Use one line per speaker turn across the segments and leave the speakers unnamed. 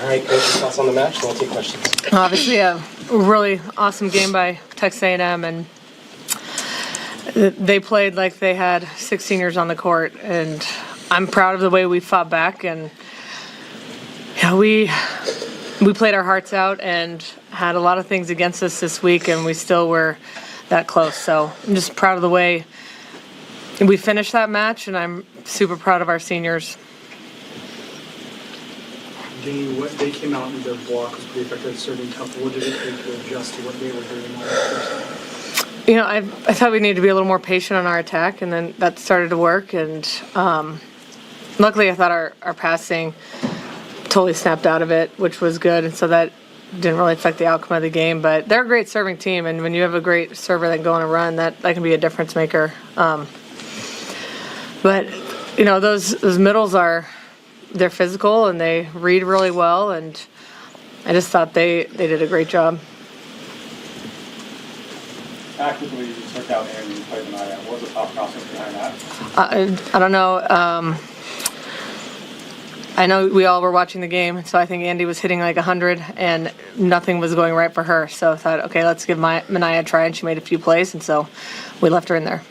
All right, coach, your thoughts on the match, then we'll take questions.
Obviously, a really awesome game by Texas A&M, and they played like they had 6 seniors on the court, and I'm proud of the way we fought back, and we played our hearts out and had a lot of things against us this week, and we still were that close. So I'm just proud of the way we finished that match, and I'm super proud of our seniors.
Jamie, what they came out and their block was pretty effective, serving tough. What did it take to adjust to what they were doing on the first time?
I thought we needed to be a little more patient on our attack, and then that started to work. And luckily, I thought our passing totally snapped out of it, which was good. And so that didn't really affect the outcome of the game. But they're a great serving team, and when you have a great server that can go on a run, that can be a difference maker. But those middles they're physical and they read really well, and I just thought they did a great job.
Actively, you took out and you played tonight. What was the thought process behind that?
I don't know. I know we all were watching the game, so I think Andy was hitting like 100 and nothing was going right for her. So I thought, okay, let's give Manaya a try, and she made a few plays, and so we left her in there.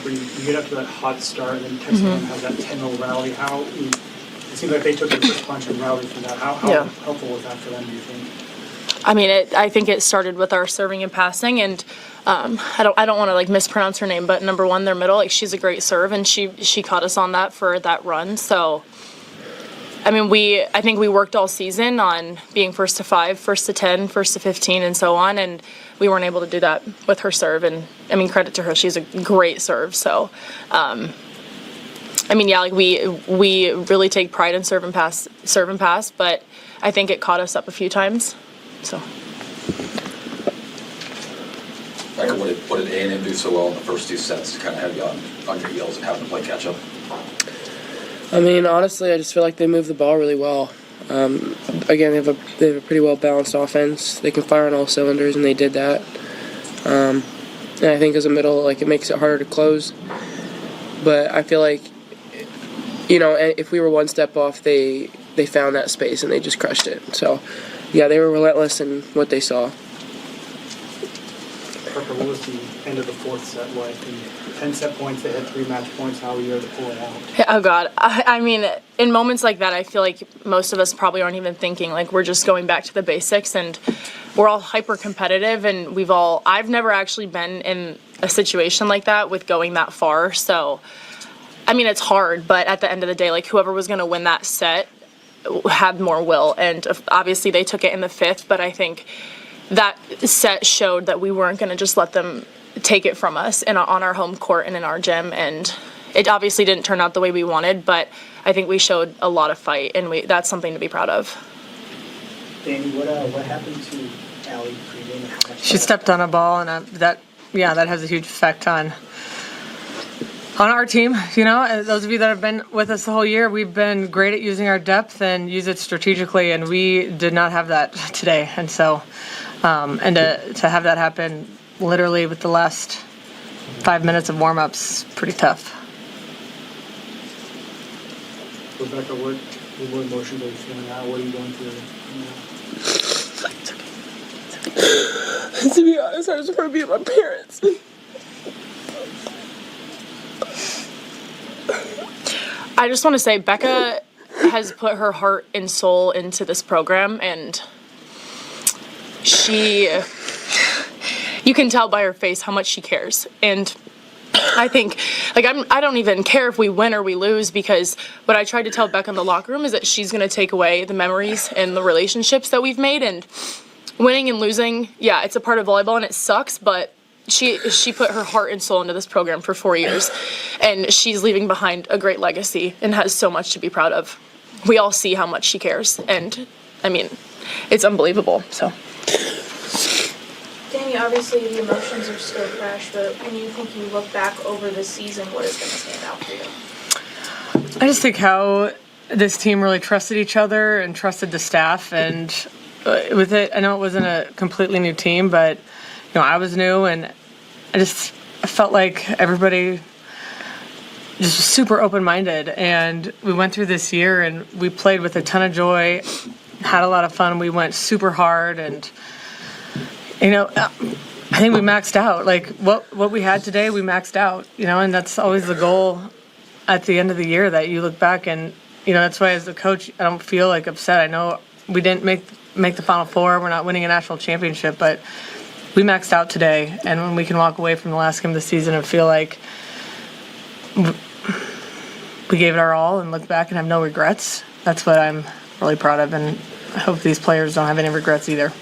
You get up to that hot start, and then Texas A&M has that 10-0 rally. It seems like they took the first punch and rallied from that. How helpful was that for them, do you think?
I mean, I think it started with our serving and passing, and I don't want to mispronounce her name, but number one, their middle, she's a great serve, and she caught us on that for that run. So, I mean, I think we worked all season on being first to 5, first to 10, first to 15, and so on, and we weren't able to do that with her serve. And I mean, credit to her, she's a great serve. So, I mean, yeah, we really take pride in serve and pass, but I think it caught us up a few times. So.
What did A&M do so well in the first 2 sets to kind of have you on your heels and having to play catch up?
I mean, honestly, I just feel like they move the ball really well. Again, they have a pretty well balanced offense. They can fire on all cylinders, and they did that. And I think as a middle, it makes it harder to close. But I feel like, if we were one step off, they found that space and they just crushed it. So, yeah, they were relentless in what they saw.
Parker, what was the end of the 4th set like? 10 set points, they had 3 match points. How were you able to pull it out?
Oh, God. I mean, in moments like that, I feel like most of us probably aren't even thinking. We're just going back to the basics, and we're all hyper-competitive, and I've never actually been in a situation like that with going that far. So, I mean, it's hard, but at the end of the day, whoever was going to win that set had more will, and obviously they took it in the 5th, but I think that set showed that we weren't going to just let them take it from us on our home court and in our gym, and it obviously didn't turn out the way we wanted, but I think we showed a lot of fight, and that's something to be proud of.
Danny, what happened to Allie pregame?
She stepped on a ball, and that has a huge effect on our team. Those of you that have been with us the whole year, we've been great at using our depth and use it strategically, and we did not have that today. And so, and to have that happen literally with the last 5 minutes of warm-ups, pretty tough.
Rebecca, what emotions are you feeling now? What are you going through?
To be honest, I just want to be with my parents.
I just want to say Becca has put her heart and soul into this program, and you can tell by her face how much she cares. And I think, I don't even care if we win or we lose, because what I tried to tell Becca in the locker room is that she's going to take away the memories and the relationships that we've made. And winning and losing, yeah, it's a part of volleyball and it sucks, but she put her heart and soul into this program for 4 years, and she's leaving behind a great legacy and has so much to be proud of. We all see how much she cares, and I mean, it's unbelievable. So.
Danny, obviously the emotions are still fresh, but when you think you look back over the season, what is going to stand out for you?
I just think how this team really trusted each other and trusted the staff, and with it, I know it wasn't a completely new team, but I was new, and I felt like everybody just super open-minded, and we went through this year and we played with a ton of joy, had a lot of fun. We went super hard, and I think we maxed out. Like what we had today, we maxed out. And that's always the goal at the end of the year, that you look back and that's why as a coach I don't feel like upset. I know we didn't make the Final Four. We're not winning a national championship, but we maxed out today, and when we can walk away from the last game of the season and feel like we gave it our all and look back and have no regrets, that's what I'm really proud of, and I hope these players don't have any regrets either.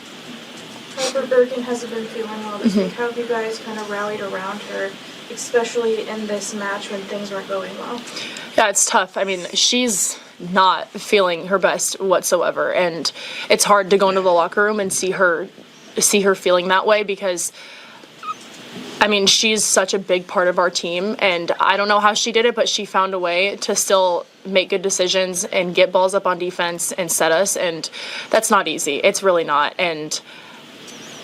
Harper Bergen hasn't been feeling well this week. How have you guys kind of rallied around her, especially in this match when things weren't going well?
Yeah, it's tough. I mean, she's not feeling her best whatsoever, and it's hard to go into the locker room and see her feeling that way, because I mean, she's such a big part of our team, and I don't know how she did it, but she found a way to still make good decisions and get balls up on defense and set us, and that's not easy. It's really not. And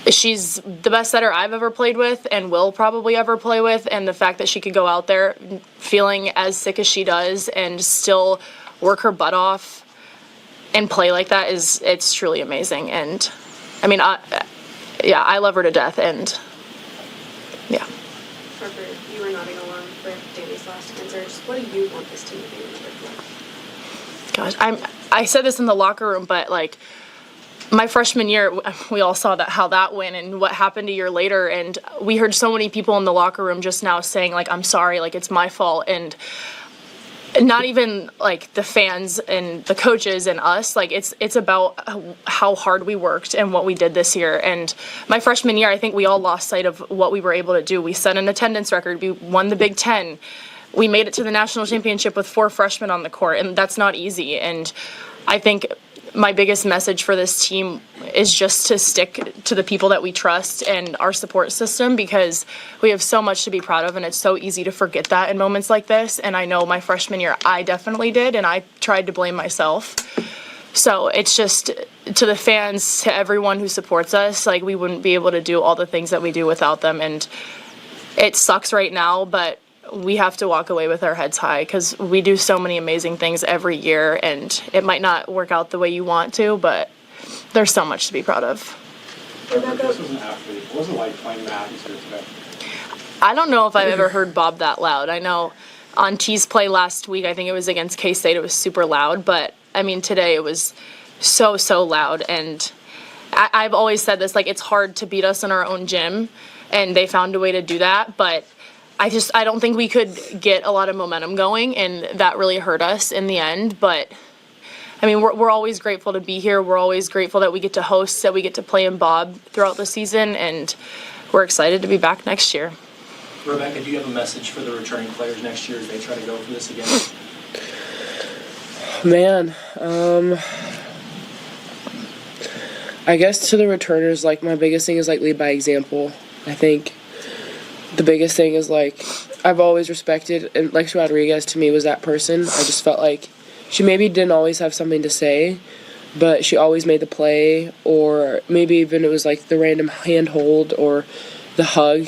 she's the best setter I've ever played with and will probably ever play with, and the fact that she could go out there feeling as sick as she does and still work her butt off and play like that it's truly amazing. And I mean, I love her to death, and yeah.
Harper, you are nodding along for Danny's last answer. Just what do you want this team to be remembered for?
Gosh, I said this in the locker room, but like my freshman year, we all saw how that went and what happened a year later, and we heard so many people in the locker room just now saying like, I'm sorry, like it's my fault, and not even like the fans and the coaches and us, like it's about how hard we worked and what we did this year. And my freshman year, I think we all lost sight of what we were able to do. We set an attendance record. We won the Big Ten. We made it to the national championship with 4 freshmen on the court, and that's not easy. And I think my biggest message for this team is just to stick to the people that we trust and our support system, because we have so much to be proud of, and it's so easy to forget that in moments like this. And I know my freshman year I definitely did, and I tried to blame myself. So it's just to the fans, to everyone who supports us, like we wouldn't be able to do all the things that we do without them. And it sucks right now, but we have to walk away with our heads high, because we do so many amazing things every year, and it might not work out the way you want to, but there's so much to be proud of.
This was an athlete. What was it like playing the atmosphere today?
I don't know if I've ever heard Bob that loud. I know on T's play last week, I think it was against K-State, it was super loud, but I mean today it was so loud. And I've always said this, like it's hard to beat us in our own gym, and they found a way to do that, but I don't think we could get a lot of momentum going, and that really hurt us in the end. But I mean, we're always grateful to be here. We're always grateful that we get to host, that we get to play in Bob throughout the season, and we're excited to be back next year.
Rebecca, do you have a message for the returning players next year as they try to go for this again?
Man, I guess to the returners, like my biggest thing is like lead by example. I think the biggest thing is like I've always respected, and Lexi Rodriguez to me was that person. I just felt like she maybe didn't always have something to say, but she always made the play, or maybe even it was like the random handhold or the hug,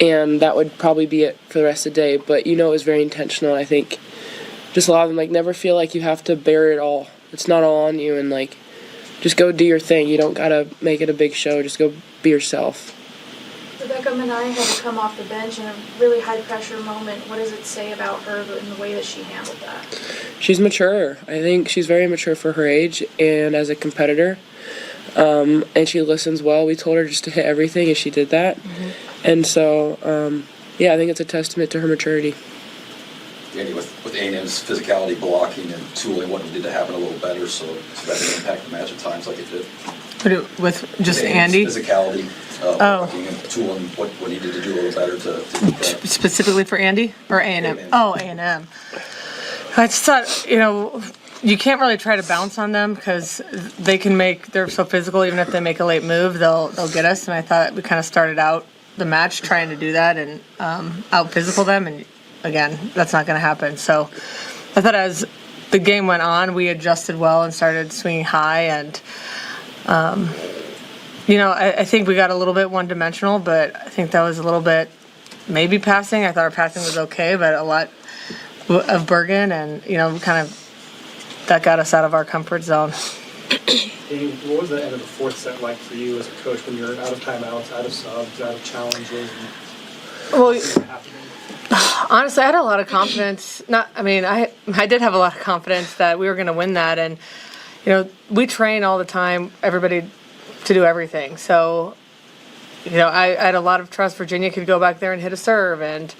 and that would probably be it for the rest of the day. But it was very intentional. I think just a lot of them like never feel like you have to bear it all. It's not all on you, and like just go do your thing. You don't gotta make it a big show. Just go be yourself.
Rebecca Manai had to come off the bench in a really high-pressure moment. What does it say about her and the way that she handled that? She's
mature. I think she's very mature for her age and as a competitor. And she listens well. We told her just to hit everything, and she did that. Mm-hmm. And so, I think it's a testament to her maturity.
Andy, with A&M's physicality, blocking, and tooling, what needed to happen a little better so that didn't impact the match at times like it did?
With just
A&M's
Andy?
physicality, blocking, and tooling, what needed to do a little better to keep that.
Specifically for Andy or A&M?
A&M.
Oh, A&M. I just thought, you can't really try to bounce on them because they're so physical. Even if they make a late move, they'll get us. And I thought we kind of started out the match trying to do that and out physical them. And again, that's not going to happen. So I thought as the game went on, we adjusted well and started swinging high. And I think we got a little bit one-dimensional, but I think that was a little bit maybe passing. I thought our passing was okay, but a lot of Bergen, and kind of that got us out of our comfort zone.
Danny, what was the end of the fourth set like for you as a coach when you're out of timeouts, out of subs, out of challenges?
Well, honestly, I had a lot of confidence. I did have a lot of confidence that we were going to win that, and we train all the time, everybody to do everything. So, I had a lot of trust. Virginia could go back there and hit a serve, and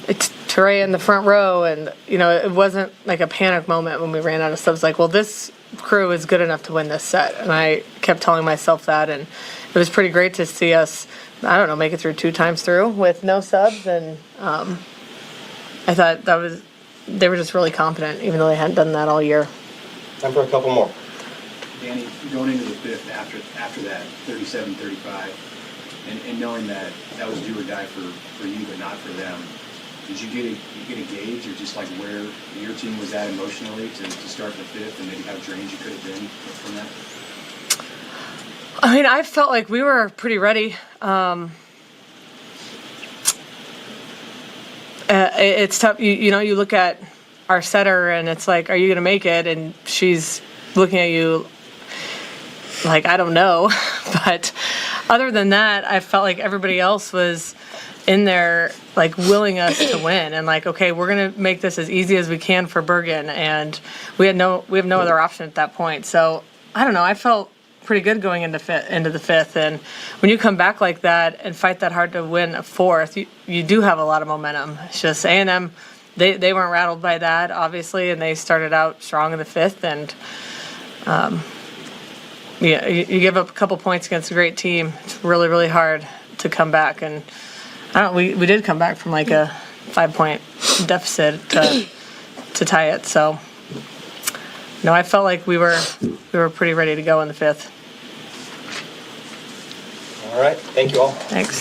it's Teray in the front row, and it wasn't like a panic moment when we ran out of subs. Like, well, this crew is good enough to win this set, and I kept telling myself that, and it was pretty great to see us, make it through 2 times through with no subs, and I thought they were just really confident, even though they hadn't done that all year.
Time for a couple more.
Danny, going into the fifth after that 37-35, and knowing that was do or die for you, but not for them, did you get a gauge of just like where your team was at emotionally to start the fifth, and maybe how drained you could have been from that?
I felt like we were pretty ready. It's tough. You look at our setter, and it's like, are you going to make it? And she's looking at you like, I don't know. But other than that, I felt like everybody else was in there, like, willing us to win, and like, okay, we're going to make this as easy as we can for Bergen, and we have no other option at that point. So I don't know. I felt pretty good going into the fifth, and when you come back like that and fight that hard to win a fourth, you do have a lot of momentum. It's just A&M, they weren't rattled by that, obviously, and they started out strong in the fifth, and you give up a couple points against a great team. It's really, really hard to come back, and we did come back from like a 5-point deficit to tie it. So I felt like we were pretty ready to go in the fifth.
All right. Thank you all.
Thanks.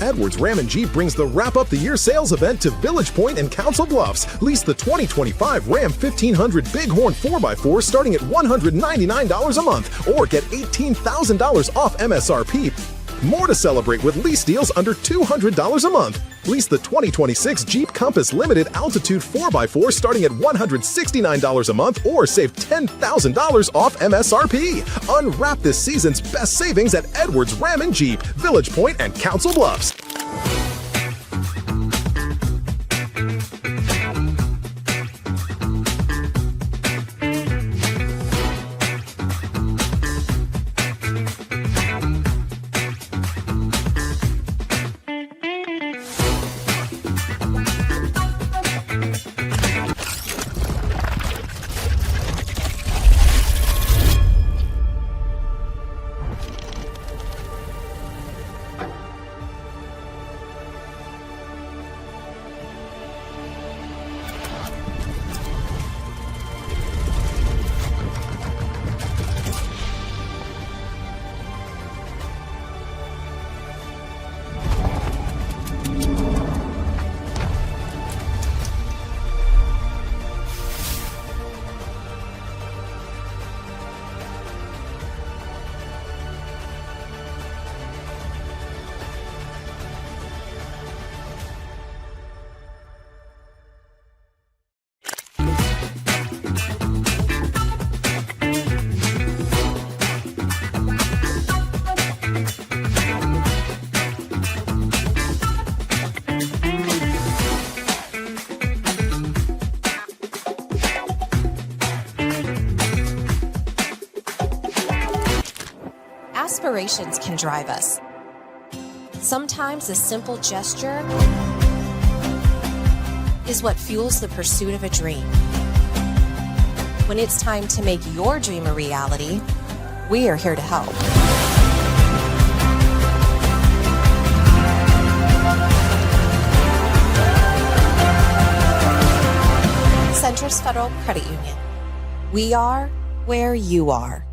Edwards Ram and Jeep brings the Wrap Up the Year sales event to Village Point and Council Bluffs. Lease the 2025 Ram 1500 Bighorn 4x4 starting at $199 a month, or get $18,000 off MSRP. More to celebrate with lease deals under $200 a month. Lease the 2026 Jeep Compass Limited Altitude 4x4 starting at $169 a month, or save $10,000 off MSRP. Unwrap this season's best savings at Edwards Ram and Jeep, Village Point and Council Bluffs.
Aspirations can drive us. Sometimes a simple gesture is what fuels the pursuit of a dream. When it's time to make your dream a reality, we are here to help. Centris Federal Credit Union. We are where you are.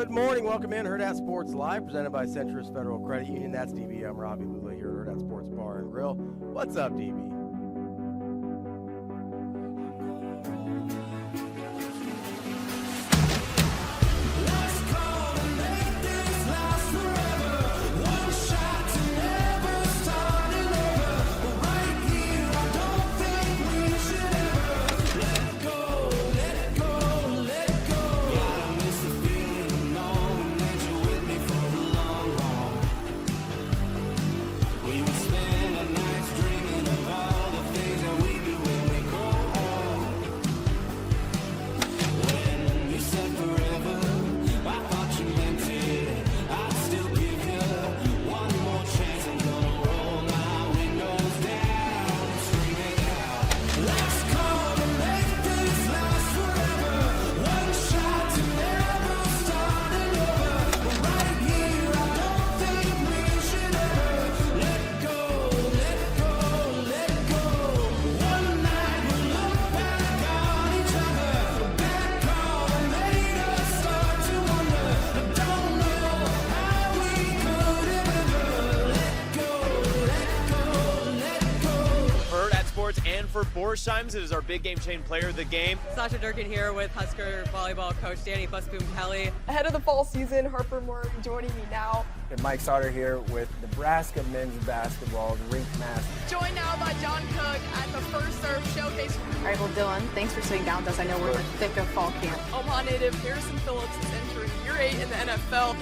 Good morning. Welcome in Hurrdat Sports Live, presented by Centrist Federal Credit Union. That's DB. I'm Ravi Lulla here at Hurrdat Sports Bar and Grill. What's up, DB?
And for Borsheim's, it is our big game chain player of the game.
Sasha Durkin here with Husker Volleyball coach Danny Busboom Kelly.
Ahead of the fall season, Harper Moore joining me now.
And Mike Sauter here with Nebraska men's basketball rink master.
Joined now by John Cook at the First Serve Showcase.
All right, well, Dylan, thanks for sitting down with us. I know we're in the thick of fall camp.
Omaha native Harrison Phillips is entering year 8 in the NFL.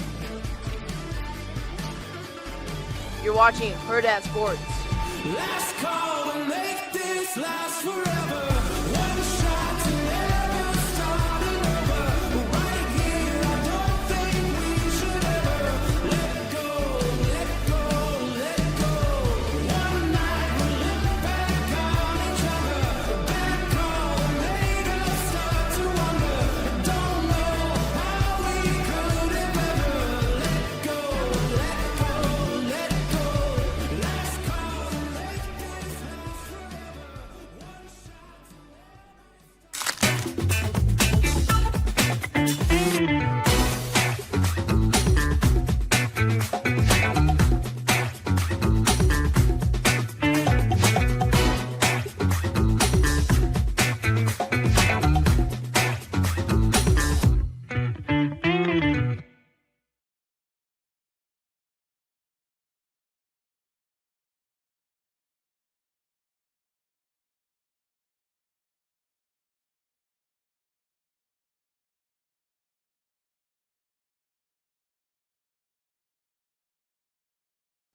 You're watching Hurrdat Sports.
Last call to make this last forever. One shot to never start it over. Right here, I don't think we should ever let go, let go, let go. One night we'll look back on each other. That call made us start to wonder. Don't know how we could have ever let go, let go, let go. Last call to make this last forever. One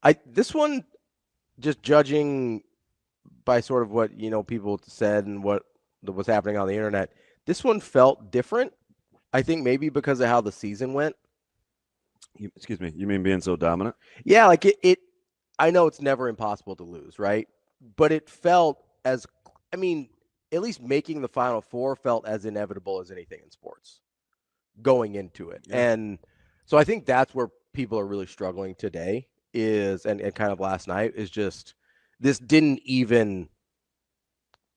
shot.
This one, just judging by sort of what people said and what was happening on the internet, this one felt different. I think maybe because of how the season went.
Excuse me, you mean being so dominant?
Yeah, like it. I know it's never impossible to lose, right? But it felt at least making the Final Four felt as inevitable as anything in sports going into it.
Yeah.
And so I think that's where people are really struggling today and kind of last night is just this didn't even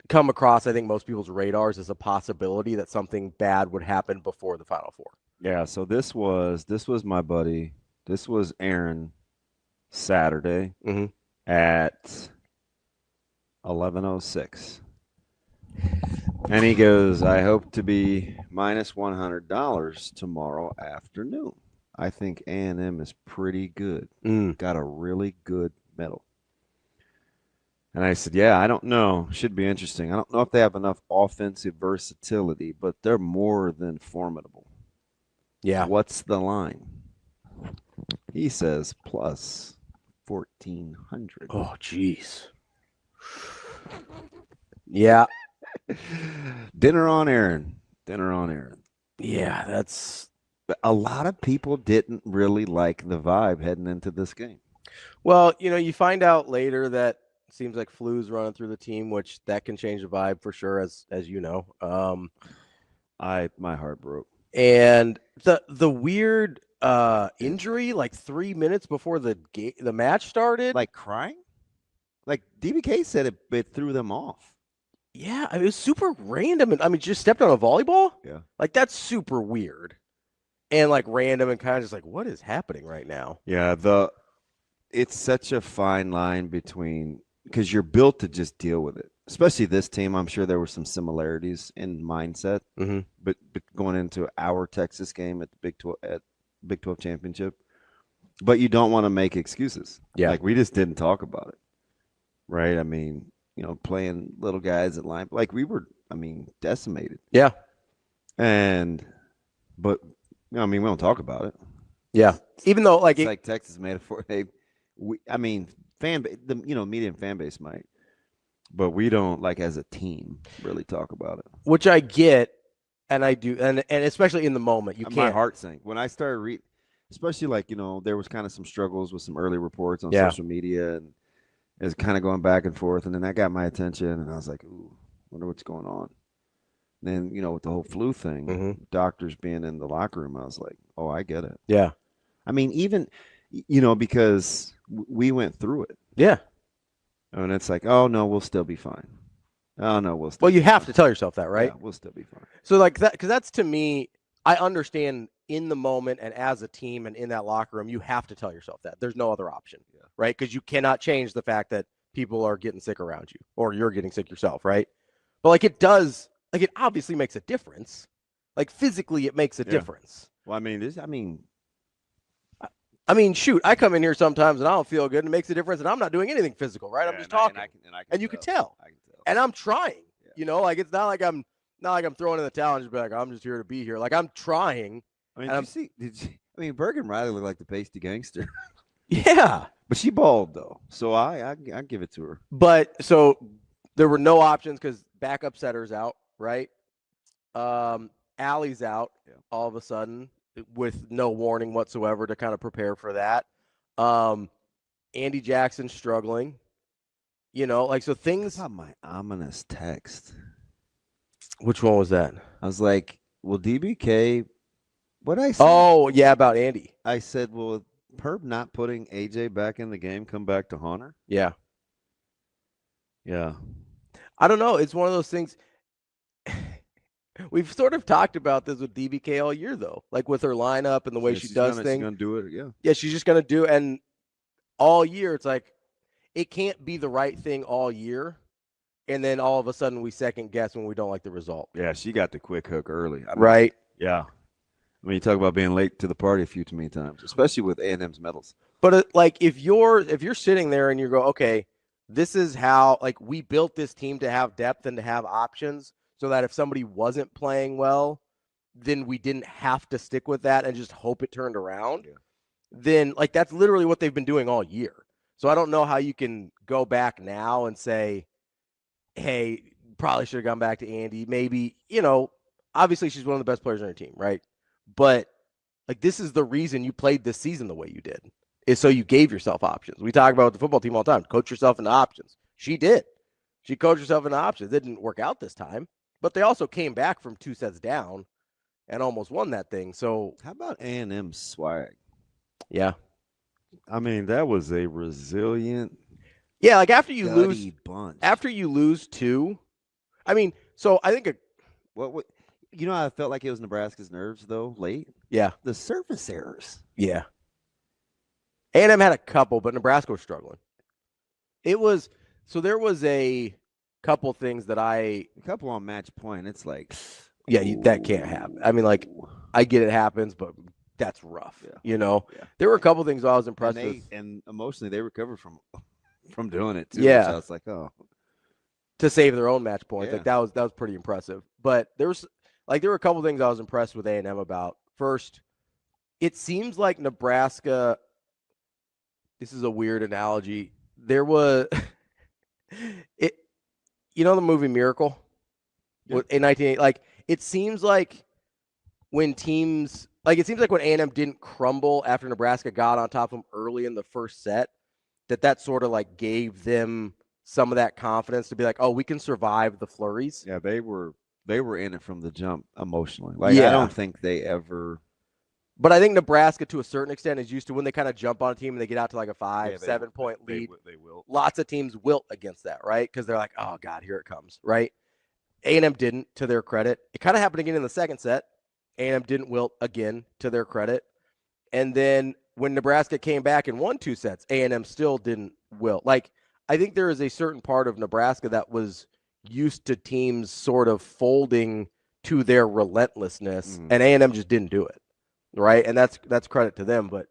come across, I think, most people's radars as a possibility that something bad would happen before the Final Four.
Yeah, so this was my buddy. This was Aaron Saturday at 11:06. And he goes, I hope to be minus $100 tomorrow afternoon. I think A&M is pretty good. Got a really good medal. And I said, yeah, I don't know. Should be interesting. I don't know if they have enough offensive versatility, but they're more than formidable.
Yeah.
What's the line? He says plus 1,400.
Oh, jeez. Yeah.
Dinner on Aaron. Dinner on Aaron.
Yeah, that's...
A lot of people didn't really like the vibe heading into this game.
Well, you find out later that it seems like flu's running through the team, which that can change the vibe for sure, as you know.
My heart broke.
And the weird injury, like 3 minutes before the match started,
like crying. Like DBK said, it threw them off.
Yeah, it was super random. Just stepped on a volleyball.
Yeah,
like that's super weird. and like random and kind of just like, what is happening right now?
Yeah, it's such a fine line between, because you're built to just deal with it. Especially this team, I'm sure there were some similarities in mindset.
Mm-hmm.
But going into our Texas game at the Big 12 championship, but you don't want to make excuses.
Yeah,
like we just didn't talk about it, right? I mean, playing little guys at line, like we were, decimated.
Yeah,
but we don't talk about it.
Yeah, even though like
it's like Texas made it for media and fan base might, but we don't like as a team really talk about it.
Which I get, and I do, and especially in the moment, you can't.
My heart sank when I started reading, especially there was kind of some struggles with some early reports on social media, and it was kind of going back and forth, and then that got my attention, and I was like, ooh, wonder what's going on. And then with the whole flu thing, doctors being in the locker room, I was like, oh, I get it.
Yeah.
Even, because we went through it.
Yeah.
And it's like, oh, no, we'll still be fine. Oh, no, we'll still
Well, you have to tell yourself that, right?
Yeah, we'll still be fine.
So, like, that, because that's to me, I understand in the moment and as a team and in that locker room, you have to tell yourself that. There's no other option, right? Because you cannot change the fact that people are getting sick around you or you're getting sick yourself, right? But, like, it does, like, it obviously makes a difference. Like, physically, it makes a difference.
Well,
shoot, I come in here sometimes and I don't feel good and it makes a difference and I'm not doing anything physical, right? I'm just talking. And you can tell. And I'm trying. Like it's not like I'm throwing in the towel and just be like, I'm just here to be here. Like I'm trying.
Did you Bergen Riley looked like the pasty gangster.
Yeah.
But she balled though. So I give it to her.
But so there were no options because backup setter's out, right? Allie's out all of a sudden, with no warning whatsoever to kind of prepare for that. Andy Jackson's struggling. So things.
How about my ominous text?
Which one was that?
I was like, well, DBK, what I said?
Oh, yeah, about Andy.
I said, well, Herb not putting AJ back in the game come back to haunt her?
Yeah.
Yeah.
I don't know. It's one of those things. We've sort of talked about this with DBK all year, though, like with her lineup and the way she does things. She's
going to do it, yeah.
Yeah, she's just going to do it. And all year, it's like, it can't be the right thing all year. And then all of a sudden, we second guess when we don't like the result.
Yeah, she got the quick hook early.
Right?
Yeah. You talk about being late to the party a few too many times, especially with A&M's medals.
But if you're sitting there and you go, okay, this is how, like, we built this team to have depth and to have options, so that if somebody wasn't playing well, then we didn't have to stick with that and just hope it turned around. Yeah. Then, like, that's literally what they've been doing all year. So I don't know how you can go back now and say, hey, probably should have gone back to Andy. Maybe, obviously she's one of the best players on your team, right? But, like, this is the reason you played this season the way you did, is so you gave yourself options. We talk about the football team all the time. Coach yourself into options. She did. She coached herself into options. It didn't work out this time. But they also came back from 2 sets down and almost won that thing. So
how about A&M's swag?
Yeah.
That was a resilient.
Yeah, like after you
bunch.
After you lose 2, so I think
what how I felt like it was Nebraska's nerves though late?
Yeah.
The surface errors.
Yeah. A&M had a couple, but Nebraska was struggling. There was a couple things that
a couple on match point. It's like,
that can't happen. I get it happens, but that's rough.
Yeah.
There were a couple things I was impressed with,
and emotionally they recovered from doing it too.
Yeah,
so I was like, oh,
to save their own match points.
Yeah.
Like that was pretty impressive. But there were a couple things I was impressed with A&M about. First, it seems like Nebraska. This is a weird analogy. There was it. The movie Miracle?
Yeah.
In 1980, like it seems like when A&M didn't crumble after Nebraska got on top of them early in the first set, that sort of like gave them some of that confidence to be like, oh, we can survive the flurries.
Yeah, they were in it from the jump emotionally. Like I don't think they ever.
But I think Nebraska, to a certain extent, is used to when they kind of jump on a team and they get out to like a 5-7 point lead.
They will.
Lots of teams wilt against that, right? Because they're like, oh, God, here it comes, right? A&M didn't, to their credit. It kind of happened again in the second set. A&M didn't wilt again, to their credit. And then when Nebraska came back and won 2 sets, A&M still didn't wilt. Like, I think there is a certain part of Nebraska that was used to teams sort of folding to their relentlessness, and A&M just didn't do it, right? And that's credit to them. But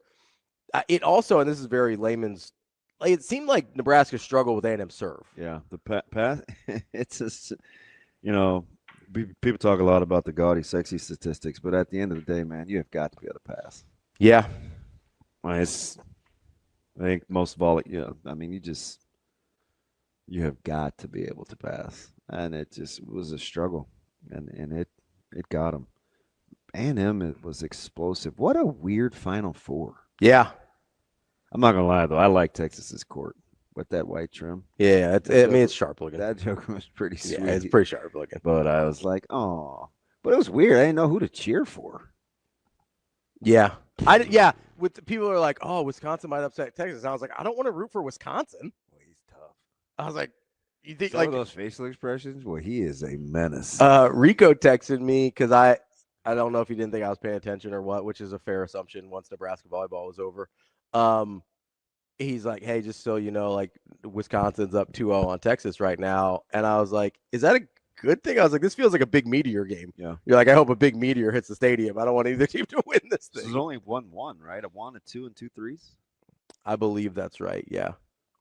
it also, and this is very layman's, like, it seemed like Nebraska struggled with A&M serve.
Yeah, the pass. It's just, people talk a lot about the gaudy, sexy statistics, but at the end of the day, man, you have got to be able to pass.
Yeah,
I think most of all, you have got to be able to pass, and it just was a struggle, and it got them. A&M, it was explosive. What a weird Final Four.
Yeah.
I'm not going to lie, though. I like Texas's court with that white trim.
Yeah, it's sharp looking.
That joke was pretty sweet.
Yeah, it's pretty sharp looking.
But I was like, oh. But it was weird. I didn't know who to cheer for.
Yeah. With the people are like, oh, Wisconsin might upset Texas. And I was like, I don't want to root for Wisconsin.
Well, he's tough.
I was like, you think
Some of those facial expressions? Well, he is a menace.
Rico texted me because I don't know if he didn't think I was paying attention or what, which is a fair assumption once Nebraska volleyball was over. He's like, hey, just so you know, like, Wisconsin's up 2-0 on Texas right now. And I was like, is that a good thing? I was like, this feels like a big meteor game.
Yeah.
You're like, I hope a big meteor hits the stadium. I don't want either team to win this thing.
This is only 1-1, right? A 1, a 2, and 2 threes?
I believe that's right, yeah.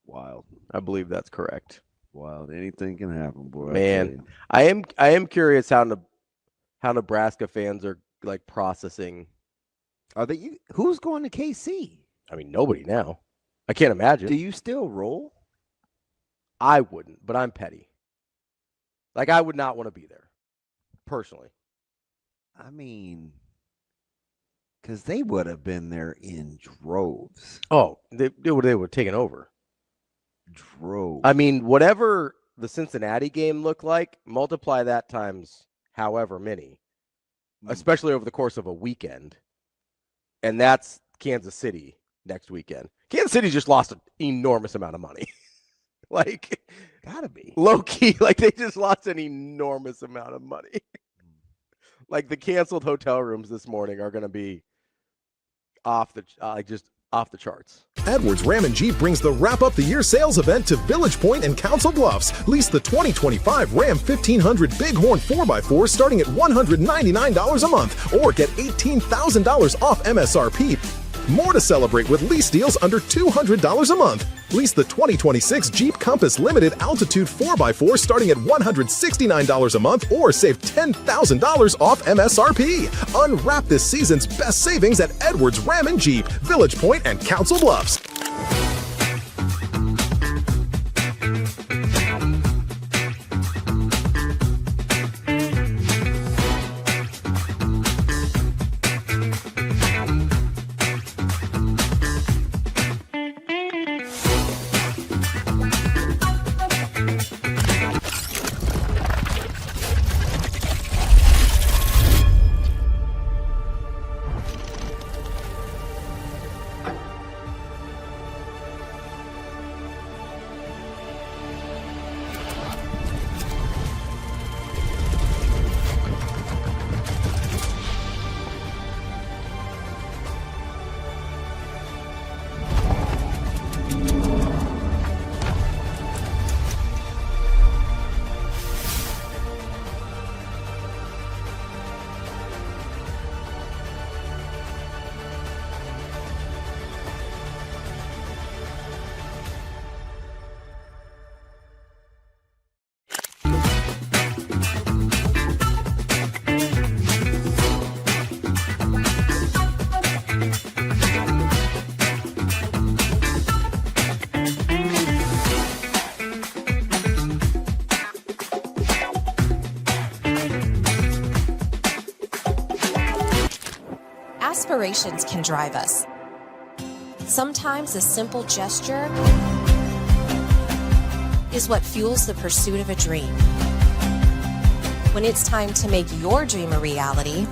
Wild.
I believe that's correct.
Wild. Anything can happen, boy.
Man, I am curious how Nebraska fans are, like, processing.
Are they? Who's going to KC?
I mean, nobody now. I can't imagine.
Do you still roll?
I wouldn't, but I'm petty. Like, I would not want to be there, personally.
I mean, because they would have been there in droves.
Oh, they would have taken over.
Droves.
I mean, whatever the Cincinnati game looked like, multiply that times however many, especially over the course of a weekend. And that's Kansas City next weekend. Kansas City just lost an enormous amount of money. Like,
gotta be
low key, like, they just lost an enormous amount of money. Like, the canceled hotel rooms this morning are going to be off the charts.
Edwards Ram and Jeep brings the Wrap Up the Year sales event to Village Point and Council Bluffs. Lease the 2025 Ram 1500 Bighorn 4x4 starting at $199 a month, or get $18,000 off MSRP. More to celebrate with lease deals under $200 a month. Lease the 2026 Jeep Compass Limited Altitude 4x4 starting at $169 a month, or save $10,000 off MSRP. Unwrap this season's best savings at Edwards Ram and Jeep, Village Point and Council Bluffs.
Aspirations can drive us. Sometimes a simple gesture is what fuels the pursuit of a dream. When it's time to make your dream a reality,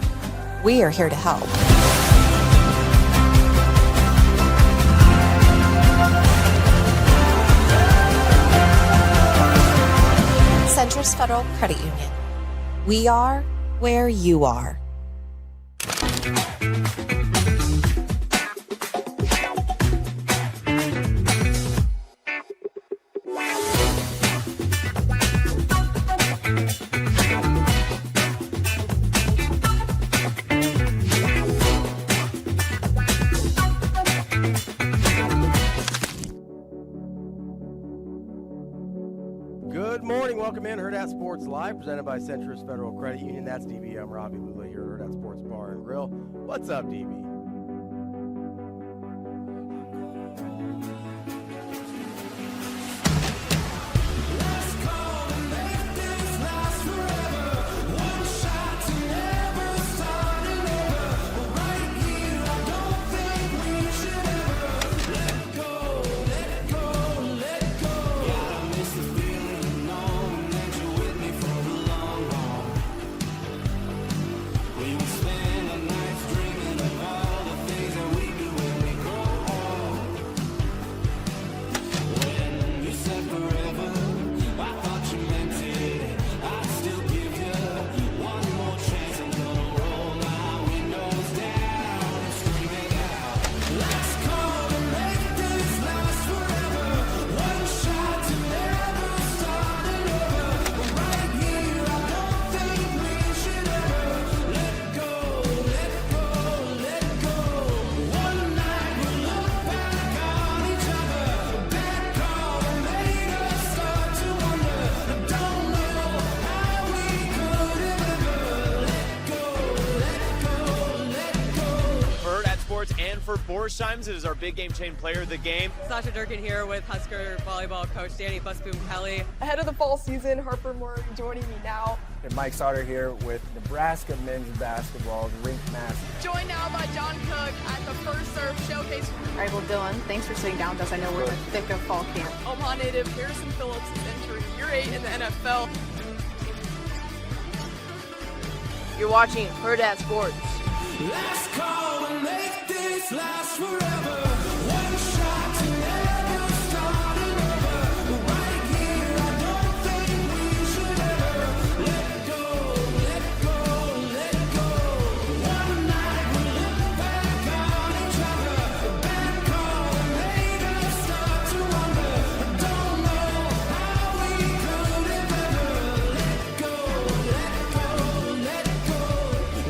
we are here to help. Centris Federal Credit Union. We are where you are.
welcome in Hurrdat Sports Live, presented by Centrist Federal Credit Union. That's DB. I'm Ravi Lulla here at Hurrdat Sports Bar and Grill. What's up, DB?
And for Borsheim's, it is our big game chain player of the game.
Sasha Durkin here with Husker Volleyball coach Danny Busboom Kelly.
Ahead of the fall season, Harper Moore joining me now.
And Mike Sauter here with Nebraska men's basketball's rink master.
Joined now by John Cook at the First Serve Showcase.
All right, well, Dylan, thanks for sitting down with us. I know we're in the thick of fall camp.
Omaha native Harrison Phillips is entering year 8 in the NFL.
You're watching Hurrdat Sports.
Last call to make this last forever. One shot to never start over. Right here, I don't think we should ever let go, let go, let go. One night we look back on each other. A bad call made us start to wonder. I don't know how we could have ever let go, let go, let go.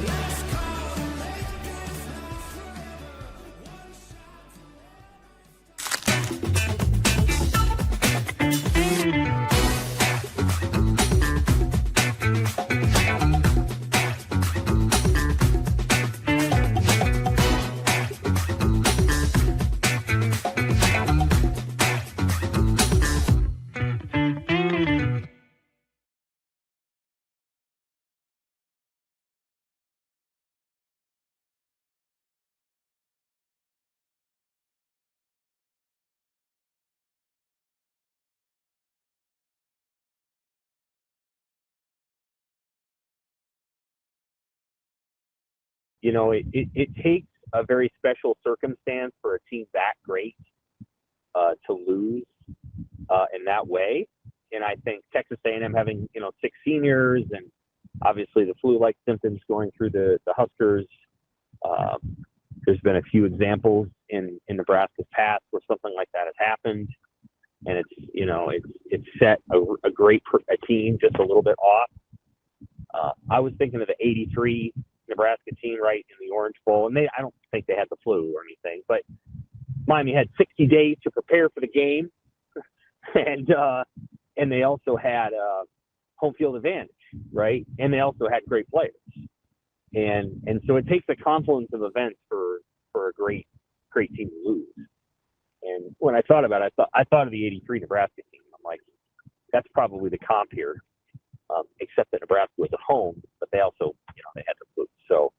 Last call to make this last forever. One shot.
You know, it takes a very special circumstance for a team that great to lose in that way. And I think Texas A&M having, 6 seniors and obviously the flu-like symptoms going through the Huskers. There's been a few examples in Nebraska's past where something like that has happened. And it's set a team just a little bit off. I was thinking of the 83 Nebraska team right in the Orange Bowl, and I don't think they had the flu or anything, but Miami had 60 days to prepare for the game, and they also had home field advantage, right? And they also had great players, and so it takes a confluence of events for a great team to lose. And when I thought about it, I thought of the '83 Nebraska team. I'm like, that's probably the comp here, except that Nebraska was at home, but they also, they had the flu. So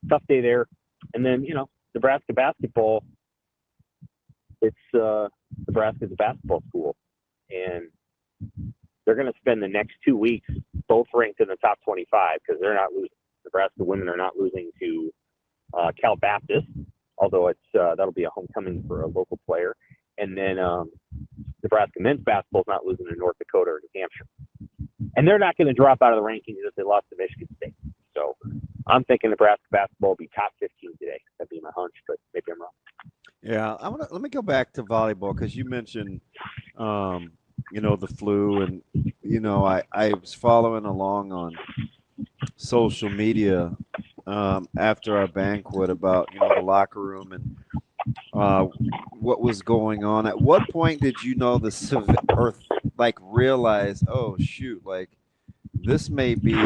tough day there. And then, Nebraska basketball, it's Nebraska's a basketball school, and they're going to spend the next 2 weeks both ranked in the top 25 because they're not losing. Nebraska women are not losing to Cal Baptist, although that'll be a homecoming for a local player. And then Nebraska men's basketball is not losing to North Dakota or New Hampshire. And they're not going to drop out of the rankings if they lost to Michigan State. So I'm thinking Nebraska basketball will be top 15 today. That'd be my hunch, but maybe I'm wrong.
Yeah, let me go back to volleyball because you mentioned, the flu, and I was following along on social media after our banquet about the locker room, and what was going on. At what point did you know or like realize, oh shoot, like this may be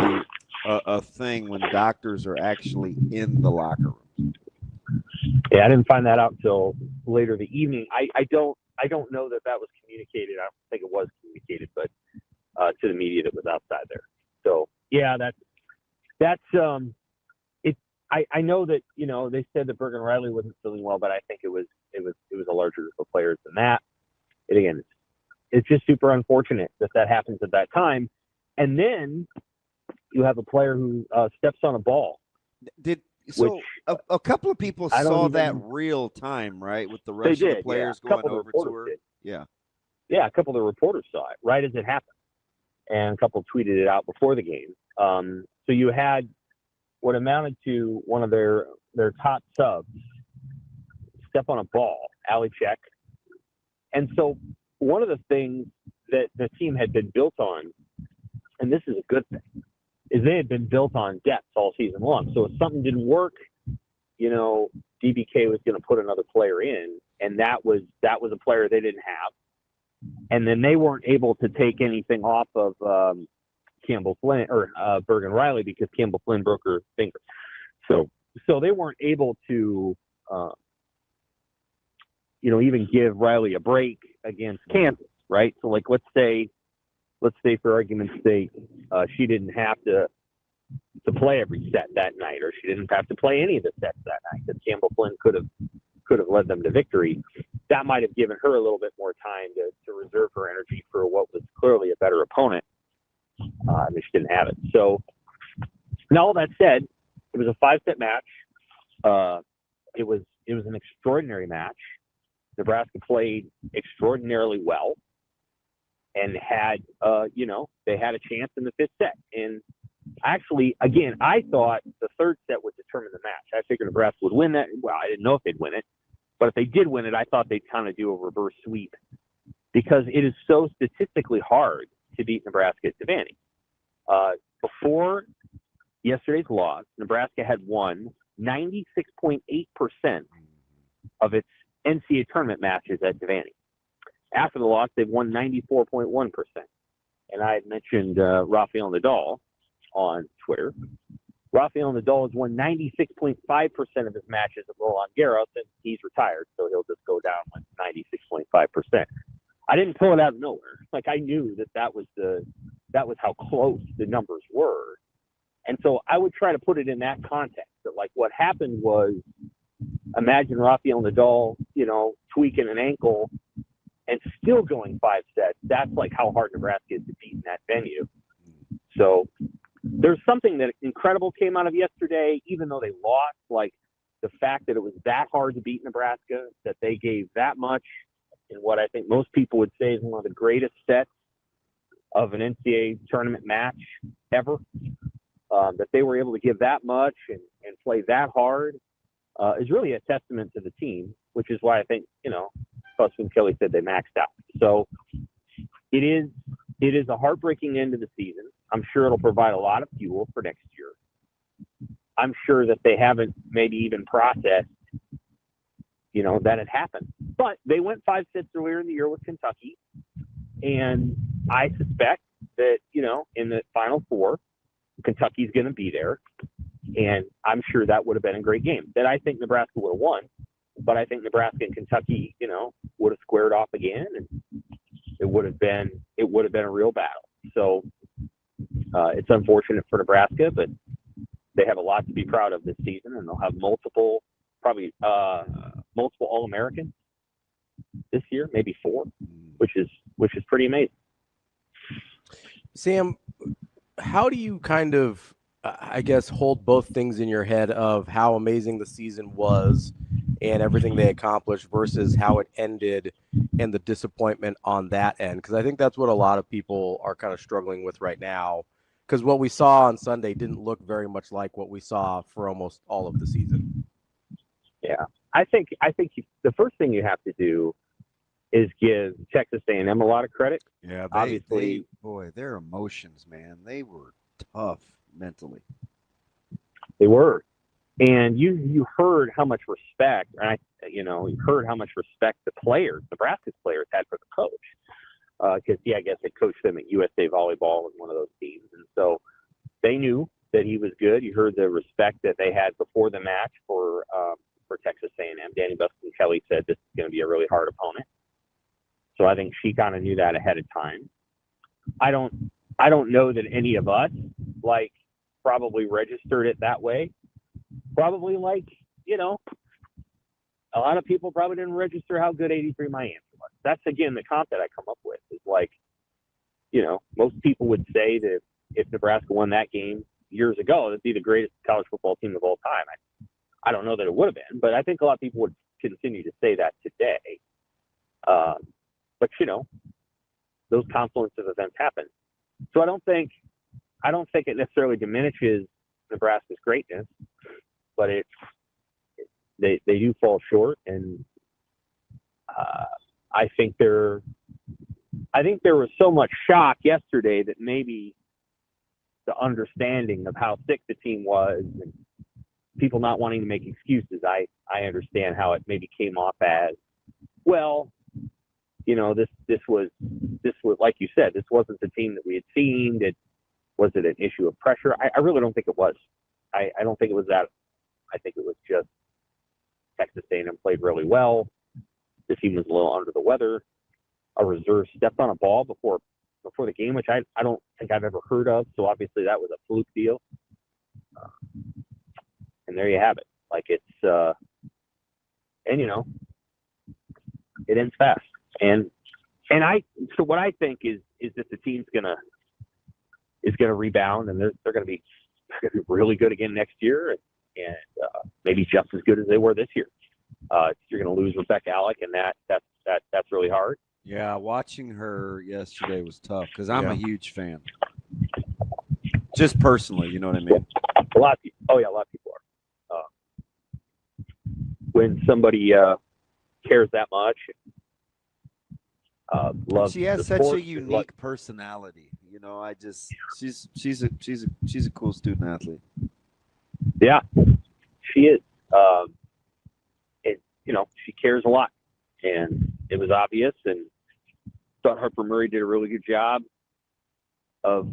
a thing when doctors are actually in the locker room?
Yeah, I didn't find that out till later the evening. I don't know that was communicated. I don't think it was communicated, but to the media that was outside there. So yeah, that's it. I know that they said that Bergen Riley wasn't feeling well, but I think it was a larger group of players than that. And again, it's just super unfortunate that happens at that time, and then you have a player who steps on a ball.
A couple of people saw that real time, right, with the rush of the players going over to her. Yeah,
a couple of the reporters saw it right as it happened, and a couple tweeted it out before the game. So you had what amounted to one of their top subs step on a ball, alley check. And so one of the things that the team had been built on, and this is a good thing, is they had been built on depth all season long. So if something didn't work, DBK was going to put another player in, and that was a player they didn't have. And then they weren't able to take anything off of Campbell Flynn or Bergen Riley because Campbell Flynn broke her finger. So they weren't able to, even give Riley a break against Kansas, right? So like, let's say for argument's sake, she didn't have to play every set that night, or she didn't have to play any of the sets that night, because Campbell Flynn could have led them to victory. That might have given her a little bit more time to reserve her energy for what was clearly a better opponent. And she didn't have it. So, now all that said, it was a 5-set match. It was an extraordinary match. Nebraska played extraordinarily well, and had they had a chance in the 5th set. And actually, again, I thought the 3rd set would determine the match. I figured Nebraska would win that. Well, I didn't know if they'd win it, but if they did win it, I thought they'd kind of do a reverse sweep, because it is so statistically hard to beat Nebraska at Devaney. Before yesterday's loss, Nebraska had won 96.8% of its NCAA tournament matches at Devaney. After the loss, they've won 94.1%. And I had mentioned Rafael Nadal on Twitter. Rafael Nadal has won 96.5% of his matches at Roland Garros, and he's retired, so he'll just go down with 96.5%. I didn't pull it out of nowhere. Like, I knew that was how close the numbers were. And so I would try to put it in that context, that like what happened was, imagine Rafael Nadal, tweaking an ankle and still going 5 sets. That's like how hard Nebraska is to beat in that venue. So there's something that incredible came out of yesterday, even though they lost. Like, the fact that it was that hard to beat Nebraska, that they gave that much in what I think most people would say is one of the greatest sets of an NCAA tournament match ever, that they were able to give that much and play that hard, is really a testament to the team, which is why I think, Busman Kelly said they maxed out. So it is a heartbreaking end to the season. I'm sure it'll provide a lot of fuel for next year. I'm sure that they haven't maybe even processed, that it happened. But they went 5 sets earlier in the year with Kentucky, and I suspect that, in the Final Four, Kentucky's going to be there, and I'm sure that would have been a great game that I think Nebraska would have won. But I think Nebraska and Kentucky, would have squared off again, and it would have been a real battle. So it's unfortunate for Nebraska, but they have a lot to be proud of this season, and they'll have multiple All-Americans this year, maybe 4, which is pretty amazing.
Sam, how do you kind of, hold both things in your head of how amazing the season was and everything they accomplished versus how it ended and the disappointment on that end? Because I think that's what a lot of people are kind of struggling with right now, because what we saw on Sunday didn't look very much like what we saw for almost all of the season.
Yeah, I think the first thing you have to do is give Texas A&M a lot of credit.
Yeah,
obviously,
their emotions, man, they were tough mentally.
They were.
And you heard how much respect, you heard how much respect the players, Nebraska's players, had for the coach. Because I guess they coached them at USA Volleyball was one of those teams, and so they knew that he was good. You heard the respect that they had before the match for Texas A&M. Danny Buston Kelly said this is going to be a really hard opponent, so I think she kind of knew that ahead of time. I don't know that any of us probably registered it that way. Probably a lot of people probably didn't register how good 83 Miami was. That's again the comp that I come up with is most people would say that if Nebraska won that game years ago, it'd be the greatest college football team of all time. I don't know that it would have been, but I think a lot of people would continue to say that today. But those confluence of events happen. So I don't think it necessarily diminishes Nebraska's greatness, but they do fall short, and I think there was so much shock yesterday that maybe the understanding of how thick the team was and people not wanting to make excuses, I understand how it maybe came off as, well, this was like you said, this wasn't the team that we had seen. Was it an issue of pressure? I really don't think it was. I don't think it was that. I think it was just Texas A&M played really well. The team was a little under the weather. A reserve stepped on a ball before the game, which I don't think I've ever heard of. So obviously that was a fluke deal. And there you have it. It ends fast. So what I think is that the team's gonna rebound, and they're gonna be really good again next year, and maybe just as good as they were this year. You're gonna lose Rebecca Alec, and that's really hard.
Yeah, watching her yesterday was tough because I'm a huge fan. Just personally, you know what I mean?
A lot of people are. When somebody cares that much, loves.
She has
the
such
sport,
a unique personality. She's a cool student athlete.
Yeah, she is. She cares a lot, and it was obvious. And thought Harper Murray did a really good job of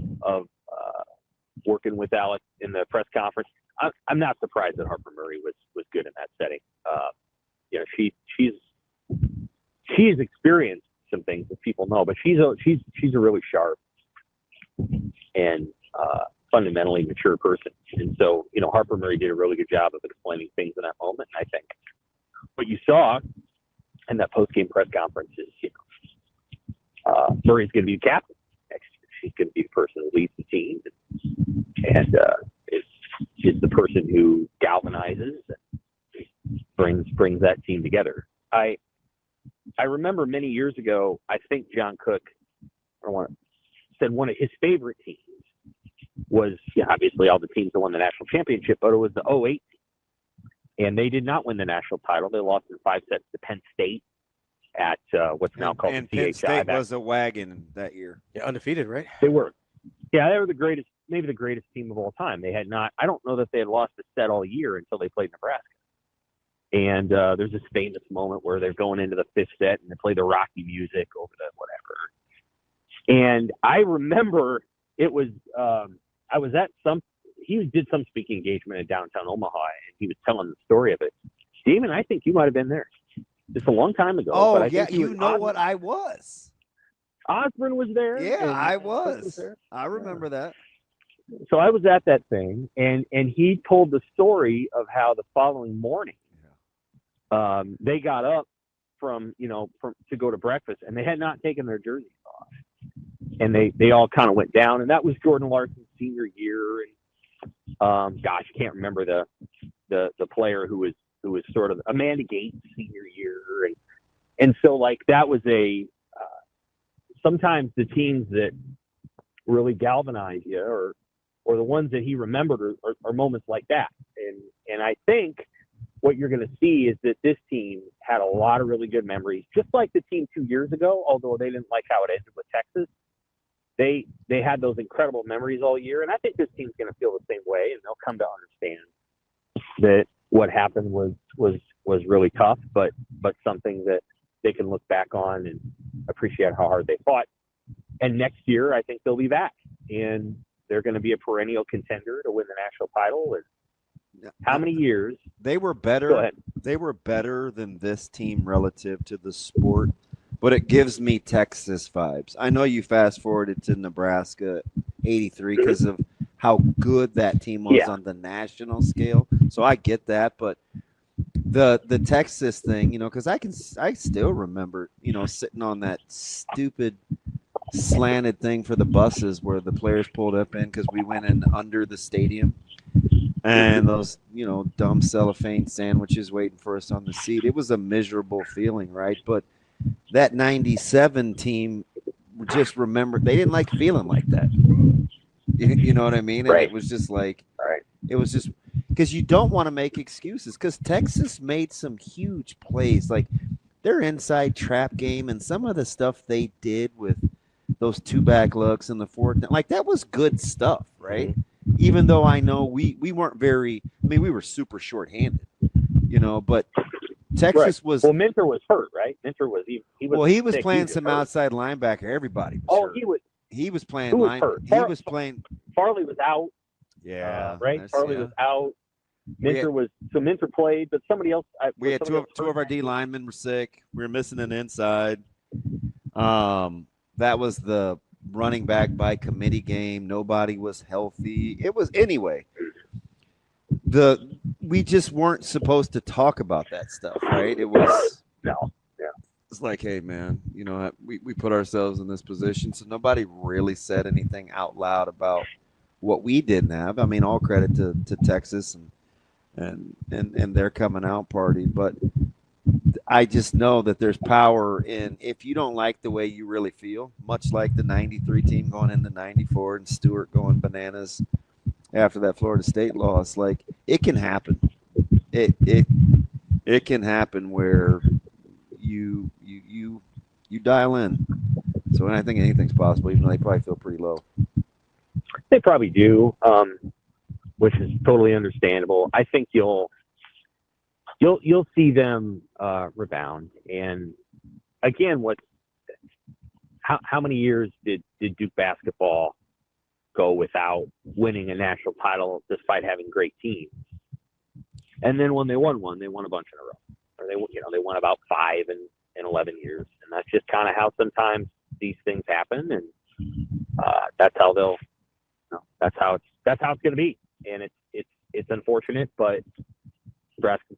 working with Alec in the press conference. I'm not surprised that Harper Murray was good in that setting. She's experienced some things that people know, but she's a really sharp and fundamentally mature person. And so, Harper Murray did a really good job of explaining things in that moment. And I think what you saw in that post-game press conference is, Murray's going to be the captain next year. She's going to be the person who leads the team and is the person who galvanizes and brings that team together. I remember many years ago, I think John Cook said one of his favorite teams was, obviously all the teams that won the national championship, but it was the 2008 team. And they did not win the national title. They lost in 5 sets to Penn State at what's now called
and
the
Penn
CHI.
State was a wagon that year.
Yeah, undefeated, right?
They were. Yeah, they were the greatest, maybe the greatest team of all time. They had not, I don't know that they had lost a set all year until they played Nebraska. And there's this famous moment where they're going into the 5th set and they play the Rocky music over the whatever. And I remember it was, I was at he did some speaking engagement in downtown Omaha, and he was telling the story of it. Damon, I think you might have been there. It's a long time ago.
Oh,
but I
yeah,
think
what I was.
Osborne was there.
Yeah,
and
I
Cook
was.
there.
I remember that.
So I was at that thing, and he told the story of how the following morning they got up to go to breakfast, and they had not taken their jerseys off. And they all kind of went down, and that was Jordan Larson's senior year. And I can't remember the player who was sort of Amanda Gates' senior year, and so that was sometimes the teams that really galvanize you, or the ones that he remembered are moments like that. And I think what you're going to see is that this team had a lot of really good memories, just like the team 2 years ago. Although they didn't like how it ended with Texas. They had those incredible memories all year, and I think this team's going to feel the same way, and they'll come to understand that what happened was really tough, but something that they can look back on and appreciate how hard they fought. And next year, I think they'll be back, and they're going to be a perennial contender to win the national title. And how many years?
They were better.
Go ahead.
They were better than this team relative to the sport, but it gives me Texas vibes. I know you fast forwarded to Nebraska '83 because of how good that team was on the national scale. So I get that, but the Texas thing, because I still remember, sitting on that stupid slanted thing for the buses where the players pulled up in because we went in under the stadium, and those dumb cellophane sandwiches waiting for us on the seat. It was a miserable feeling, right? But that '97 team, just remember, they didn't like feeling like that. You know what I mean? And
right.
It was just like, it was just because you don't want to make excuses, because Texas made some huge plays, like their inside trap game and some of the stuff they did with those two back looks and the fourth, like that was good stuff, right? Even though I know we weren't very, we were super shorthanded, but Texas was.
Well, Minter was hurt, right? Minter was
he was playing some outside linebacker. Everybody was hurt. He was playing
Who was hurt?
He was playing.
Farley was out.
Yeah,
right. Farley was out. Minter Minter played, but somebody else.
We had two of our D linemen were sick. We were missing an inside. That was the running back by committee game. Nobody was healthy. It was anyway. We just weren't supposed to talk about that stuff, right? It was It's like, hey man, we put ourselves in this position, so nobody really said anything out loud about what we didn't have. All credit to Texas and their coming out party, but I just know that there's power in, if you don't like the way you really feel, much like the '93 team going into '94 and Stewart going bananas after that Florida State loss. Like, it can happen. It can happen where you dial in. So I think anything's possible, even though they probably feel pretty low.
They probably do, which is totally understandable. I think you'll see them rebound. And again, how many years did Duke basketball go without winning a national title despite having great teams? And then when they won one, they won a bunch in a row. Or they won about 5 in 11 years. And that's just kind of how sometimes these things happen. And that's how that's how it's going to be. And it's unfortunate, but Nebraska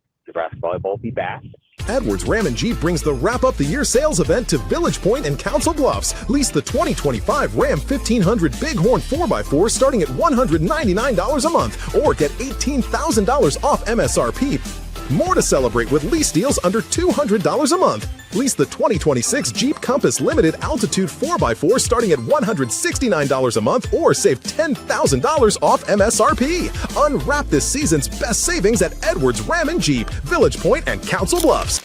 Volleyball will be back.
Edwards Ram & Jeep brings the Wrap Up the Year sales event to Village Point and Council Bluffs. Lease the 2025 Ram 1500 Bighorn 4x4 starting at $199 a month, or get $18,000 off MSRP. More to celebrate with lease deals under $200 a month. Lease the 2026 Jeep Compass Limited Altitude 4x4 starting at $169 a month, or save $10,000 off MSRP. Unwrap this season's best savings at Edwards Ram & Jeep, Village Point and Council Bluffs.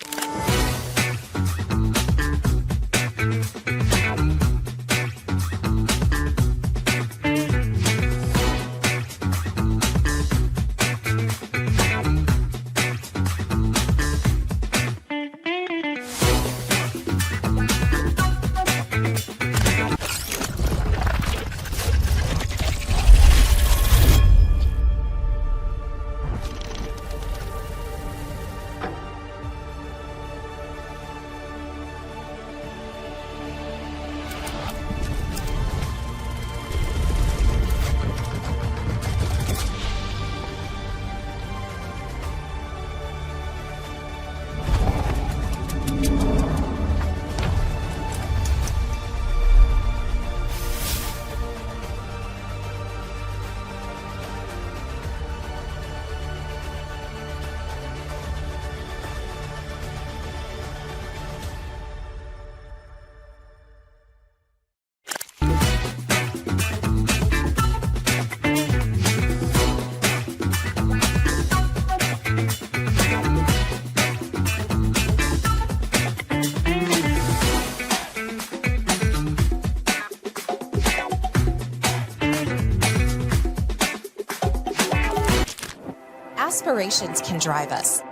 Aspirations can drive us.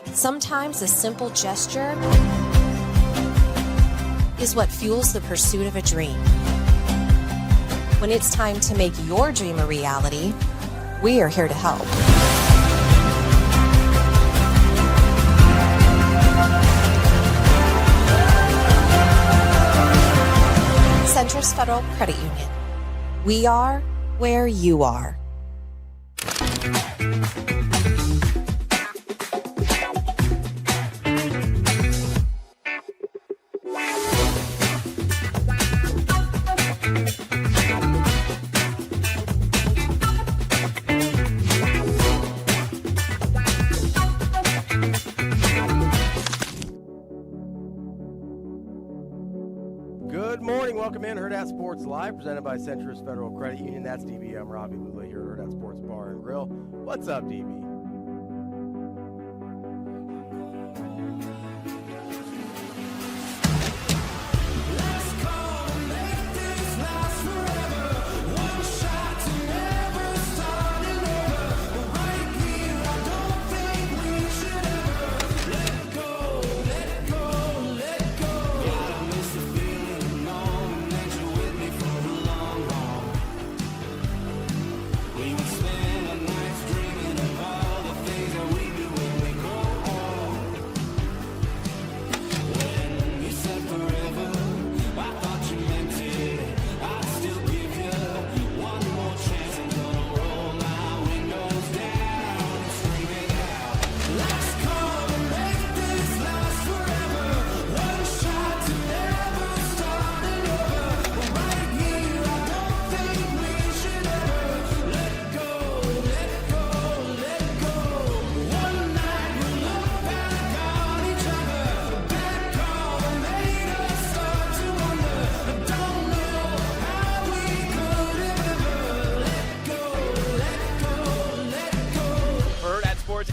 Sometimes a simple gesture is what fuels the pursuit of a dream. When it's time to make your dream a reality, we are here to help. Centris Federal Credit Union. We are where you are.
Good morning. Welcome in Hurrdat Sports Live, presented by Centris Federal Credit Union. That's DB. I'm Ravi, Lulla here at Hurrdat Sports Bar and Grill. What's up, DB?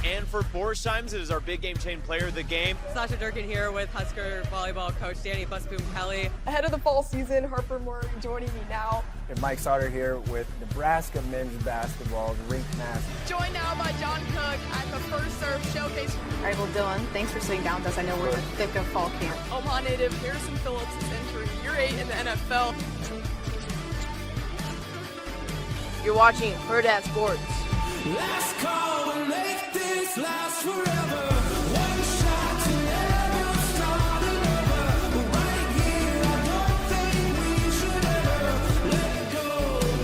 And for Borsheim's, it is our big game chain player of the game.
Sasha Durkin here with Husker Volleyball coach Danny Busboom Kelly.
Ahead of the fall season, Harper Murray joining me now.
And Mike Sauter here with Nebraska Men's Basketball rink master.
Joined now by John Cook at the First Serve Showcase.
All right, well, Dylan, thanks for sitting down with us. I know we're in the thick of fall camp.
Omaha native Harrison Phillips is entering year 8 in the NFL.
You're watching Hurrdat Sports.
Last call to make this last forever. One shot to never start it over. Right here, I don't think we should ever let go,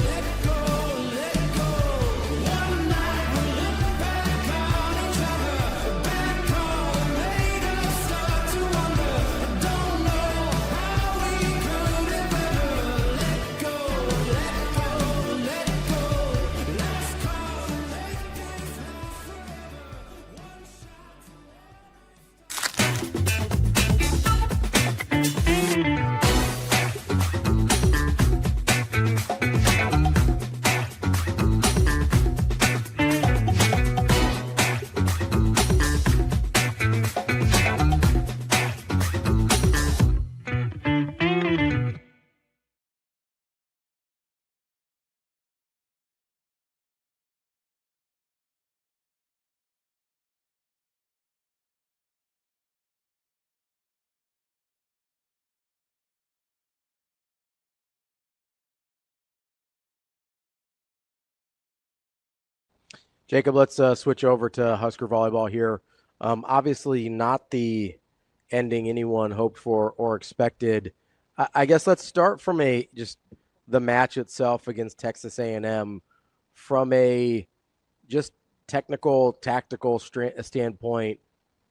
let go, let go. One night we look back on each other. Back call made us start to wonder. Don't know how we could have ever let go, let go, let go. Last call.
Jacob, let's switch over to Husker Volleyball here. Obviously not the ending anyone hoped for or expected. I guess let's start from just the match itself against Texas A&M from a just technical, tactical standpoint.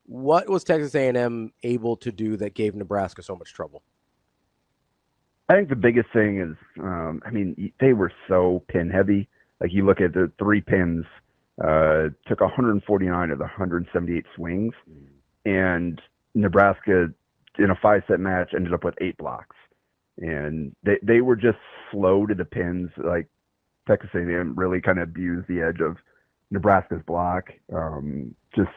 What was Texas A&M able to do that gave Nebraska so much trouble?
I think the biggest thing is, they were so pin heavy. Like you look at the 3 pins, took 149 of the 178 swings, and Nebraska in a 5-set match ended up with 8 blocks. And they were just slow to the pins. Like Texas A&M really kind of abused the edge of Nebraska's block. Just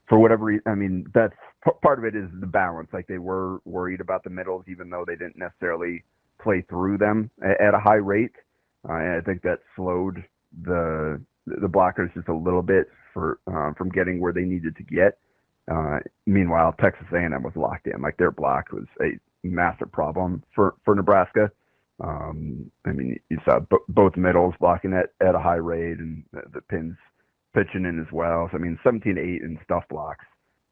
for whatever reason, that's part of it is the balance. Like they were worried about the middles, even though they didn't necessarily play through them at a high rate. And I think that slowed the the blockers just a little bit from getting where they needed to get. Meanwhile, Texas A&M was locked in. Like, their block was a massive problem for Nebraska. You saw both middles blocking at a high rate, and the pins pitching in as well. So 17-8 in stuff blocks.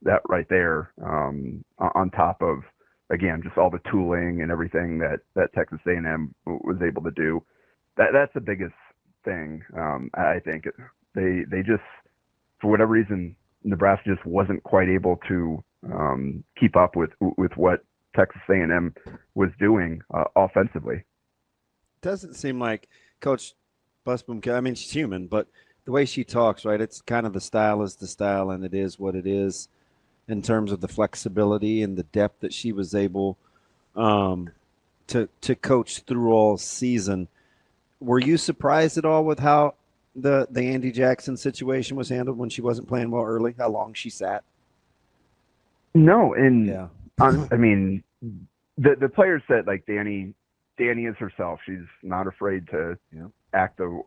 That right there, on top of, again, just all the tooling and everything that Texas A&M was able to do. That's the biggest thing. I think they just, for whatever reason, Nebraska just wasn't quite able to keep up with what Texas A&M was doing offensively.
Doesn't seem like Coach Busboom, she's human, but the way she talks, right, it's kind of the style is the style, and it is what it is in terms of the flexibility and the depth that she was able to coach through all season. Were you surprised at all with how the Andy Jackson situation was handled when she wasn't playing well early, how long she sat?
No, and the players said, like, Danny is herself. She's not afraid to act a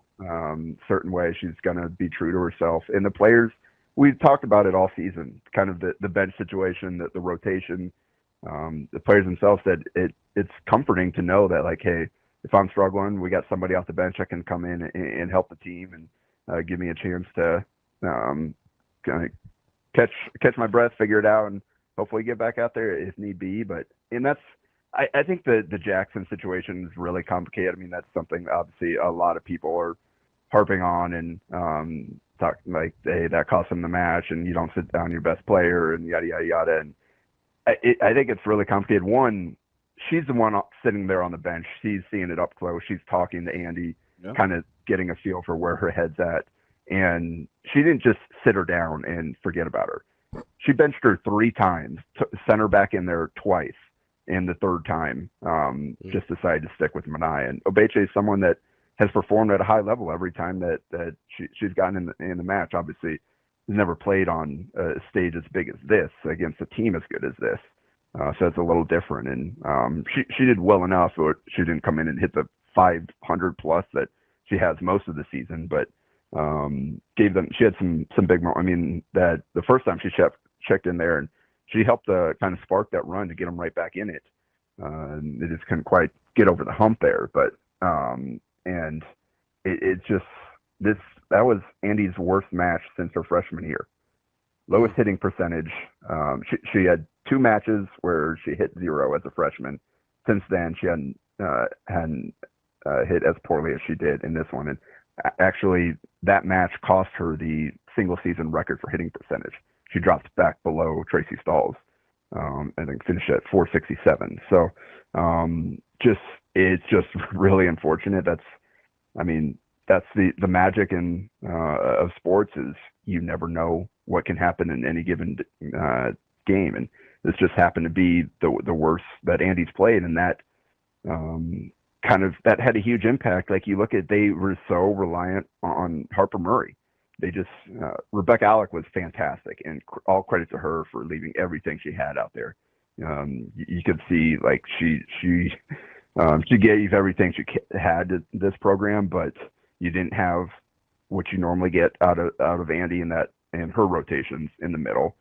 certain way. She's going to be true to herself. And the players, we've talked about it all season, kind of the bench situation, the rotation. The players themselves said it's comforting to know that, like, hey, if I'm struggling, we got somebody off the bench that can come in and help the team and give me a chance to kind of catch my breath, figure it out, and hopefully get back out there if need be. I think the Jackson situation is really complicated. That's something obviously a lot of people are harping on and talking like, hey, that cost them the match, and you don't sit down your best player, and yada yada yada. And I think it's really complicated. One, she's the one sitting there on the bench. She's seeing it up close. She's talking to Andy, kind of getting a feel for where her head's at. And she didn't just sit her down and forget about her. She benched her 3 times, sent her back in there twice, and the third time just decided to stick with Manai. And Obeche is someone that has performed at a high level every time that she's gotten in the match. Obviously, has never played on a stage as big as this against a team as good as this. So it's a little different. And she did well enough. She didn't come in and hit the 500 plus that she has most of the season, but she had some big moments. That the first time she checked in there, and she helped kind of spark that run to get them right back in it. They just couldn't quite get over the hump there, but and it just that was Andy's worst match since her freshman year. Lowest hitting percentage. She had 2 matches where she hit 0 as a freshman. Since then, she hadn't hit as poorly as she did in this one. And actually, that match cost her the single season record for hitting percentage. She dropped back below Tracy Stahl's. I think finished at 467. So it's just really unfortunate. That's the magic of sports is you never know what can happen in any given game, and this just happened to be the worst that Andy's played, and that that had a huge impact. Like, you look at, they were so reliant on Harper Murray. They just Rebecca Alec was fantastic, and all credit to her for leaving everything she had out there. You could see, like, she gave everything she had to this program, but you didn't have what you normally get out of Andy and her rotations in the middle.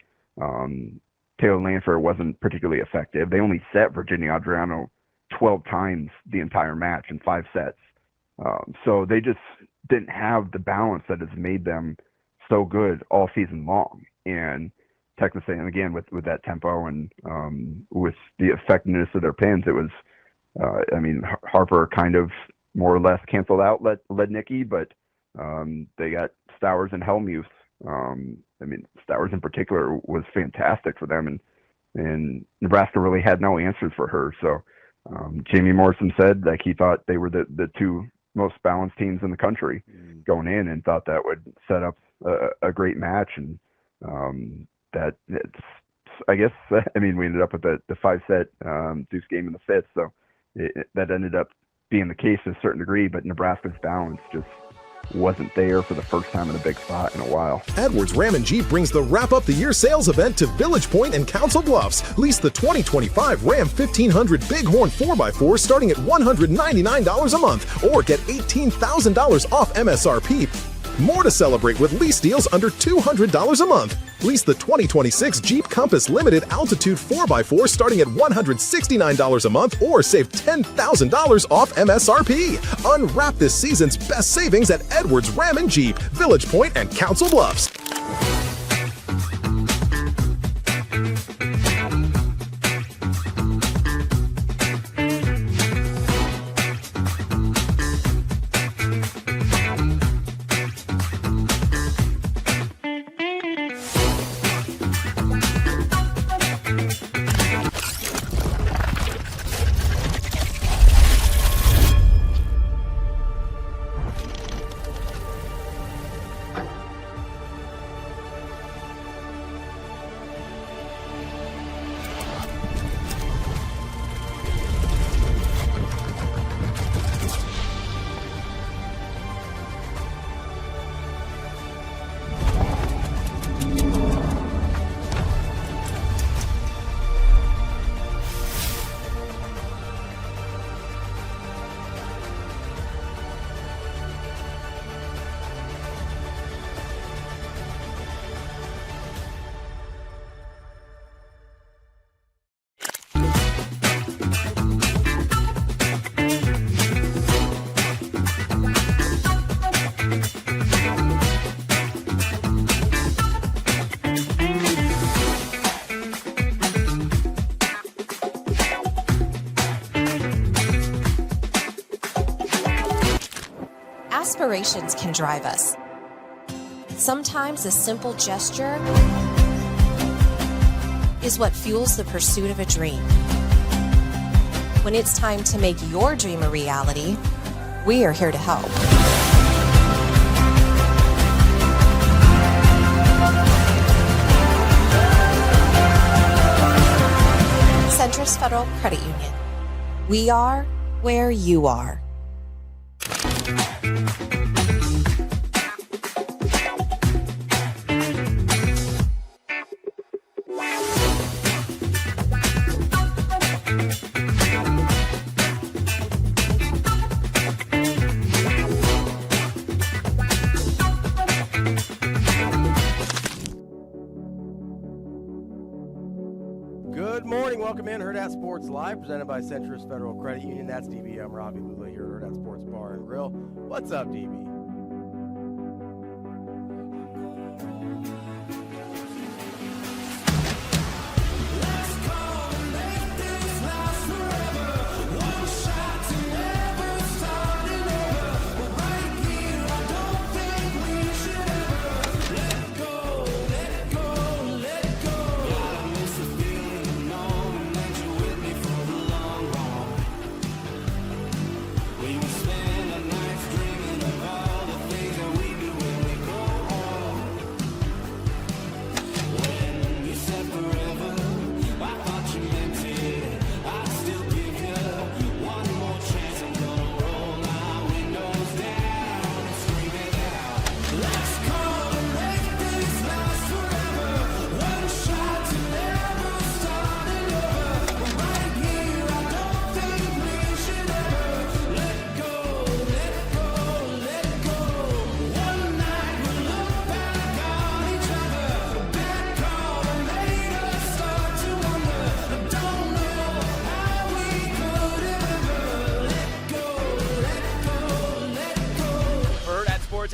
Taylor Lanford wasn't particularly effective. They only set Virginia Adriano 12 times the entire match in 5 sets. So they just didn't have the balance that has made them so good all season long. And Texas A&M, again, with that tempo and with the effectiveness of their pins, it was, Harper kind of more or less canceled out Lednicki, but they got Stowers and Hellmuth. Stowers in particular was fantastic for them, and Nebraska really had no answers for her. So Jamie Morrison said, like, he thought they were the 2 most balanced teams in the country going in, and thought that would set up a great match. And that it's, I guess, we ended up with the 5-set Deuce game in the 5th. So that ended up being the case to a certain degree, but Nebraska's balance just wasn't there for the first time in a big spot in a while.
Edwards Ram and Jeep brings the Wrap Up the Year sales event to Village Point and Council Bluffs. Lease the 2025 Ram 1500 Bighorn 4x4 starting at $199 a month, or get $18,000 off MSRP. More to celebrate with lease deals under $200 a month. Lease the 2026 Jeep Compass Limited Altitude 4x4 starting at $169 a month or save $10,000 off MSRP. Unwrap this season's best savings at Edwards Ram and Jeep, Village Point, and Council Bluffs.
Aspirations can drive us. Sometimes a simple gesture is what fuels the pursuit of a dream. When it's time to make your dream a reality, we are here to help. Centris Federal Credit Union. We are where you are.
Good morning. Welcome in Hurrdat Sports Live, presented by Centris Federal Credit Union. That's DB. I'm Ravi, Lulla here at Hurrdat Sports Bar and Grill. What's up, DB?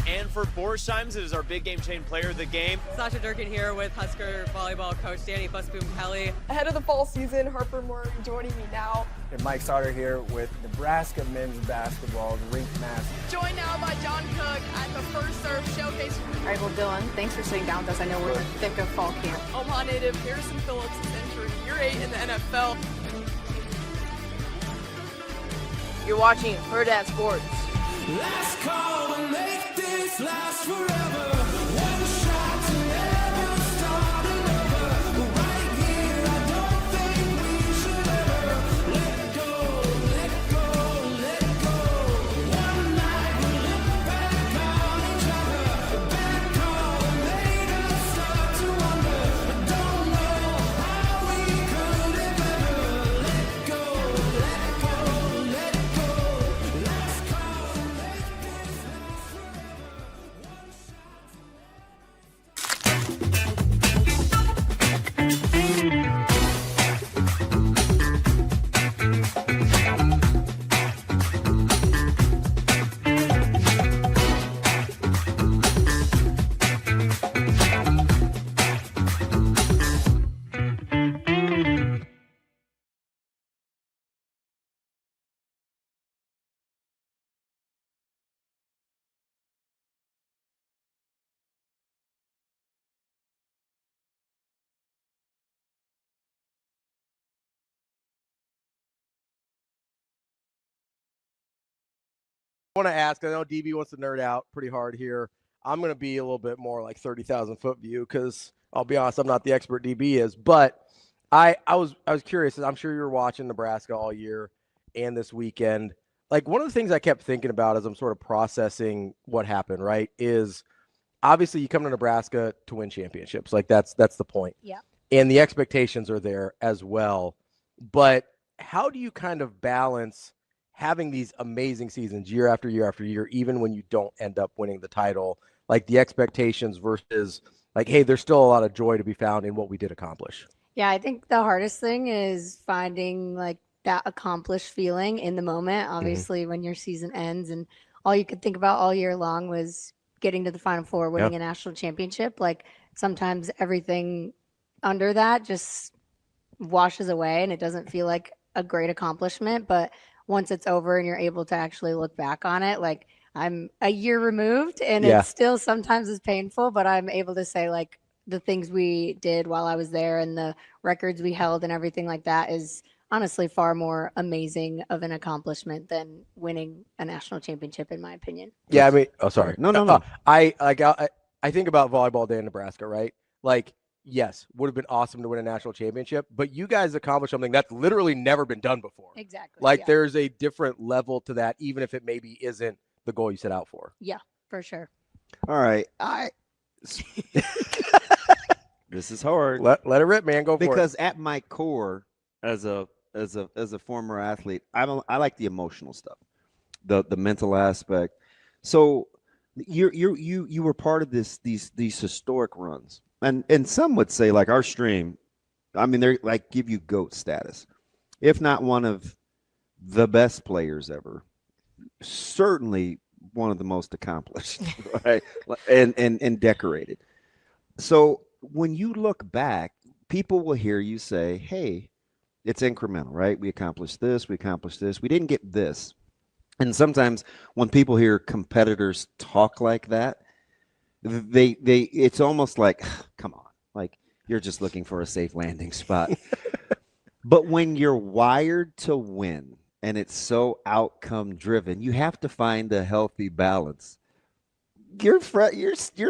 And for Borsheim's, it is our big game chain player of the game.
Sasha Durkin here with Husker Volleyball coach Danny Busboom Kelly.
Ahead of the fall season, Harper Murray joining me now.
And Mike Sauter here with Nebraska men's basketball rink master.
Joined now by John Cook at the First Serve Showcase.
All right, well, Dylan, thanks for sitting down with us. I know we're in the thick of fall camp.
Omaha native Harrison Phillips is entering year 8 in the NFL.
You're watching Hurrdat Sports.
Last call to make this last forever. One shot to never start another. Right here, I don't think we should ever let go, let go, let go. One night we'll look back on each other. The bad call made us start to wonder. I don't know how we could have ever let go, let go, let go. Last call.
want to ask, I know DB wants to nerd out pretty hard here. I'm going to be a little bit more like 30,000 foot view because I'll be honest, I'm not the expert DB is. But I was curious. I'm sure you were watching Nebraska all year and this weekend. Like one of the things I kept thinking about as I'm sort of processing what happened, right, is obviously you come to Nebraska to win championships. Like that's the point.
Yeah.
And the expectations are there as well. But how do you kind of balance having these amazing seasons year after year after year, even when you don't end up winning the title, like the expectations versus like, hey, there's still a lot of joy to be found in what we did accomplish?
Yeah, I think the hardest thing is finding like that accomplished feeling in the moment. Obviously, when your season ends and all you could think about all year long was getting to the Final Four, winning a national championship, like sometimes everything under that just washes away and it doesn't feel like a great accomplishment. But once it's over and you're able to actually look back on it, like I'm a year removed and it still sometimes is painful, but I'm able to say like the things we did while I was there and the records we held and everything like that is honestly far more amazing of an accomplishment than winning a national championship, in my opinion.
Yeah, I mean, oh, sorry.
No.
I think about volleyball day in Nebraska, right? Like, yes, would have been awesome to win a national championship, but you guys accomplished something that's literally never been done before.
Exactly.
Like, there's a different level to that, even if it maybe isn't the goal you set out for.
Yeah, for sure.
All right. This is hard.
Let it rip, man. Go for it.
Because at my core, as a former athlete, I like the emotional stuff, the mental aspect. So you were part of these historic runs, and some would say like our stream. I mean, they're like give you GOAT status, if not one of the best players ever. Certainly one of the most accomplished, right? and decorated. So when you look back, people will hear you say, "Hey, it's incremental, right? We accomplished this, we didn't get this." And sometimes when people hear competitors talk like that, they it's almost like, come on, like you're just looking for a safe landing spot. But when you're wired to win and it's so outcome driven, you have to find a healthy balance. You're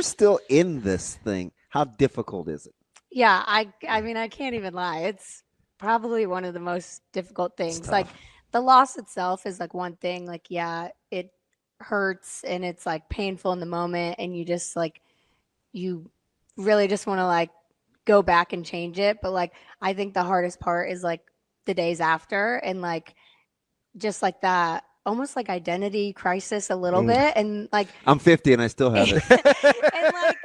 still in this thing. How difficult is it?
Yeah, I mean, I can't even lie. It's probably one of the most difficult things. Like the loss itself is like one thing. Like, yeah, it hurts and it's like painful in the moment. And you just like, you really just want to like go back and change it. But like, I think the hardest part is like the days after and like, just like that, almost like identity crisis a little bit. And like,
I'm 50 and I still have it.
and like,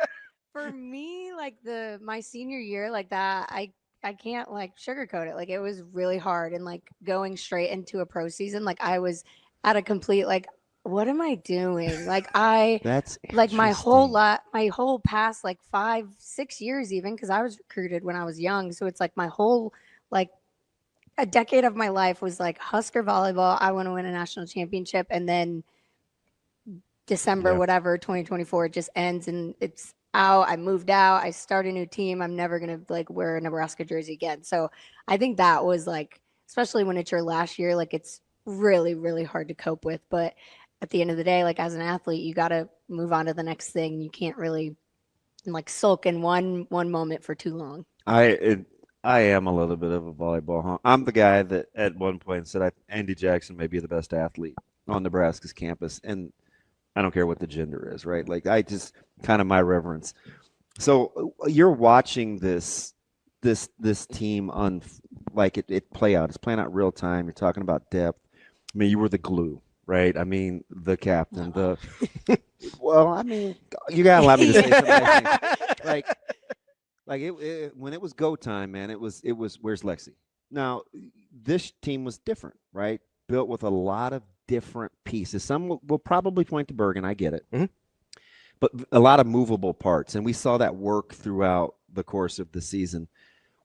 for me, like my senior year, like that, I can't like sugarcoat it. Like it was really hard and like going straight into a pro season. Like I was at a complete, like, what am I doing? Like
that's
like my whole past, like 5-6 years, even, cause I was recruited when I was young. So it's like my whole, like a decade of my life was like Husker volleyball. I want to win a national championship. And then December, whatever, 2024, it just ends and it's out. I moved out. I start a new team. I'm never going to like wear a Nebraska jersey again. So I think that was like, especially when it's your last year, like it's really, really hard to cope with. But at the end of the day, like as an athlete, you got to move on to the next thing. You can't really like sulk in one moment for too long.
I am a little bit of a volleyball honk. I'm the guy that at one point said Andy Jackson may be the best athlete on Nebraska's campus. And I don't care what the gender is, right? Like I just kind of my reverence. So you're watching this team on like it play out. It's playing out real time. You're talking about depth. I mean, you were the glue, right? I mean, the captain. Well, I mean, you gotta allow me to say something. Like it when it was go time, man. It was. Where's Lexi? Now, this team was different, right? Built with a lot of different pieces. Some will probably point to Bergen. I get it. But a lot of movable parts. And we saw that work throughout the course of the season.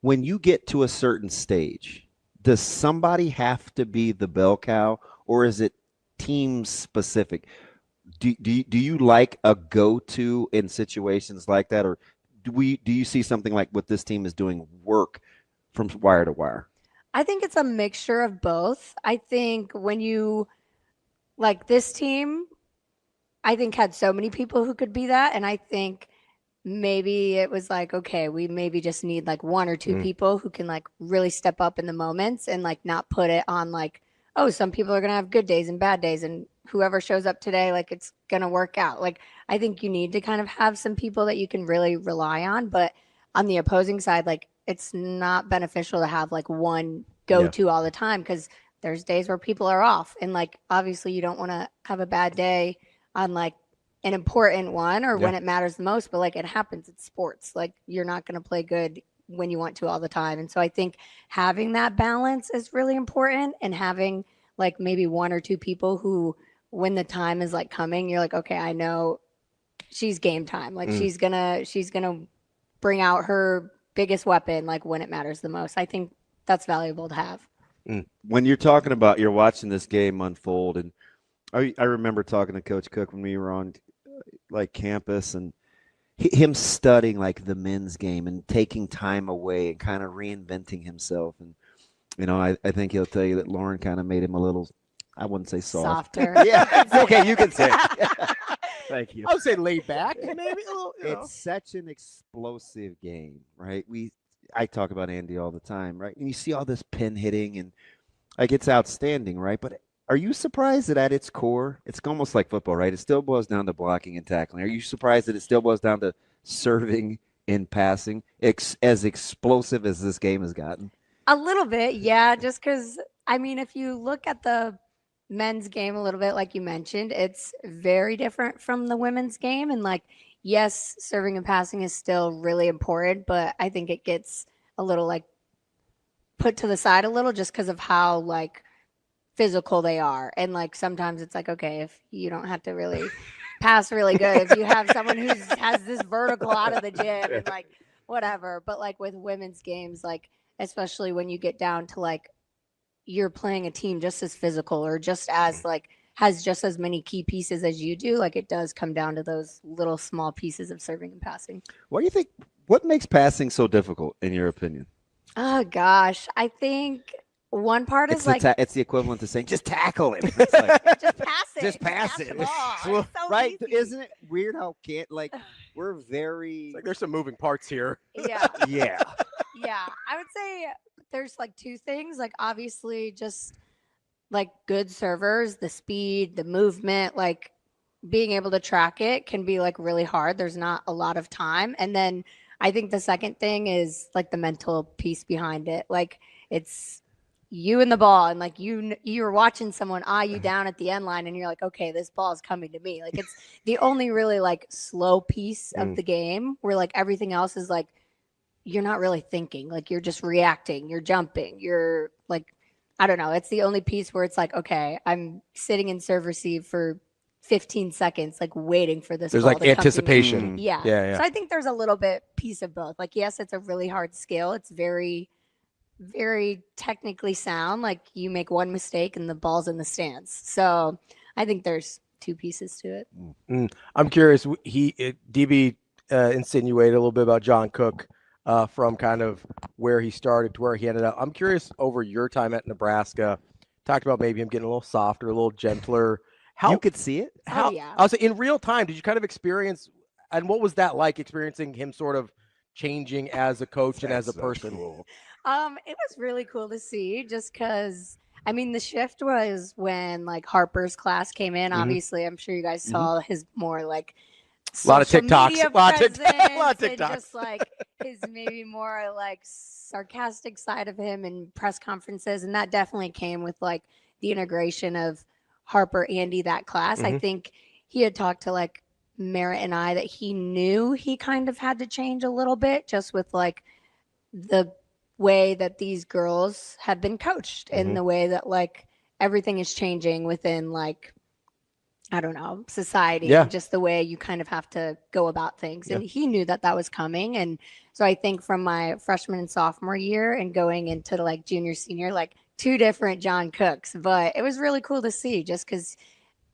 When you get to a certain stage, does somebody have to be the bell cow or is it team specific? Do you like a go-to in situations like that? Or do you see something like what this team is doing work from wire to wire?
I think it's a mixture of both. I think when you like this team, I think had so many people who could be that. And I think maybe it was like, okay, we maybe just need like one or two people who can like really step up in the moments and like not put it on like, oh, some people are going to have good days and bad days. And whoever shows up today, like it's going to work out. Like, I think you need to kind of have some people that you can really rely on. But on the opposing side, like it's not beneficial to have like one go-to all the time because there's days where people are off. And like, obviously you don't want to have a bad day on like an important one or when it matters the most, but like it happens. It's sports. Like you're not going to play good when you want to all the time. And so I think having that balance is really important and having like maybe one or two people who, when the time is like coming, you're like, okay, I know she's game time. Like she's gonna bring out her biggest weapon, like when it matters the most. I think that's valuable to have.
When you're talking about, you're watching this game unfold, and I remember talking to Coach Cook when we were on like campus and him studying like the men's game and taking time away and kind of reinventing himself. And, you know, I think he'll tell you that Lauren kind of made him a little, I wouldn't say soft.
Softer.
Yeah. Okay, you can say it. Thank you.
I would say laid back, maybe a little.
It's such an explosive game, right? I talk about Andy all the time, right? And you see all this pin hitting and like it's outstanding, right? But are you surprised that at its core, it's almost like football, right? It still boils down to blocking and tackling. Are you surprised that it still boils down to serving and passing, as explosive as this game has gotten?
A little bit, yeah. Just because, I mean, if you look at the men's game a little bit, like you mentioned, it's very different from the women's game. And like, yes, serving and passing is still really important, but I think it gets a little like put to the side a little just because of how like physical they are. And like sometimes it's like, okay, if you don't have to really pass really good, if you have someone who has this vertical out of the gym and like whatever. But like with women's games, like especially when you get down to like you're playing a team just as physical or just as like has just as many key pieces as you do, like it does come down to those little small pieces of serving and passing.
What do you think? What makes passing so difficult, in your opinion?
Oh gosh, I think one part is like
it's the equivalent to saying just tackle him. It's like,
just pass it.
just pass it.
It's so
Right?
easy.
Isn't it weird how we're very
Like there's some moving parts here.
Yeah.
yeah.
Yeah, I would say there's like two things. Like obviously just like good servers, the speed, the movement, like being able to track it can be like really hard. There's not a lot of time. And then I think the second thing is like the mental piece behind it. Like it's you and the ball and like you're watching someone eye you down at the end line and you're like, okay, this ball is coming to me. Like it's the only really like slow piece of the game where like everything else is like you're not really thinking, like you're just reacting, you're jumping, you're like, I don't know. It's the only piece where it's like, okay, I'm sitting in serve receive for 15 seconds, like waiting for this.
There's
ball
like
to come to me.
anticipation.
Yeah.
Yeah.
So I think there's a little bit piece of both. Like, yes, it's a really hard skill. It's very, very technically sound. Like you make one mistake and the ball's in the stands. So I think there's two pieces to it.
I'm curious. DB insinuated a little bit about John Cook from kind of where he started to where he ended up. I'm curious over your time at Nebraska. Talked about maybe him getting a little softer, a little gentler. How
you could see it?
How,
yeah.
I was in real time. Did you kind of experience, and what was that like experiencing him sort of changing as a coach and as a person?
Cool.
It was really cool to see just because, I mean, the shift was when like Harper's class came in. Obviously, I'm sure you guys saw his more like
A lot of
social
TikToks.
media
A lot of
presence and
TikToks.
just like his maybe more like sarcastic side of him in press conferences. And that definitely came with like the integration of Harper, Andy, that class. I think he had talked to like Merritt and I that he knew he kind of had to change a little bit just with like the way that these girls have been coached and the way that like everything is changing within like, I don't know, society, and just the way you kind of have to go about things. And he knew that that was coming. And so I think from my freshman and sophomore year and going into like junior, senior, like two different John Cooks, but it was really cool to see just because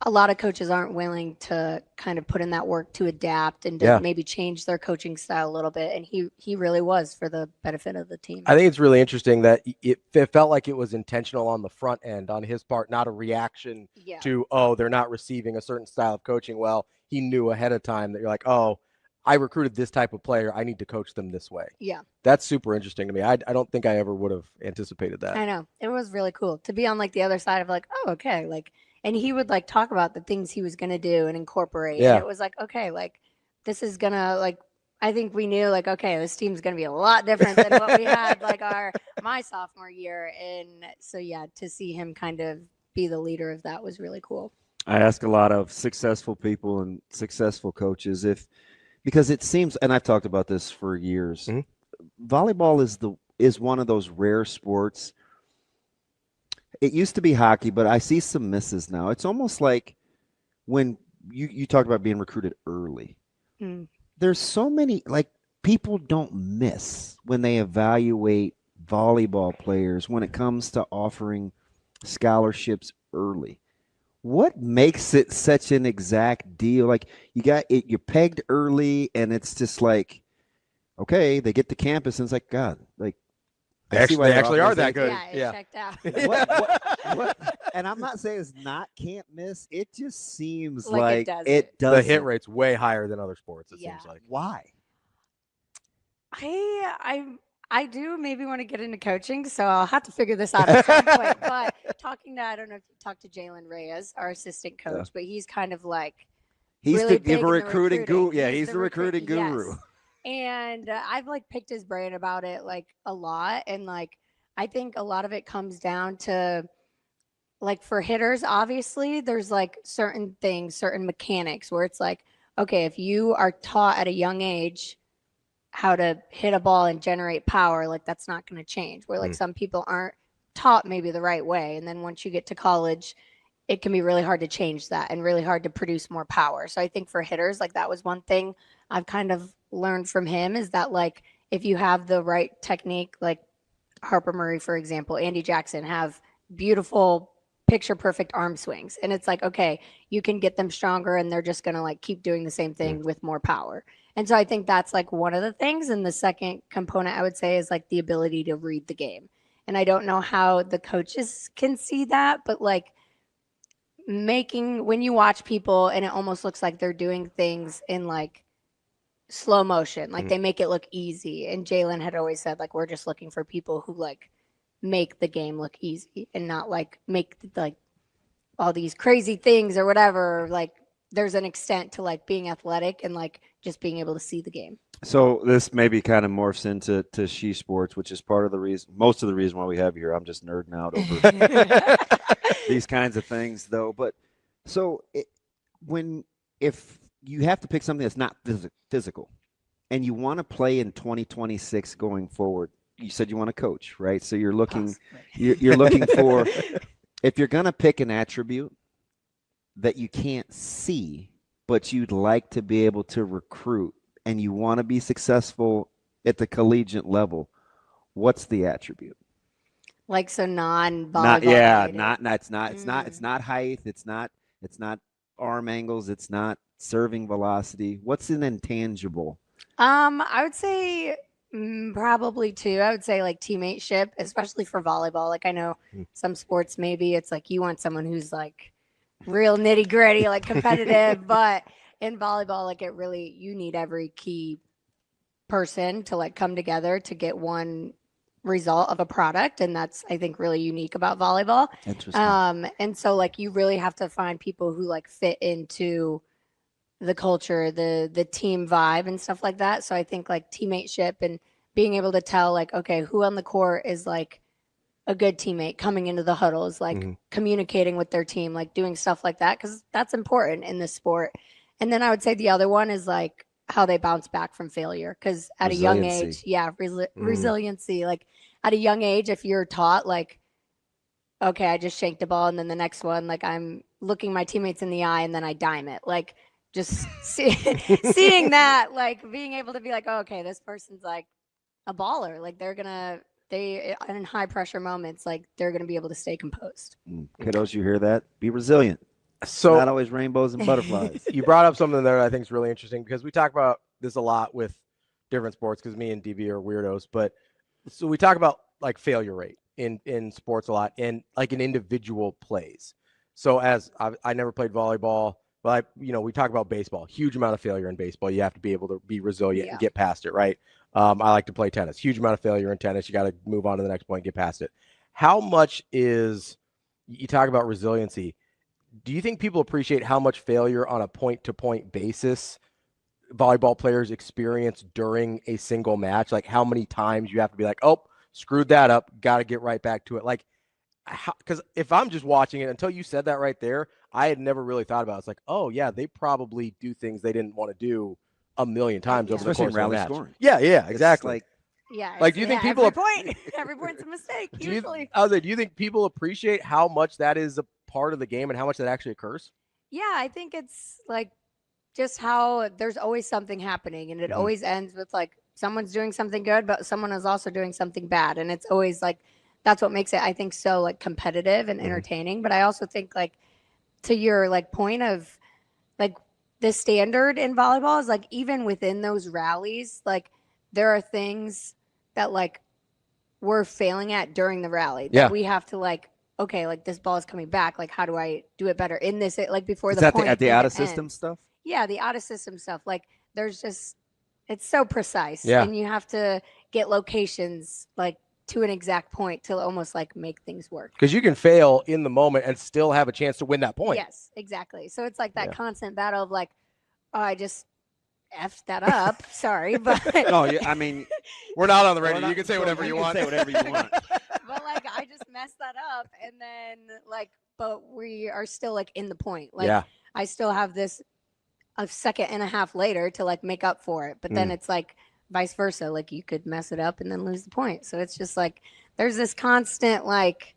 a lot of coaches aren't willing to kind of put in that work to adapt and to maybe change their coaching style a little bit. And he really was for the benefit of the team.
I think it's really interesting that it felt like it was intentional on the front end on his part, not a reaction to, oh, they're not receiving a certain style of coaching. Well, he knew ahead of time that you're like, oh, I recruited this type of player. I need to coach them this way.
Yeah.
That's super interesting to me. I don't think I ever would have anticipated that.
I know. It was really cool to be on like the other side of like, oh, okay. Like, and he would like talk about the things he was going to do and incorporate.
Yeah.
And it was like, okay, like this is going to like, I think we knew like, okay, this team's going to be a lot different than what we had like my sophomore year. And so, yeah, to see him kind of be the leader of that was really cool.
I ask a lot of successful people and successful coaches because it seems, and I've talked about this for years, volleyball is one of those rare sports. It used to be hockey, but I see some misses now. It's almost like when you talked about being recruited early. There's so many, like, people don't miss when they evaluate volleyball players when it comes to offering scholarships early. What makes it such an exact deal? Like, you're pegged early, and it's just like, okay, they get to campus, and it's like, God, like,
They actually are that good.
Yeah, it checked out.
what? And I'm not saying it's not can't miss. It just seems like it does.
The hit rate's way higher than other sports, it seems like.
Why?
I do maybe want to get into coaching, so I'll have to figure this out at some point. But I don't know if you talked to Jalen Reyes, our assistant coach, but he's kind of like really big in the
recruiting guru. Yeah, he's the recruiting guru.
Yes. And I've like picked his brain about it like a lot. And like, I think a lot of it comes down to like for hitters, obviously there's like certain things, certain mechanics where it's like, okay, if you are taught at a young age how to hit a ball and generate power, like that's not going to change. Where like some people aren't taught maybe the right way. And then once you get to college, it can be really hard to change that and really hard to produce more power. So I think for hitters, like that was one thing I've kind of learned from him is that like if you have the right technique, like Harper Murray, for example, Andy Jackson have beautiful picture perfect arm swings. And it's like, okay, you can get them stronger and they're just going to like keep doing the same thing with more power. And so I think that's like one of the things. And the second component I would say is like the ability to read the game. And I don't know how the coaches can see that, but like when you watch people and it almost looks like they're doing things in like slow motion, like they make it look easy. And Jalen had always said like, we're just looking for people who like make the game look easy and not like make like all these crazy things or whatever. Like there's an extent to like being athletic and like just being able to see the game.
So this maybe kind of morphs into She Sports, which is part of the reason, most of the reason why we have you here. I'm just nerding out over these kinds of things, though. But so if you have to pick something that's not physical, and you want to play in 2026 going forward, you said you want to coach, right? So you're looking, you're looking for, if you're going to pick an attribute that you can't see, but you'd like to be able to recruit, and you want to be successful at the collegiate level, what's the attribute?
Like, so non-volleyball.
It's not height. It's not arm angles. It's not serving velocity. What's an intangible?
I would say probably two. I would say like teammateship, especially for volleyball. Like I know some sports, maybe it's like you want someone who's like real nitty gritty, like competitive, but in volleyball, like you need every key person to like come together to get one result of a product. And that's, I think, really unique about volleyball.
Interesting.
And so like, you really have to find people who like fit into the culture, the team vibe and stuff like that. So I think like teammateship and being able to tell like, okay, who on the court is like a good teammate coming into the huddles, like communicating with their team, like doing stuff like that. 'Cause that's important in this sport. And then I would say the other one is like how they bounce back from failure. 'Cause at a young age, resiliency, like at a young age, if you're taught like, okay, I just shanked a ball. And then the next one, like I'm looking my teammates in the eye and then I dime it. Like just seeing that, like being able to be like, oh, okay, this person's like a baller. Like they in high pressure moments, like they're going to be able to stay composed.
Kiddos, you hear that? Be resilient.
So
not always rainbows and butterflies.
You brought up something there that I think is really interesting because we talk about this a lot with different sports because me and DB are weirdos. But so we talk about like failure rate in sports a lot and like an individual plays. So as I never played volleyball, but we talk about baseball, huge amount of failure in baseball. You have to be able to be resilient and get past it, right? I like to play tennis, huge amount of failure in tennis. You got to move on to the next point, get past it. How much is, you talk about resiliency. Do you think people appreciate how much failure on a point-to-point basis volleyball players experience during a single match? Like how many times you have to be like, oh, screwed that up, got to get right back to it. Like, because if I'm just watching it, until you said that right there, I had never really thought about it. It's like, oh yeah, they probably do things they didn't want to do a million times over the course of a match.
Scoring.
Yeah, exactly.
Like,
do you think people
every point's a mistake
do
usually?
do you think people appreciate how much that is a part of the game and how much that actually occurs?
Yeah, I think it's like just how there's always something happening, and it always ends with like someone's doing something good, but someone is also doing something bad, and it's always like that's what makes it, I think, so like competitive and entertaining. But I also think, like, to your like point of like the standard in volleyball is like even within those rallies, like there are things that like we're failing at during the rally that we have to like, okay, like this ball is coming back, like how do I do it better in this, like before the point
at the out of
ends.
system stuff?
Yeah, the out of system stuff. Like there's just, it's so precise,
Yeah.
and you have to get locations like to an exact point to almost like make things work.
Because you can fail in the moment and still have a chance to win that point.
Yes, exactly. So it's like that constant battle of like, oh, I just effed that up. Sorry, but
No, I mean,
we're not on the radio. You can say whatever you want.
Say whatever you want.
but like I just messed that up, and then like, but we are still like in the point. Like I still have this a second and a half later to like make up for it, but then it's like vice versa. Like you could mess it up and then lose the point. So it's just like there's this constant like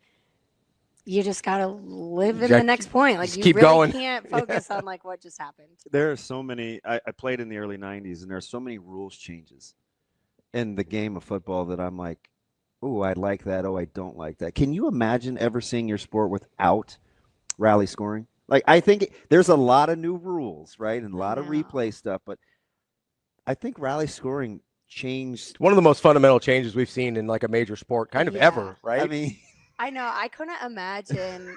you just gotta live in the next point. Like
just
you
keep
really
going.
can't focus on like what just happened.
There are so many. I played in the early 90s, and there are so many rules changes in the game of football that I'm like, oh, I like that. Oh, I don't like that. Can you imagine ever seeing your sport without rally scoring? Like, I think there's a lot of new rules, right, and a lot of replay stuff, but I think rally scoring changed.
One of the most fundamental changes we've seen in like a major sport kind of ever, right?
I mean,
I know. I couldn't imagine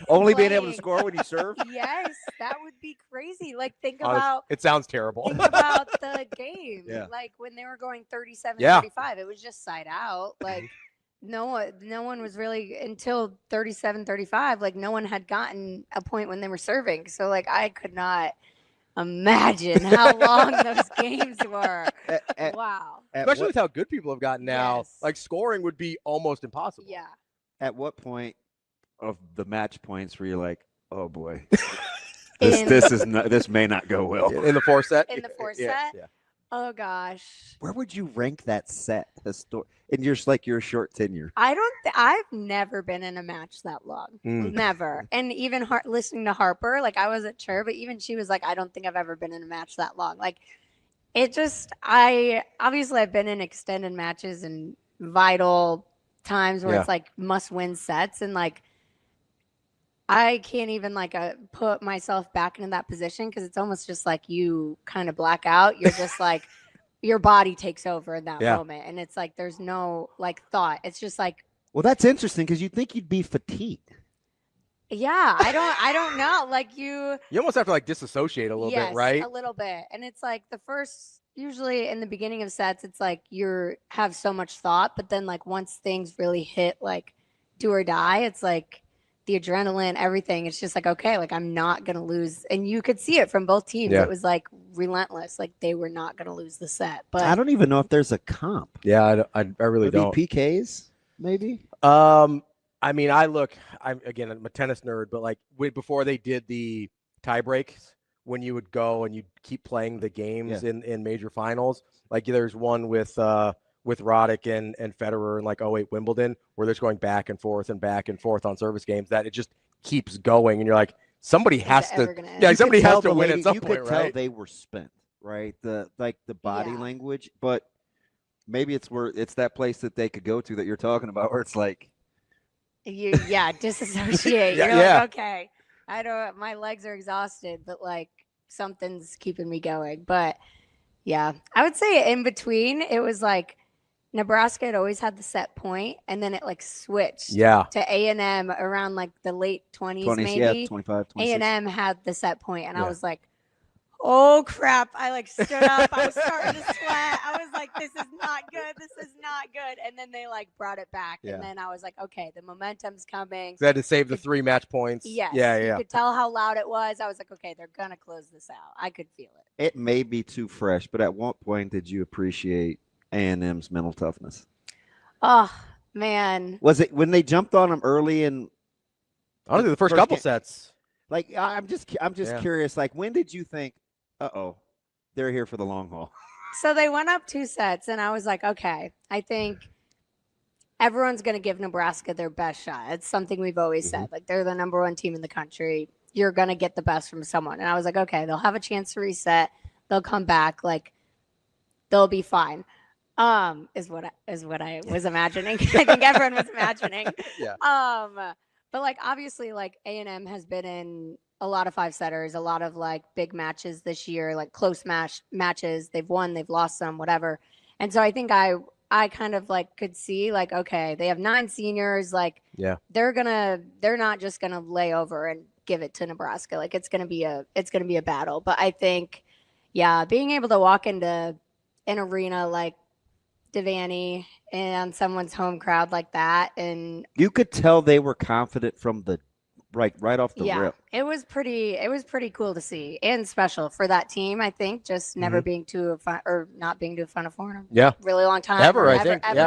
only being able to score when you serve.
Yes, that would be crazy. Like think
Honest-
about
it sounds terrible.
think about the game.
Yeah.
Like when they were going 37-35, it was just side out. Like no one was really until 37-35. Like no one had gotten a point when they were serving. So like I could not imagine how long those games were. Wow.
Especially with how good people have gotten now. Like scoring would be almost impossible.
Yeah.
At what point of the match points were you like, oh boy, this may not go well
in the four set?
In the four set?
Yeah.
Oh gosh.
Where would you rank that set? In your short tenure.
I've never been in a match that long. Never. And even listening to Harper, like I wasn't sure, but even she was like, I don't think I've ever been in a match that long. Like it just, obviously I've been in extended matches and vital times where it's like must win sets. And like, I can't even like put myself back into that position because it's almost just like you kind of black out. You're just like, your body takes over in that moment. And it's like, there's no like thought. It's just like,
well, that's interesting because you'd think you'd be fatigued.
yeah, I don't know. Like you
almost have to like disassociate a little bit, right?
A little bit. And it's like the first, usually in the beginning of sets, it's like have so much thought, but then like once things really hit like do or die, it's like the adrenaline, everything. It's just like, okay, like I'm not going to lose. And you could see it from both teams.
Yeah.
It was like relentless. Like they were not going to lose the set. But
I don't even know if there's a comp.
Yeah, I really don't.
PKs, maybe?
I mean, I'm a tennis nerd, but like before they did the tie breaks, when you would go and you'd keep playing the games in major finals, like there's one with Roddick and Federer and like 08 Wimbledon, where they're just going back and forth on service games, that it just keeps going. And you're like, somebody has to, somebody has to win at some point, right?
You could tell they were spent, right? The body language, but maybe it's that place that they could go to that you're talking about where it's like,
disassociate. You're
yeah.
like, okay, I don't. My legs are exhausted, but like something's keeping me going. But yeah, I would say in between, it was like Nebraska had always had the set point, and then it like switched to A&M around like the late 20s, maybe.
25, 26.
A&M had the set point, and I was like, oh crap. I like stood up. I was starting to sweat. I was like, this is not good. This is not good. And then they like brought it back.
Yeah.
And then I was like, okay, the momentum's coming.
They had to save the 3 match points.
Yes.
Yeah.
You could tell how loud it was. I was like, okay, they're going to close this out. I could feel it.
It may be too fresh, but at what point did you appreciate A&M's mental toughness?
Oh, man.
Was it when they jumped on them early in
honestly the first couple sets?
Like I'm just curious. Like when did you think, they're here for the long haul?
So they went up 2 sets, and I was like, okay, I think everyone's going to give Nebraska their best shot. It's something we've always said. Like, they're the number 1 team in the country. You're going to get the best from someone. And I was like, okay, they'll have a chance to reset. They'll come back. Like, they'll be fine. Is what I was imagining. I think everyone was imagining.
Yeah.
But like obviously like A&M has been in a lot of 5-setters, a lot of like big matches this year, like close matches. They've won, they've lost some, whatever. And so I think I kind of like could see like, okay, they have 9 seniors. Like they're not just gonna lay over and give it to Nebraska. Like it's gonna be a battle. But I think, being able to walk into an arena like Devaney and someone's home crowd like that, and
You could tell they were confident from the right off the rip.
It was pretty cool to see and special for that team. I think just never being to not being to a Final Four in a really long time.
I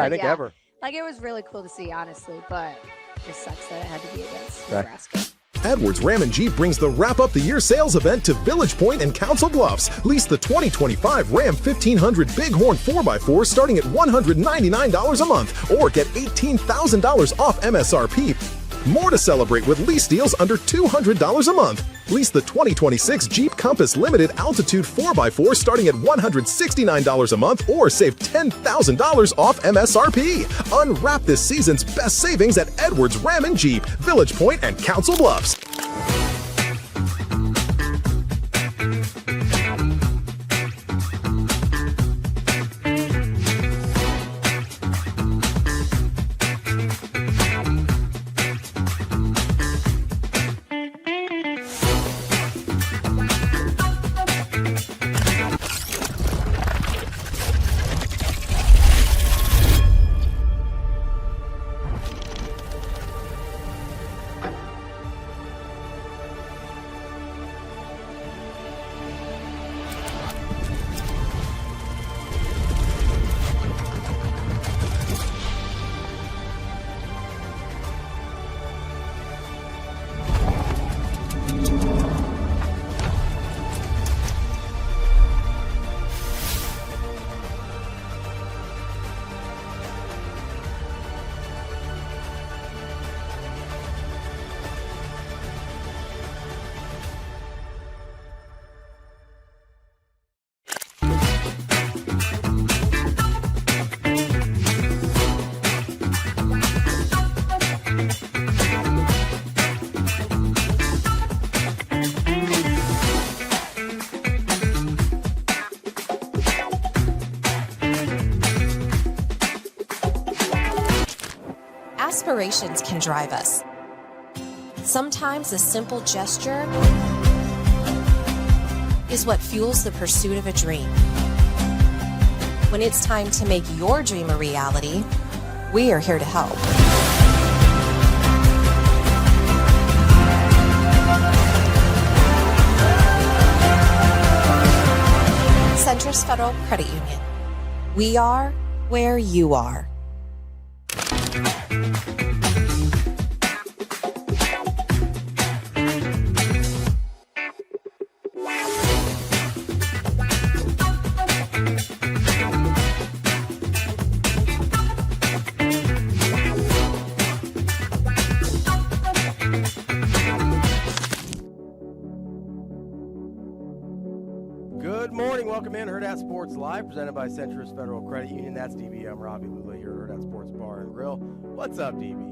think ever.
Like it was really cool to see, honestly, but it just sucks that it had to be against Nebraska.
Edwards Ram and Jeep brings the Wrap Up the Year sales event to Village Point and Council Bluffs. Lease the 2025 Ram 1500 Bighorn 4x4 starting at $199 a month or get $18,000 off MSRP. More to celebrate with lease deals under $200 a month. Lease the 2026 Jeep Compass Limited Altitude 4x4 starting at $169 a month or save $10,000 off MSRP. Unwrap this season's best savings at Edwards Ram and Jeep, Village Point and Council Bluffs.
Aspirations can drive us. Sometimes a simple gesture is what fuels the pursuit of a dream. When it's time to make your dream a reality, we are here to help. Centris Federal Credit Union. We are where you are.
Good morning. Welcome in Hurrdat Sports Live, presented by Centris Federal Credit Union. That's DB. I'm Ravi, Lulla here at Hurrdat Sports Bar and Grill. What's up, DB?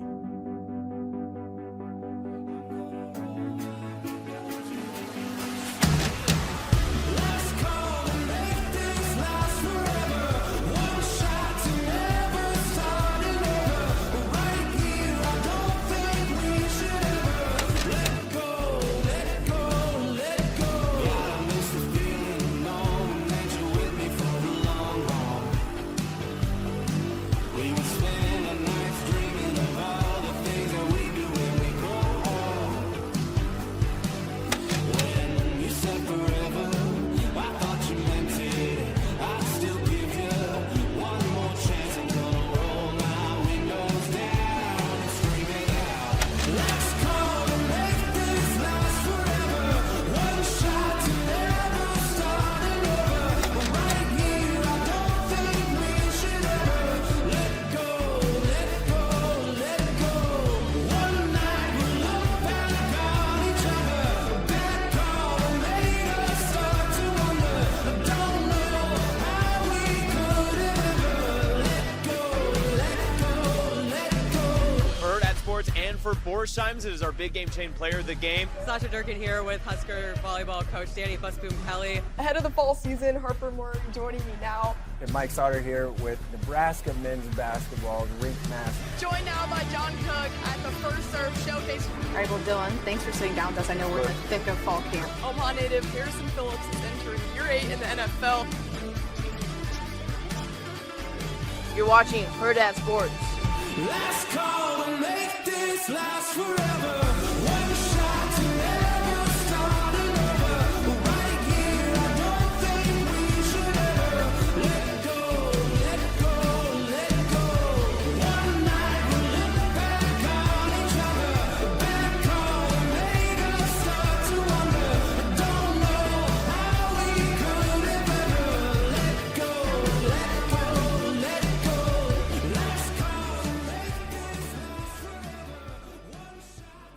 and for Borsheim's, it is our big game chain player of the game.
Sasha Durkin here with Husker Volleyball coach Danny Busboom Kelly.
Ahead of the fall season, Harper Murray joining me now.
And Mike Sauter here with Nebraska men's basketball rink master.
Joined now by John Cook at the First Serve Showcase.
All right, well, Dylan, thanks for sitting down with us. I know we're in the thick of fall camp.
Omaha native Harrison Phillips is entering year 8 in the NFL.
You're watching Hurrdat Sports.
Last call to make this last forever. One shot to never start another. Right here, I don't think we should ever let go, let go, let go. One night we'll look back on each other. Back on made us start to wonder. I don't know how we could have ever let go, let go, let go. Last call to make this last forever. One shot.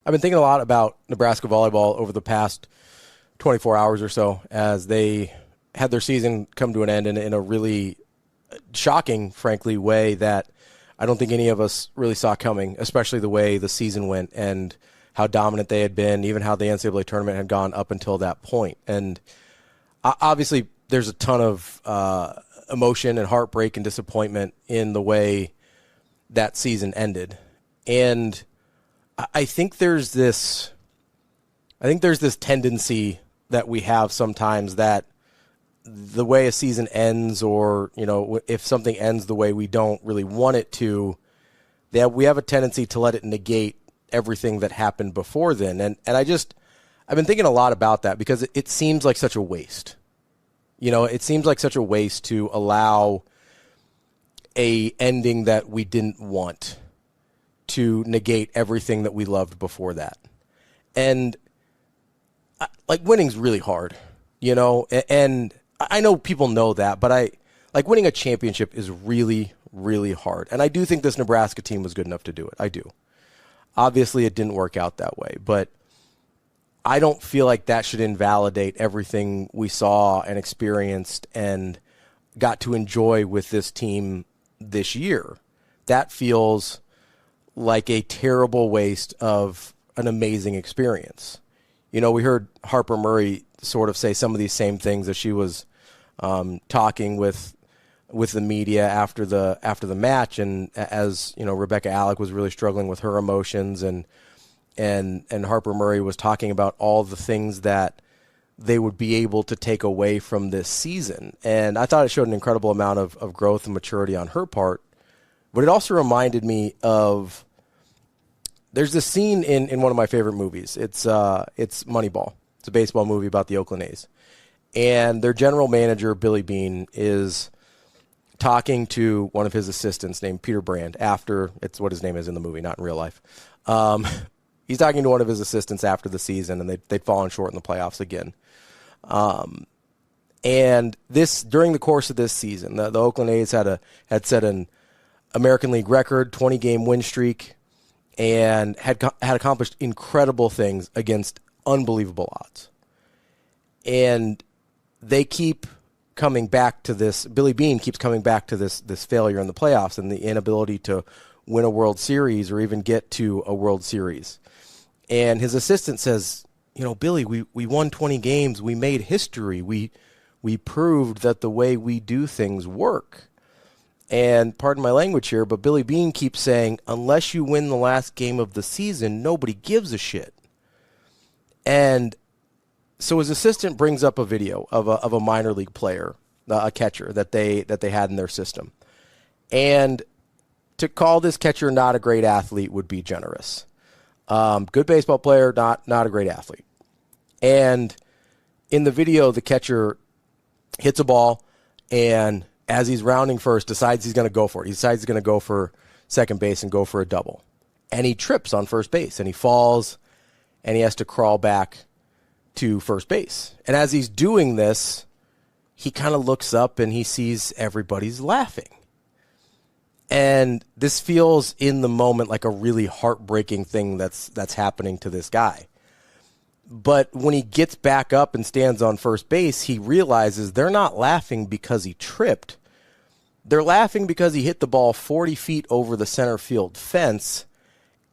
I've been thinking a lot about Nebraska volleyball over the past 24 hours or so as they had their season come to an end in a really shocking, frankly, way that I don't think any of us really saw coming, especially the way the season went and how dominant they had been, even how the NCAA tournament had gone up until that point. And obviously there's a ton of emotion and heartbreak and disappointment in the way that season ended. And I think there's this tendency that we have sometimes that the way a season ends, or, you know, if something ends the way we don't really want it to, that we have a tendency to let it negate everything that happened before then. And I've been thinking a lot about that because it seems like such a waste. You know, it seems like such a waste to allow a ending that we didn't want to negate everything that we loved before that. And like, winning's really hard, you know, and I know people know that, but winning a championship is really, really hard. And I do think this Nebraska team was good enough to do it. I do. Obviously it didn't work out that way, but I don't feel like that should invalidate everything we saw and experienced and got to enjoy with this team this year. That feels like a terrible waste of an amazing experience. You know, we heard Harper Murray sort of say some of these same things as she was talking with the media after the match, and as you know, Rebecca Alec was really struggling with her emotions, and Harper Murray was talking about all the things that they would be able to take away from this season. And I thought it showed an incredible amount of growth and maturity on her part, but it also reminded me of, there's this scene in one of my favorite movies. It's Moneyball. It's a baseball movie about the Oakland A's. And their general manager, Billy Beane, is talking to one of his assistants named Peter Brand after, it's what his name is in the movie, not in real life. He's talking to one of his assistants after the season, and they'd fallen short in the playoffs again. And this, during the course of this season, the Oakland A's had set an American League record, 20-game win streak, and had accomplished incredible things against unbelievable odds. And they keep coming back to this. Billy Beane keeps coming back to this failure in the playoffs and the inability to win a World Series or even get to a World Series. And his assistant says, you know, Billy, we won 20 games. We made history. We proved that the way we do things work. And pardon my language here, but Billy Beane keeps saying, unless you win the last game of the season, nobody gives a shit. And so his assistant brings up a video of a minor league player, a catcher that they had in their system. And to call this catcher not a great athlete would be generous. Good baseball player, not a great athlete. And in the video, the catcher hits a ball, and as he's rounding first, decides he's going to go for it. He decides he's going to go for second base and go for a double. And he trips on first base, and he falls, and he has to crawl back to first base. And as he's doing this, he kind of looks up, and he sees everybody's laughing. And this feels in the moment like a really heartbreaking thing that's happening to this guy. But when he gets back up and stands on first base, he realizes they're not laughing because he tripped. They're laughing because he hit the ball 40 feet over the center field fence,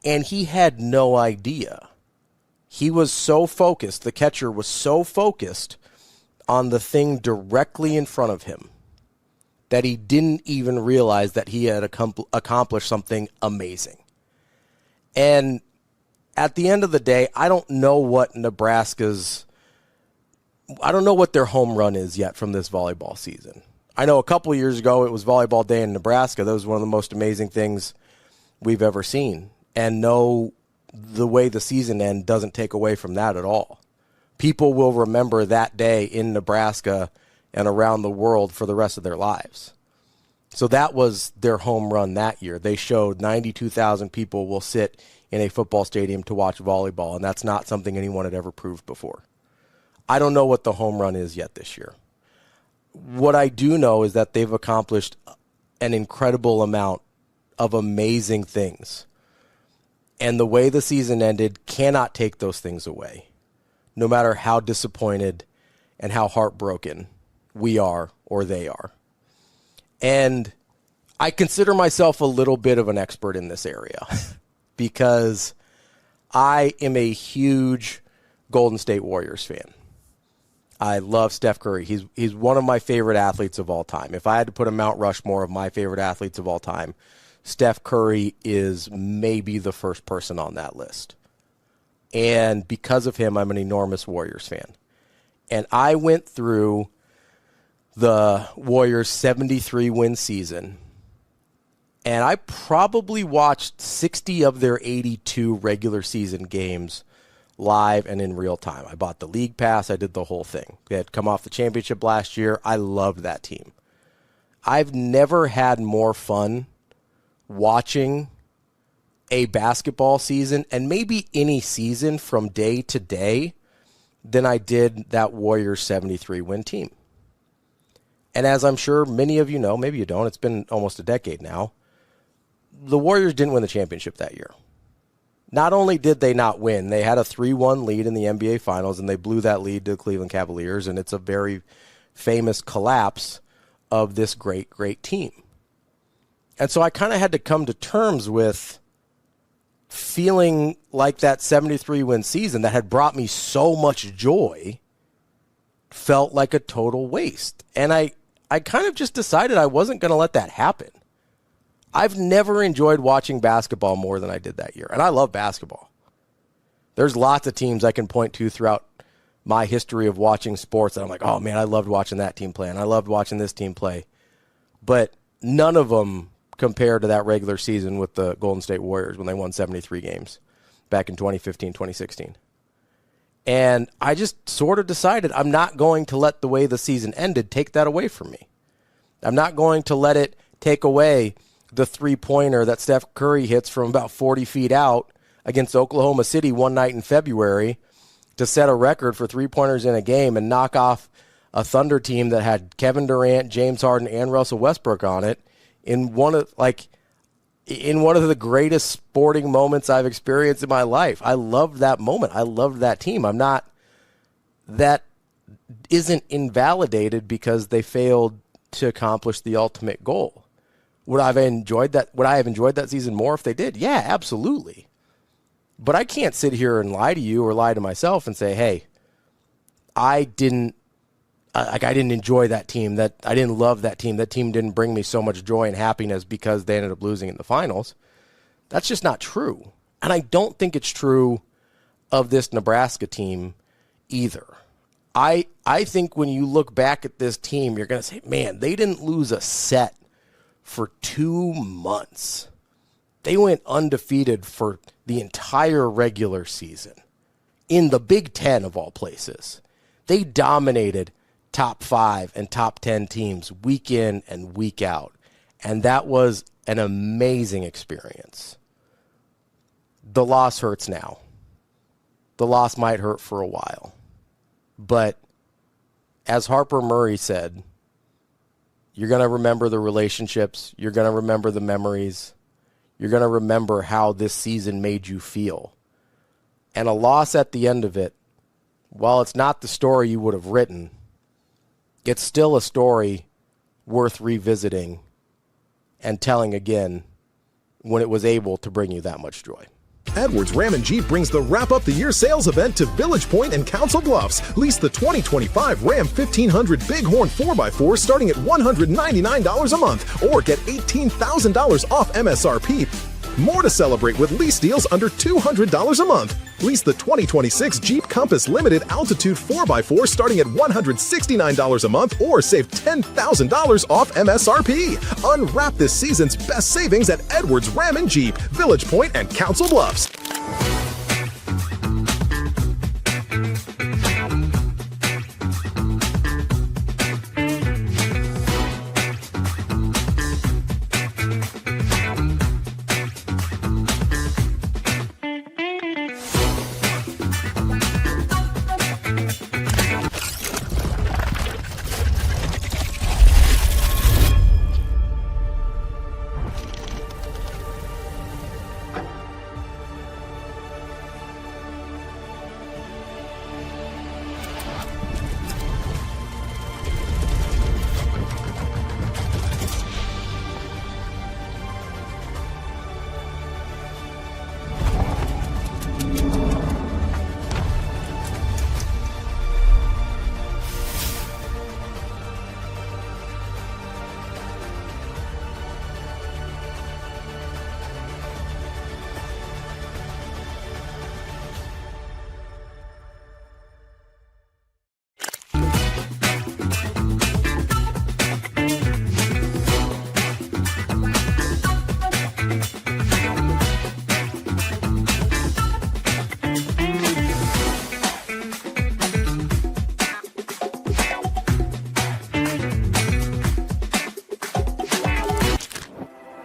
and he had no idea. He was so focused, the catcher was so focused on the thing directly in front of him that he didn't even realize that he had accomplished something amazing. And at the end of the day, I don't know what their home run is yet from this volleyball season. I know a couple of years ago it was Volleyball Day in Nebraska. That was one of the most amazing things we've ever seen. And no, the way the season ended doesn't take away from that at all. People will remember that day in Nebraska and around the world for the rest of their lives. So that was their home run that year. They showed 92,000 people will sit in a football stadium to watch volleyball, and that's not something anyone had ever proved before. I don't know what the home run is yet this year. What I do know is that they've accomplished an incredible amount of amazing things. And the way the season ended cannot take those things away, no matter how disappointed and how heartbroken we are or they are. And I consider myself a little bit of an expert in this area because I am a huge Golden State Warriors fan. I love Steph Curry. He's one of my favorite athletes of all time. If I had to put a Mount Rushmore of my favorite athletes of all time, Steph Curry is maybe the first person on that list. And because of him, I'm an enormous Warriors fan. And I went through the Warriors' 73-win season, and I probably watched 60 of their 82 regular season games live and in real time. I bought the league pass. I did the whole thing. They had come off the championship last year. I loved that team. I've never had more fun watching a basketball season, and maybe any season from day to day, than I did that Warriors 73-win team. And as I'm sure many of you know, maybe you don't, it's been almost a decade now, the Warriors didn't win the championship that year. Not only did they not win, they had a 3-1 lead in the NBA Finals, and they blew that lead to the Cleveland Cavaliers, and it's a very famous collapse of this great, great team. And so I kind of had to come to terms with feeling like that 73-win season that had brought me so much joy felt like a total waste. And I kind of just decided I wasn't going to let that happen. I've never enjoyed watching basketball more than I did that year. And I love basketball. There's lots of teams I can point to throughout my history of watching sports that I'm like, oh man, I loved watching that team play, and I loved watching this team play. But none of them compared to that regular season with the Golden State Warriors when they won 73 games back in 2015, 2016. And I just sort of decided I'm not going to let the way the season ended take that away from me. I'm not going to let it take away the three-pointer that Steph Curry hits from about 40 feet out against Oklahoma City one night in February to set a record for three-pointers in a game and knock off a Thunder team that had Kevin Durant, James Harden, and Russell Westbrook on it in one of the greatest sporting moments I've experienced in my life. I loved that moment. I loved that team. That isn't invalidated because they failed to accomplish the ultimate goal. Would I have enjoyed that season more if they did? Yeah, absolutely. But I can't sit here and lie to you or lie to myself and say, hey, I didn't enjoy that team, that I didn't love that team didn't bring me so much joy and happiness because they ended up losing in the finals. That's just not true. And I don't think it's true of this Nebraska team either. I think when you look back at this team, you're going to say, man, they didn't lose a set for 2 months. They went undefeated for the entire regular season. in the Big Ten of all places. They dominated top 5 and top 10 teams week in and week out. And that was an amazing experience. The loss hurts now. The loss might hurt for a while. But as Harper Murray said, you're going to remember the relationships. You're going to remember the memories. You're going to remember how this season made you feel. And a loss at the end of it, while it's not the story you would have written, it's still a story worth revisiting and telling again when it was able to bring you that much joy.
Edwards Ram & Jeep brings the Wrap Up the Year sales event to Village Point and Council Bluffs. Lease the 2025 Ram 1500 Bighorn 4x4 starting at $199 a month or get $18,000 off MSRP. More to celebrate with lease deals under $200 a month. Lease the 2026 Jeep Compass Limited Altitude 4x4 starting at $169 a month or save $10,000 off MSRP. Unwrap this season's best savings at Edwards Ram & Jeep, Village Point and Council Bluffs.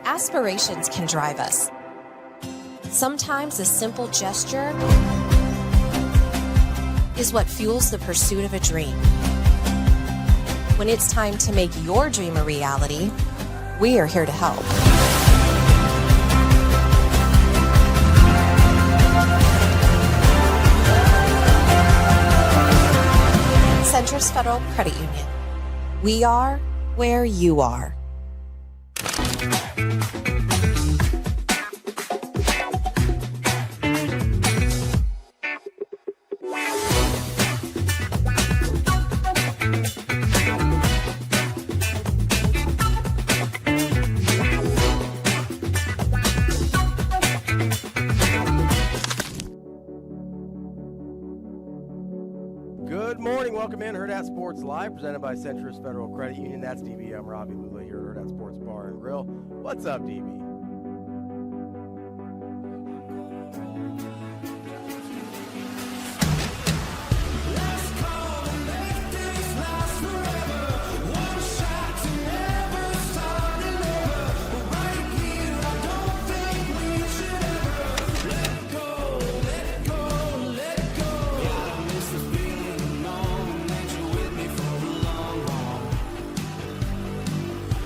Aspirations can drive us. Sometimes a simple gesture is what fuels the pursuit of a dream. When it's time to make your dream a reality, we are here to help. Centris Federal Credit Union. We are where you are.
Good morning. Welcome in Hurrdat Sports Live, presented by Centris Federal Credit Union. That's DB. I'm Ravi, Lulla here at Hurrdat Sports Bar and Grill. What's up, DB?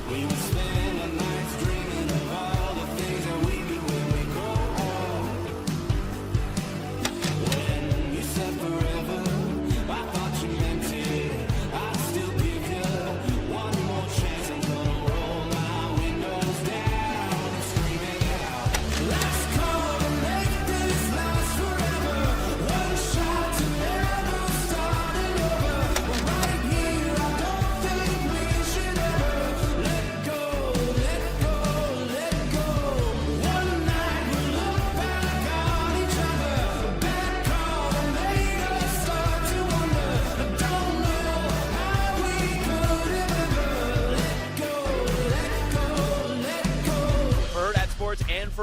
We would spend our nights dreaming about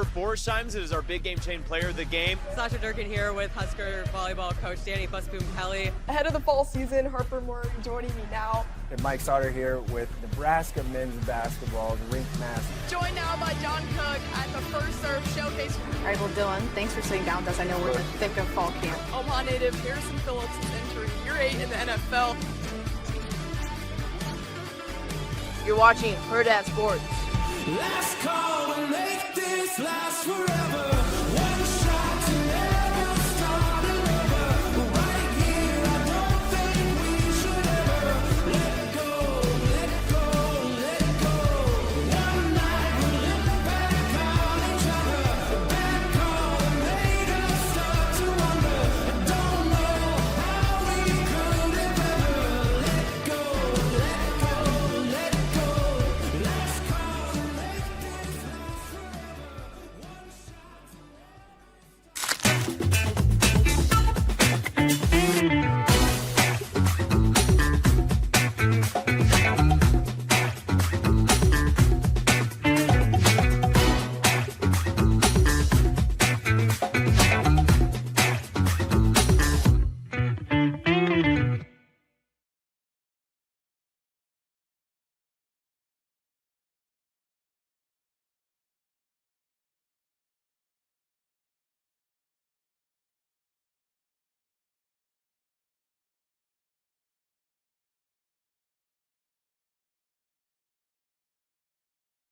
for Borsheim's, it is our big game chain player of the game.
Sasha Durkin here with Husker Volleyball coach Danny Busboom Kelly.
Ahead of the fall season, Harper Murray joining me now.
And Mike Sauter here with Nebraska men's basketball, rink master.
Joined now by John Cook at the First Serve Showcase.
All right, well, Dylan, thanks for sitting down with us. I know we're in the thick of fall camp.
Omaha native Harrison Phillips is entering year 8 in the NFL.
You're watching Hurrdat Sports.
Last call to make this last forever. One shot to never start it over. Right here, I don't think we should ever let go, let go, let go. One night we look back on each other. Bad call that made us start to wonder. I don't know how we could have ever let go, let go, let go. Last call to make this last forever. One shot.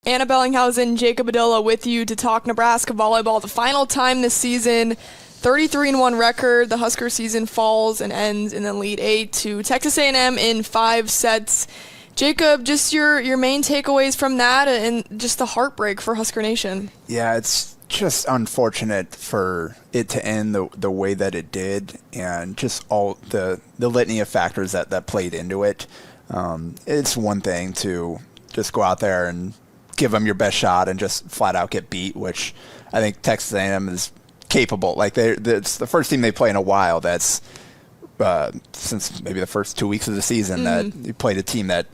Anna Bellinghausen, Jacob Padilla with you to talk Nebraska volleyball. The final time this season, 33-1 record. The Husker season falls and ends in the Elite Eight to Texas A&M in 5 sets. Jacob, just your main takeaways from that and just the heartbreak for Husker Nation.
Yeah, it's just unfortunate for it to end the way that it did, and just all the litany of factors that played into it. It's one thing to just go out there and give them your best shot and just flat out get beat, which I think Texas A&M is capable. Like it's the first team they play in a while that's since maybe the first 2 weeks of the season that you played a team that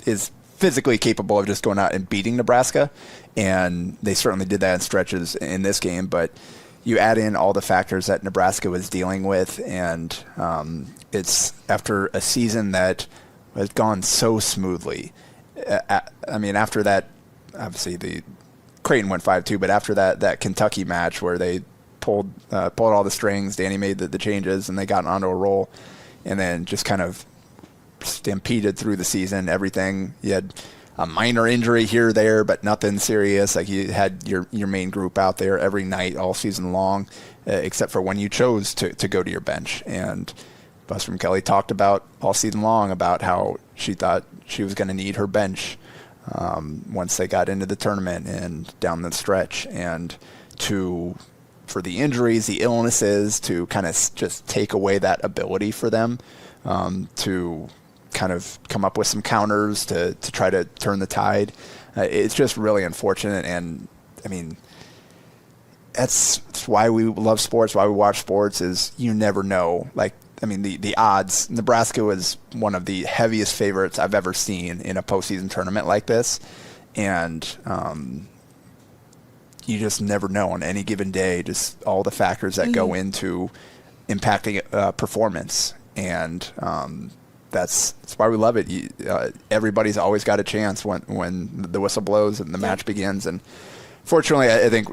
is physically capable of just going out and beating Nebraska, and they certainly did that in stretches in this game. But you add in all the factors that Nebraska was dealing with, and it's after a season that has gone so smoothly. I mean, after that, obviously the Creighton went 5-2, but after that Kentucky match where they pulled all the strings, Danny made the changes, and they got onto a roll, and then just kind of stampeded through the season. Everything, you had a minor injury here or there, but nothing serious. Like you had your main group out there every night all season long, except for when you chose to go to your bench. And Busboom Kelly talked about all season long about how she thought she was going to need her bench once they got into the tournament and down the stretch, and for the injuries, the illnesses, to kind of just take away that ability for them to kind of come up with some counters to try to turn the tide. It's just really unfortunate, and I mean, that's why we love sports, why we watch sports, is you never know. Like, I mean, the odds, Nebraska was one of the heaviest favorites I've ever seen in a postseason tournament like this. And you just never know on any given day, just all the factors that go into impacting performance. And that's why we love it. Everybody's always got a chance when the whistle blows and the match begins. And fortunately, I think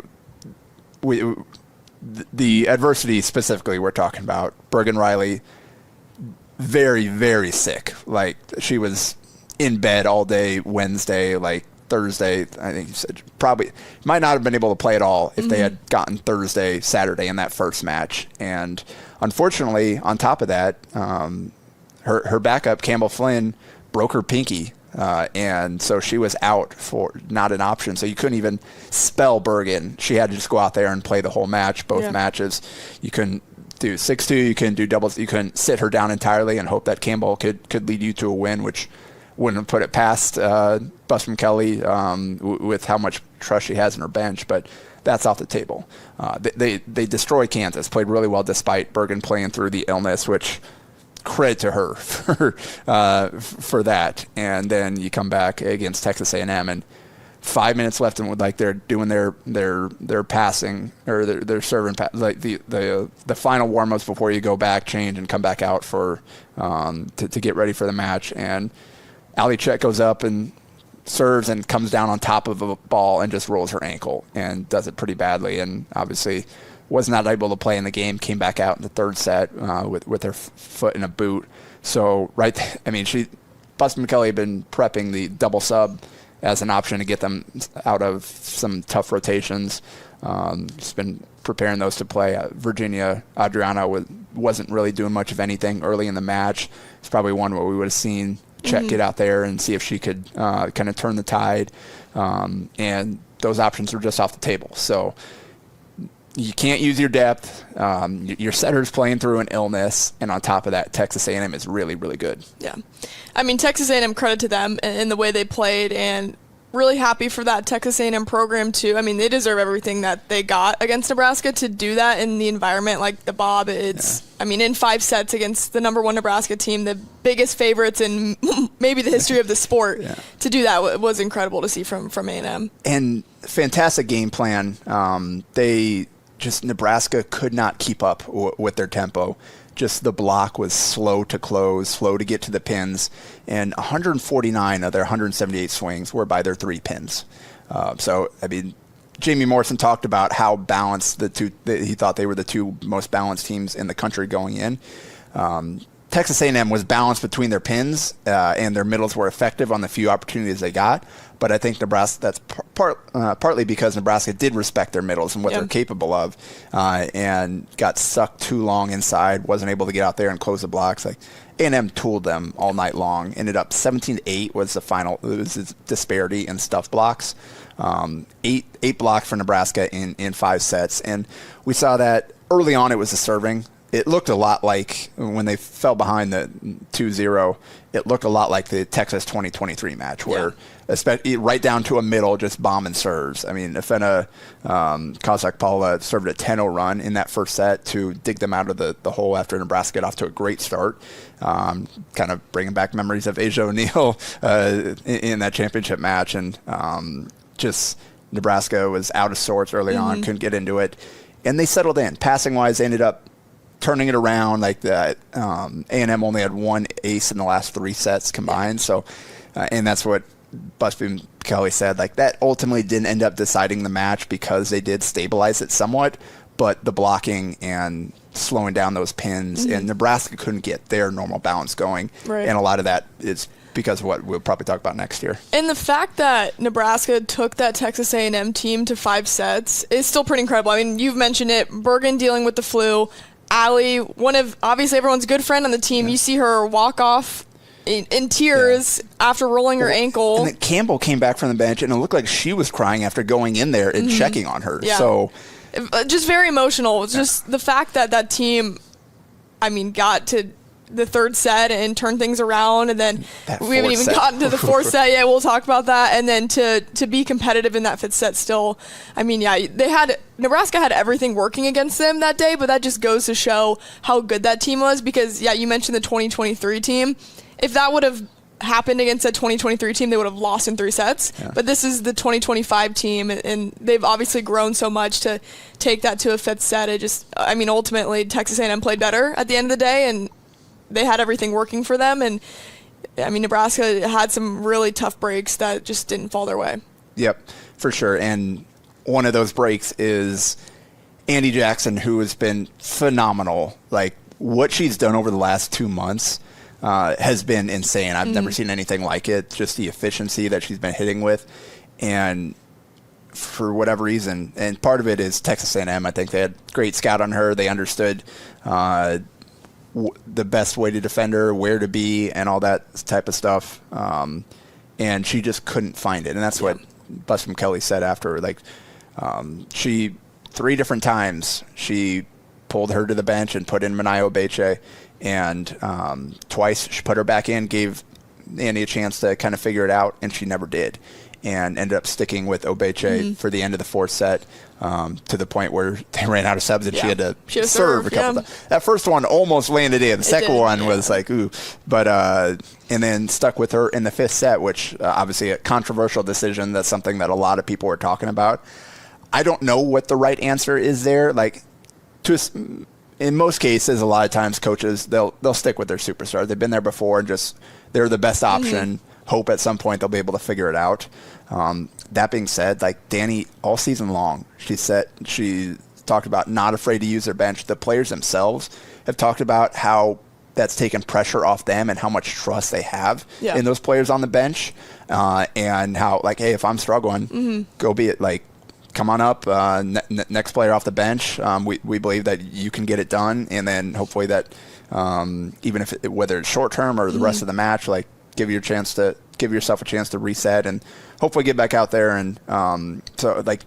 the adversity specifically we're talking about, Bergen Riley, very, very sick. Like, she was in bed all day Wednesday, like Thursday, I think you said, probably might not have been able to play at all if they had gotten Thursday, Saturday in that first match. And unfortunately, on top of that, her backup, Campbell Flynn, broke her pinky. And so she was out, for not an option. So you couldn't even spell Bergen. She had to just go out there and play the whole match, both matches. You couldn't do 6-2. You couldn't do doubles. You couldn't sit her down entirely and hope that Campbell could lead you to a win, which wouldn't have put it past Busboom Kelly with how much trust she has in her bench. But that's off the table. They destroyed Kansas, played really well despite Bergen playing through the illness, which credit to her for that. And then you come back against Texas A&M, and 5 minutes left, and like they're doing their passing or their serving, like the final warm-ups before you go back, change, and come back out for to get ready for the match. And Ali Chet goes up and serves and comes down on top of a ball and just rolls her ankle and does it pretty badly, and obviously was not able to play in the game. Came back out in the third set with her foot in a boot. So Busby McKelly had been prepping the double sub as an option to get them out of some tough rotations. She's been preparing those to play. Virginia Adriana wasn't really doing much of anything early in the match. It's probably one where we would have seen Chet get out there and see if she could kind of turn the tide. And those options were just off the table. So you can't use your depth. Your setter's playing through an illness, and on top of that, Texas A&M is really, really good.
Yeah. I mean, Texas A&M, credit to them in the way they played, and really happy for that Texas A&M program, too. I mean, they deserve everything that they got against Nebraska to do that in the environment like the Bob. I mean, in 5 sets against the number 1 Nebraska team, the biggest favorites in maybe the history of the sport, to do that was incredible to see from A&M.
And fantastic game plan. Nebraska could not keep up with their tempo. Just the block was slow to close, slow to get to the pins, and 149 of their 178 swings were by their 3 pins. Jamie Morrison talked about how balanced he thought they were the 2 most balanced teams in the country going in. Texas A&M was balanced between their pins, and their middles were effective on the few opportunities they got. But I think that's partly because Nebraska did respect their middles and what they're capable of, and got stuck too long inside, wasn't able to get out there and close the blocks. Like A&M tooled them all night long. Ended up 17-8 was the final. It was the disparity in stuff blocks. 8 blocks for Nebraska in 5 sets, and we saw that early on. It was the serving. It looked a lot like when they fell behind the 2-0. It looked a lot like the Texas 2023 match, where right down to a middle, just bombing serves. I mean, Ifena Kozak-Paula served a 10-0 run in that first set to dig them out of the hole after Nebraska got off to a great start. Kind of bringing back memories of Asia O'Neal in that championship match. And just Nebraska was out of sorts early on, couldn't get into it. And they settled in. Passing-wise, they ended up turning it around like that. A&M only had 1 ace in the last 3 sets combined. So, and that's what Busby McKelly said. Like that ultimately didn't end up deciding the match because they did stabilize it somewhat, but the blocking and slowing down those pins and Nebraska couldn't get their normal balance going.
Right.
And a lot of that is because of what we'll probably talk about next year.
And the fact that Nebraska took that Texas A&M team to 5 sets is still pretty incredible. I mean, you've mentioned it. Bergen dealing with the flu. Allie, one of obviously everyone's good friend on the team. You see her walk off in tears after rolling her ankle.
And then Campbell came back from the bench, and it looked like she was crying after going in there and checking on her.
Yeah.
So,
just very emotional. It's just the fact that team, I mean, got to the 3rd set and turned things around, and then we haven't even gotten to the 4th set yet. We'll talk about that. And then to be competitive in that 5th set still, I mean, Nebraska had everything working against them that day, but that just goes to show how good that team was because, you mentioned the 2023 team. If that would have happened against that 2023 team, they would have lost in 3 sets. Yeah. But this is the 2025 team, and they've obviously grown so much to take that to a 5th set. Ultimately, Texas A&M played better at the end of the day, and they had everything working for them. And, Nebraska had some really tough breaks that just didn't fall their way.
Yep, for sure. And one of those breaks is Andy Jackson, who has been phenomenal. Like, what she's done over the last 2 months has been insane. I've never seen anything like it, just the efficiency that she's been hitting with. And for whatever reason, and part of it is Texas A&M, I think they had great scout on her. They understood the best way to defend her, where to be, and all that type of stuff. And she just couldn't find it. And that's what Busby McKelly said after. Like, she 3 different times she pulled her to the bench and put in Manayo Beche, and twice she put her back in, gave Andy a chance to kind of figure it out, and she never did. and ended up sticking with Obeche for the end of the fourth set, to the point where they ran out of subs and she had to serve a couple times. That first one almost landed in. The second one was like, ooh. But and then stuck with her in the fifth set, which obviously a controversial decision. That's something that a lot of people were talking about. I don't know what the right answer is there. Like, in most cases, a lot of times coaches, they'll stick with their superstar. They've been there before and just they're the best option. Hope at some point they'll be able to figure it out. That being said, like Danny, all season long, she talked about not afraid to use their bench. The players themselves have talked about how that's taken pressure off them and how much trust they have in those players on the bench, and how, like, hey, if I'm struggling, go be it. Like, come on up, next player off the bench. We believe that you can get it done, and then hopefully that even if whether it's short term or the rest of the match, like give yourself a chance to reset and hopefully get back out there. And so, like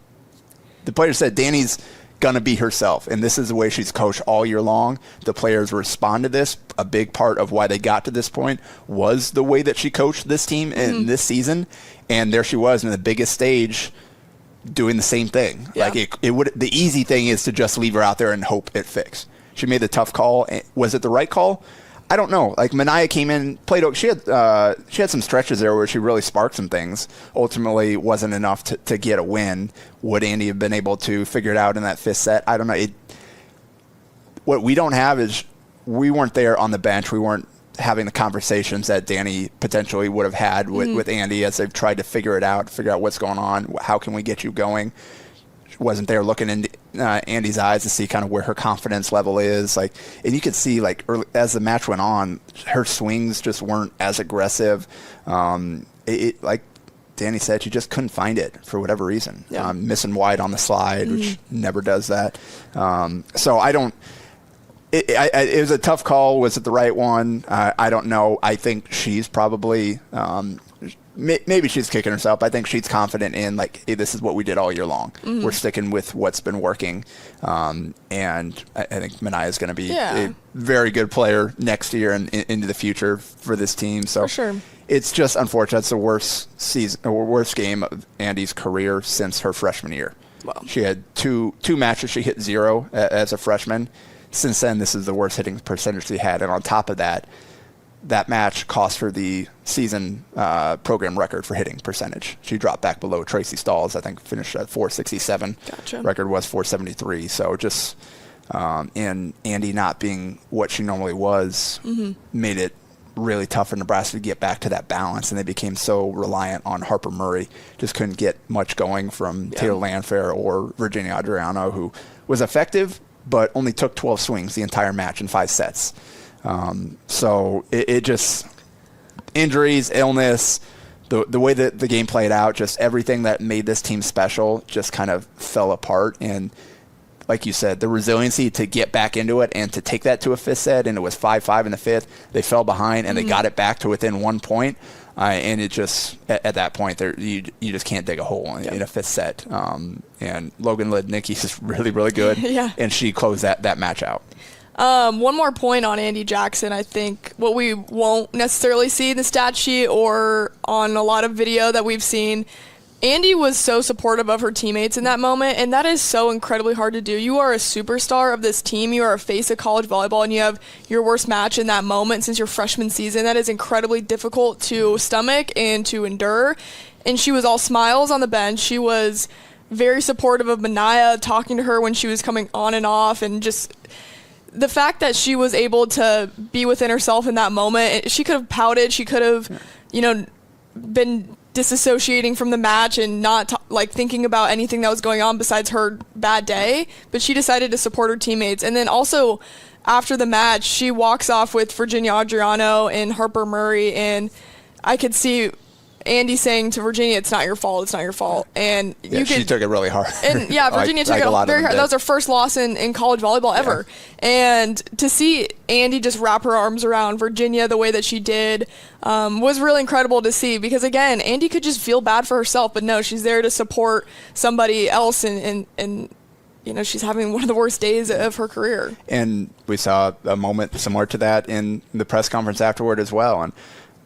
the players said, Danny's gonna be herself, and this is the way she's coached all year long. The players respond to this. A big part of why they got to this point was the way that she coached this team in this season, and there she was in the biggest stage doing the same thing. Like it would. The easy thing is to just leave her out there and hope it fixes. She made the tough call. Was it the right call? I don't know. Like Minaya came in, played. She had some stretches there where she really sparked some things. Ultimately, wasn't enough to get a win. Would Andy have been able to figure it out in that fifth set? I don't know. What we don't have is we weren't there on the bench. We weren't having the conversations that Danny potentially would have had with Andy as they've tried to figure out what's going on. How can we get you going? She wasn't there looking in Andy's eyes to see kind of where her confidence level is. Like, and you could see, like, early, as the match went on, her swings just weren't as aggressive. Like Danny said, she just couldn't find it for whatever reason. Missing wide on the slide, which never does that. So I don't. It was a tough call. Was it the right one? I don't know. I think she's probably maybe she's kicking herself. I think she's confident in, like, hey, this is what we did all year long. We're sticking with what's been working, and I think Minaya is going to be a very good player next year and into the future for this team. So
for sure.
It's just unfortunate. It's the worst game of Andy's career since her freshman year.
Wow.
She had two matches. She hit 0 as a freshman. Since then, this is the worst hitting percentage she had. And on top of that, that match cost her the season program record for hitting percentage. She dropped back below Tracy Stalls, I think finished at 467.
Gotcha.
Record was 473. So just and Andy not being what she normally was made it really tough for Nebraska to get back to that balance. And they became so reliant on Harper Murray. Just couldn't get much going from Taylor Landfair or Virginia Adriano, who was effective, but only took 12 swings the entire match in 5 sets. So it just, injuries, illness, the way that the game played out, just everything that made this team special just kind of fell apart. And like you said, the resiliency to get back into it and to take that to a fifth set, and it was 5-5 in the fifth. They fell behind and they got it back to within 1 point. And it just, at that point, you just can't dig a hole in a fifth set. And Logan Lednicky's just really, really good. And she closed that match out.
One more point on Andy Jackson. I think what we won't necessarily see in the stat sheet or on a lot of video that we've seen, Andy was so supportive of her teammates in that moment, and that is so incredibly hard to do. You are a superstar of this team. You are a face of college volleyball, and you have your worst match in that moment since your freshman season. That is incredibly difficult to stomach and to endure. And she was all smiles on the bench. She was very supportive of Minaya, talking to her when she was coming on and off, and just the fact that she was able to be within herself in that moment. She could have pouted. She could have, been disassociating from the match and not thinking about anything that was going on besides her bad day, but she decided to support her teammates. And then also after the match, she walks off with Virginia Adriano and Harper Murray, and I could see Andy saying to Virginia, "It's not your fault. It's not your fault." And
she took it really hard.
And Virginia took it very hard. That was her first loss in college volleyball ever. And to see Andy just wrap her arms around Virginia the way that she did was really incredible to see, because again, Andy could just feel bad for herself, but no, she's there to support somebody else, and she's having one of the worst days of her career.
And we saw a moment similar to that in the press conference afterward as well. And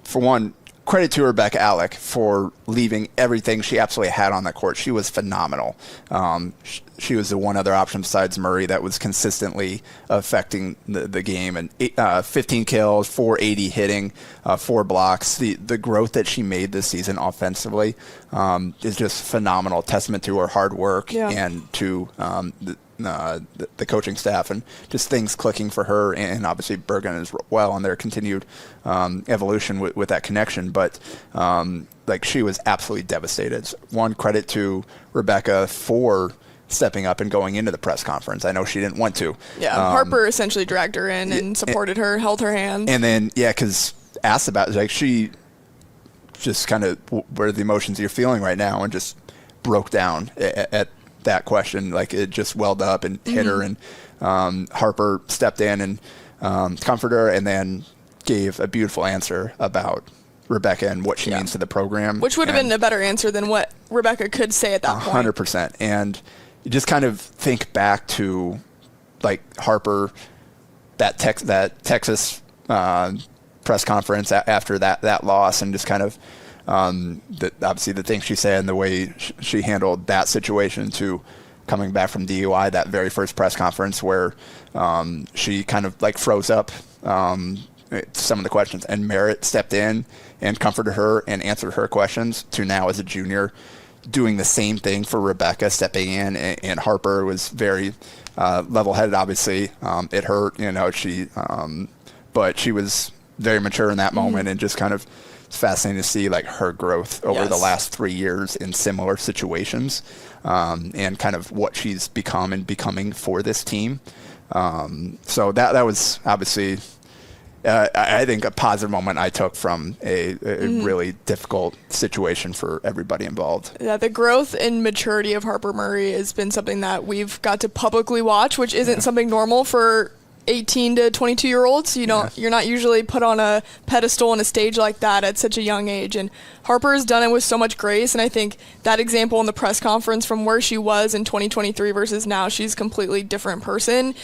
for one, credit to Rebecca Alec for leaving everything she absolutely had on the court. She was phenomenal. She was the one other option besides Murray that was consistently affecting the game. And 15 kills, 480 hitting, 4 blocks. The growth that she made this season offensively is just phenomenal. Testament to her hard work and to the coaching staff and just things clicking for her, and obviously Bergen as well on their continued evolution with that connection. But like, she was absolutely devastated. One, credit to Rebecca for stepping up and going into the press conference. I know she didn't want to.
Yeah, Harper essentially dragged her in and supported her, held her hand.
And then, because asked about it, like, she just kind of, what are the emotions you're feeling right now, and just broke down at that question. Like, it just welled up and hit her, and Harper stepped in and comforted her, and then gave a beautiful answer about Rebecca and what she means to the program.
Which would have been a better answer than what Rebecca could say at that point.
100%. And you just kind of think back to, like, Harper, that Texas press conference after that loss, and just kind of obviously the things she said and the way she handled that situation, to coming back from DUI, that very first press conference where she kind of like froze up some of the questions, and Merritt stepped in and comforted her and answered her questions, to now as a junior doing the same thing for Rebecca, stepping in, and Harper was very level-headed. Obviously, it hurt, but she was very mature in that moment, and just kind of, it's fascinating to see like her growth over the last 3 years in similar situations, and kind of what she's become and becoming for this team. So that was obviously, I think, a positive moment I took from a really difficult situation for everybody involved.
Yeah, the growth and maturity of Harper Murray has been something that we've got to publicly watch, which isn't something normal for 18 to 22-year-olds. You're not usually put on a pedestal on a stage like that at such a young age. And Harper has done it with so much grace. And I think that example in the press conference, from where she was in 2023 versus now, she's a completely different person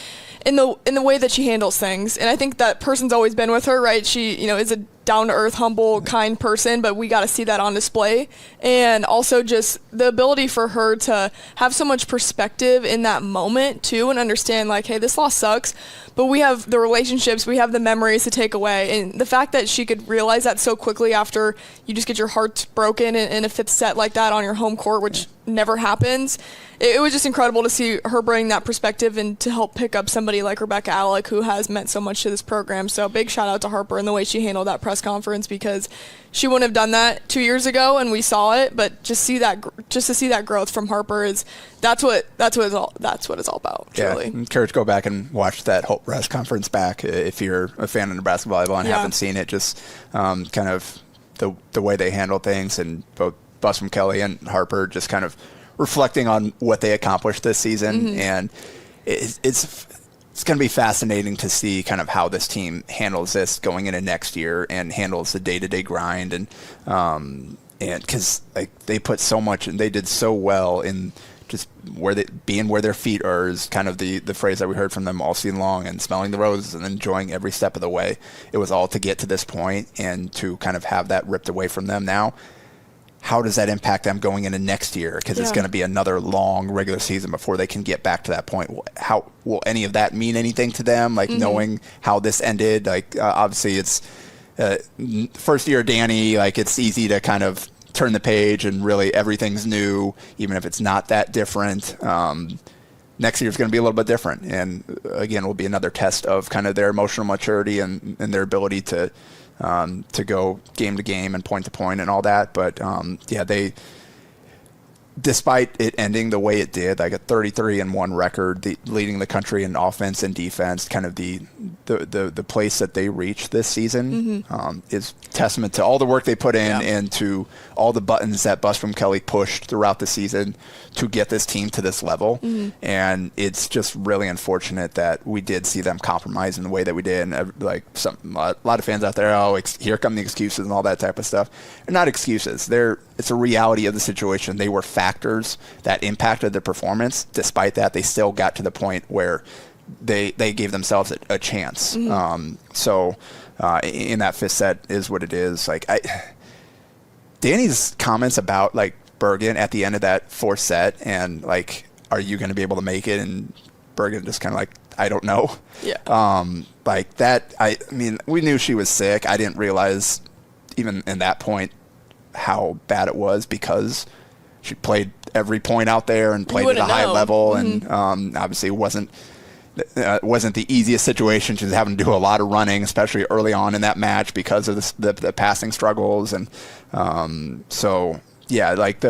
in the way that she handles things. And I think that person's always been with her, right? She, is a down-to-earth, humble, kind person, but we got to see that on display. And also just the ability for her to have so much perspective in that moment too, and understand like, hey, this loss sucks, but we have the relationships, we have the memories to take away. And the fact that she could realize that so quickly after you just get your heart broken in a fifth set like that on your home court, which never happens, it was just incredible to see her bring that perspective and to help pick up somebody like Rebecca Alec, who has meant so much to this program. So big shout out to Harper and the way she handled that press conference, because she wouldn't have done that 2 years ago, and we saw it. But just to see that growth from Harper that's what it's all about. Truly.
Yeah, encourage, go back and watch that whole press conference back if you're a fan of Nebraska Volleyball and haven't seen it. Just kind of the way they handle things, and both Busman Kelly and Harper just kind of reflecting on what they accomplished this season. And it's going to be fascinating to see kind of how this team handles this going into next year, and handles the day-to-day grind, and because like they put so much and they did so well in just where their feet are, is kind of the phrase that we heard from them all season long, and smelling the roses and enjoying every step of the way. It was all to get to this point, and to kind of have that ripped away from them now. How does that impact them going into next year? Because it's going to be another long regular season before they can get back to that point. How will any of that mean anything to them? Like knowing how this ended, like obviously it's first year Danny, like it's easy to kind of turn the page and really everything's new, even if it's not that different. Next year is going to be a little bit different. And again, will be another test of kind of their emotional maturity and their ability to go game to game and point to point and all that. But they, despite it ending the way it did, like a 33-1 record, leading the country in offense and defense, kind of the place that they reached this season is testament to all the work they put in and to all the buttons that Busman Kelly pushed throughout the season to get this team to this level. And it's just really unfortunate that we did see them compromise in the way that we did. And like a lot of fans out there, here come the excuses and all that type of stuff. They're not excuses. It's a reality of the situation. They were factors that impacted the performance. Despite that, they still got to the point where they gave themselves a chance. So in that fifth set is what it is. Like Danny's comments about like Bergen at the end of that fourth set and like, are you going to be able to make it? And Bergen just kind of like, I don't know.
Yeah.
Like that, I mean, we knew she was sick. I didn't realize even in that point how bad it was because she played every point out there and played at a high level. And obviously it wasn't the easiest situation. She was having to do a lot of running, especially early on in that match because of the passing struggles. And so, yeah, like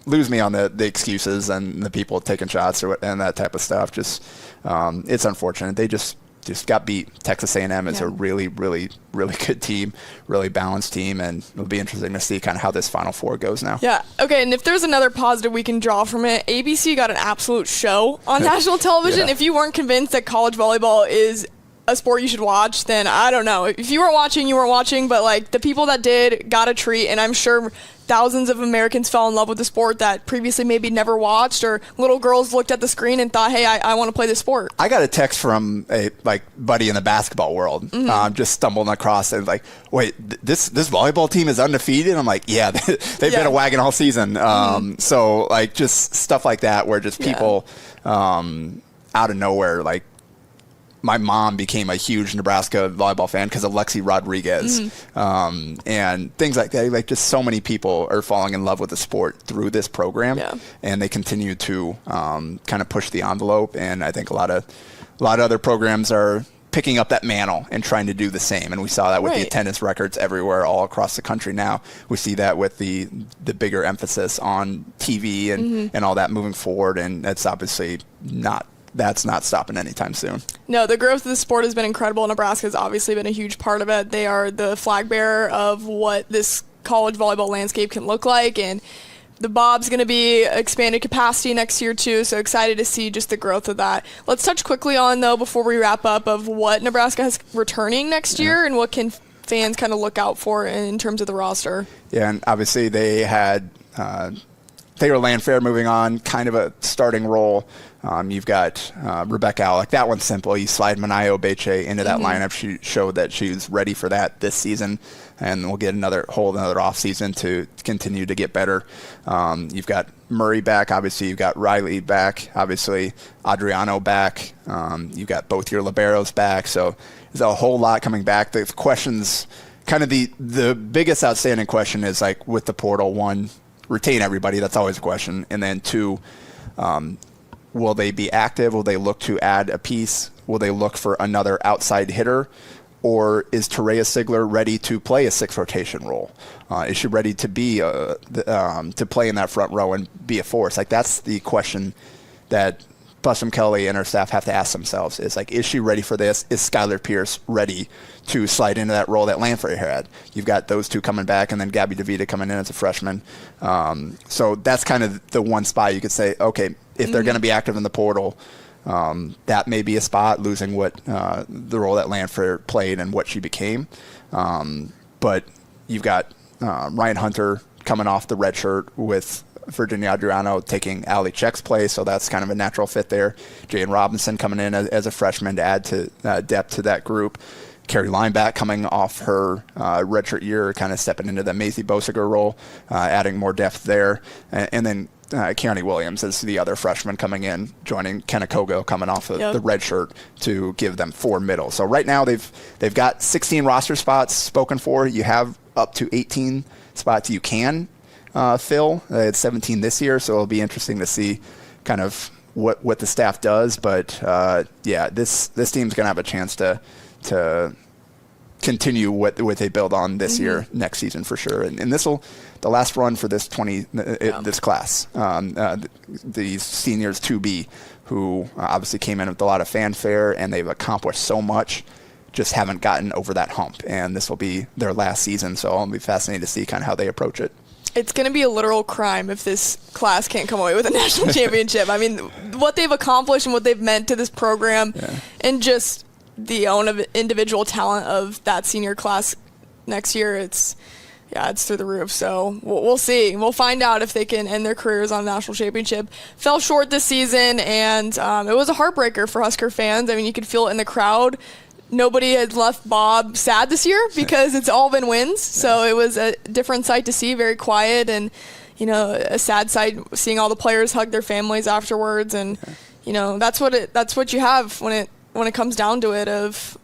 lose me on the excuses and the people taking shots and that type of stuff. Just it's unfortunate. They just got beat. Texas A&M is a really, really, really good team, really balanced team, and it'll be interesting to see kind of how this Final Four goes now.
Yeah. Okay, and if there's another positive we can draw from it, ABC got an absolute show on national television. If you weren't convinced that college volleyball is a sport you should watch, then I don't know. If you weren't watching, but like the people that did got a treat, and I'm sure thousands of Americans fell in love with the sport that previously maybe never watched, or little girls looked at the screen and thought, hey, I want to play this sport.
I got a text from a buddy in the basketball world, just stumbling across it, like, wait, this volleyball team is undefeated? I'm like, yeah, they've been a wagon all season. So like just stuff like that where just people out of nowhere, like, my mom became a huge Nebraska volleyball fan because of Lexi Rodriguez, and things like that. Like, just so many people are falling in love with the sport through this program, and they continue to kind of push the envelope. And I think a lot of other programs are picking up that mantle and trying to do the same. And we saw that with the attendance records everywhere, all across the country. Now we see that with the bigger emphasis on TV and all that moving forward. And that's obviously that's not stopping anytime soon.
No, the growth of the sport has been incredible. Nebraska has obviously been a huge part of it. They are the flag bearer of what this college volleyball landscape can look like, and the Bob's going to be expanded capacity next year too, so excited to see just the growth of that. Let's touch quickly on, though, before we wrap up, of what Nebraska has returning next year and what can fans kind of look out for in terms of the roster.
Yeah, and obviously they had Thayer Landfair moving on, kind of a starting role. You've got Rebecca Alec. That one's simple. You slide Manayo Beche into that lineup. She showed that she's ready for that this season, and we'll get another off season to continue to get better. You've got Murray back. Obviously, you've got Riley back. Obviously, Adriano back. You've got both your liberos back. So there's a whole lot coming back. The questions, kind of the biggest outstanding question is, like, with the portal, one, retain everybody. That's always a question. And then two, will they be active? Will they look to add a piece? Will they look for another outside hitter? Or is Terea Sigler ready to play a sixth rotation role? Is she ready to be to play in that front row and be a force? Like, that's the question that Bussom Kelly and her staff have to ask themselves. Is like, is she ready for this? Is Skylar Pierce ready to slide into that role that Landfair had? You've got those two coming back, and then Gabby DeVita coming in as a freshman. So that's kind of the one spot you could say, okay, if they're going to be active in the portal, that may be a spot, losing what the role that Landfair played and what she became. But you've got Ryan Hunter coming off the red shirt with Virginia Adriano taking Ali Check's place, so that's kind of a natural fit there. Jane Robinson coming in as a freshman to add to depth to that group. Carrie Lineback coming off her redshirt year, kind of stepping into the Maisie Bosiger role, adding more depth there. And then Kearney Williams is the other freshman coming in, joining Kenna Kogo coming off of the red shirt to give them 4 middle. So right now they've got 16 roster spots spoken for. You have up to 18 spots you can fill. It's 17 this year, so it'll be interesting to see kind of what the staff does. But yeah, this team's going to have a chance to continue what they build on this year, next season for sure. And the last run for this this class, these seniors 2B, who obviously came in with a lot of fanfare, and they've accomplished so much, just haven't gotten over that hump. And this will be their last season, so I'll be fascinated to see kind of how they approach it.
It's going to be a literal crime if this class can't come away with a national championship. I mean, what they've accomplished and what they've meant to this program, and just the own of individual talent of that senior class next year, it's through the roof. So we'll see. We'll find out if they can end their careers on a national championship. Fell short this season, and it was a heartbreaker for Husker fans. I mean, you could feel it in the crowd. nobody had left Bob sad this year because it's all been wins. So it was a different sight to see, very quiet, and, you know, a sad sight seeing all the players hug their families afterwards. And, you know, that's what you have when it comes down to it, of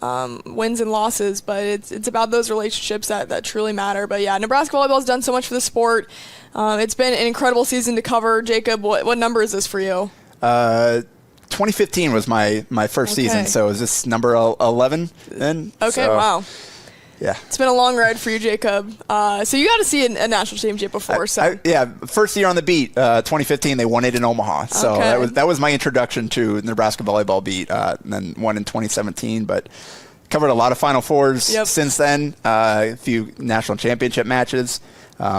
wins and losses. But it's about those relationships that truly matter. But yeah, Nebraska Volleyball has done so much for the sport. It's been an incredible season to cover. Jacob, what number is this for you?
2015 was my first season, so is this number 11 then?
Okay,
so,
wow.
Yeah.
It's been a long ride for you, Jacob. So you got to see a national championship before.
First year on the beat, 2015, they won it in Omaha. So that was my introduction to Nebraska Volleyball beat, and then won in 2017. But covered a lot of Final Fours since then, a few national championship matches.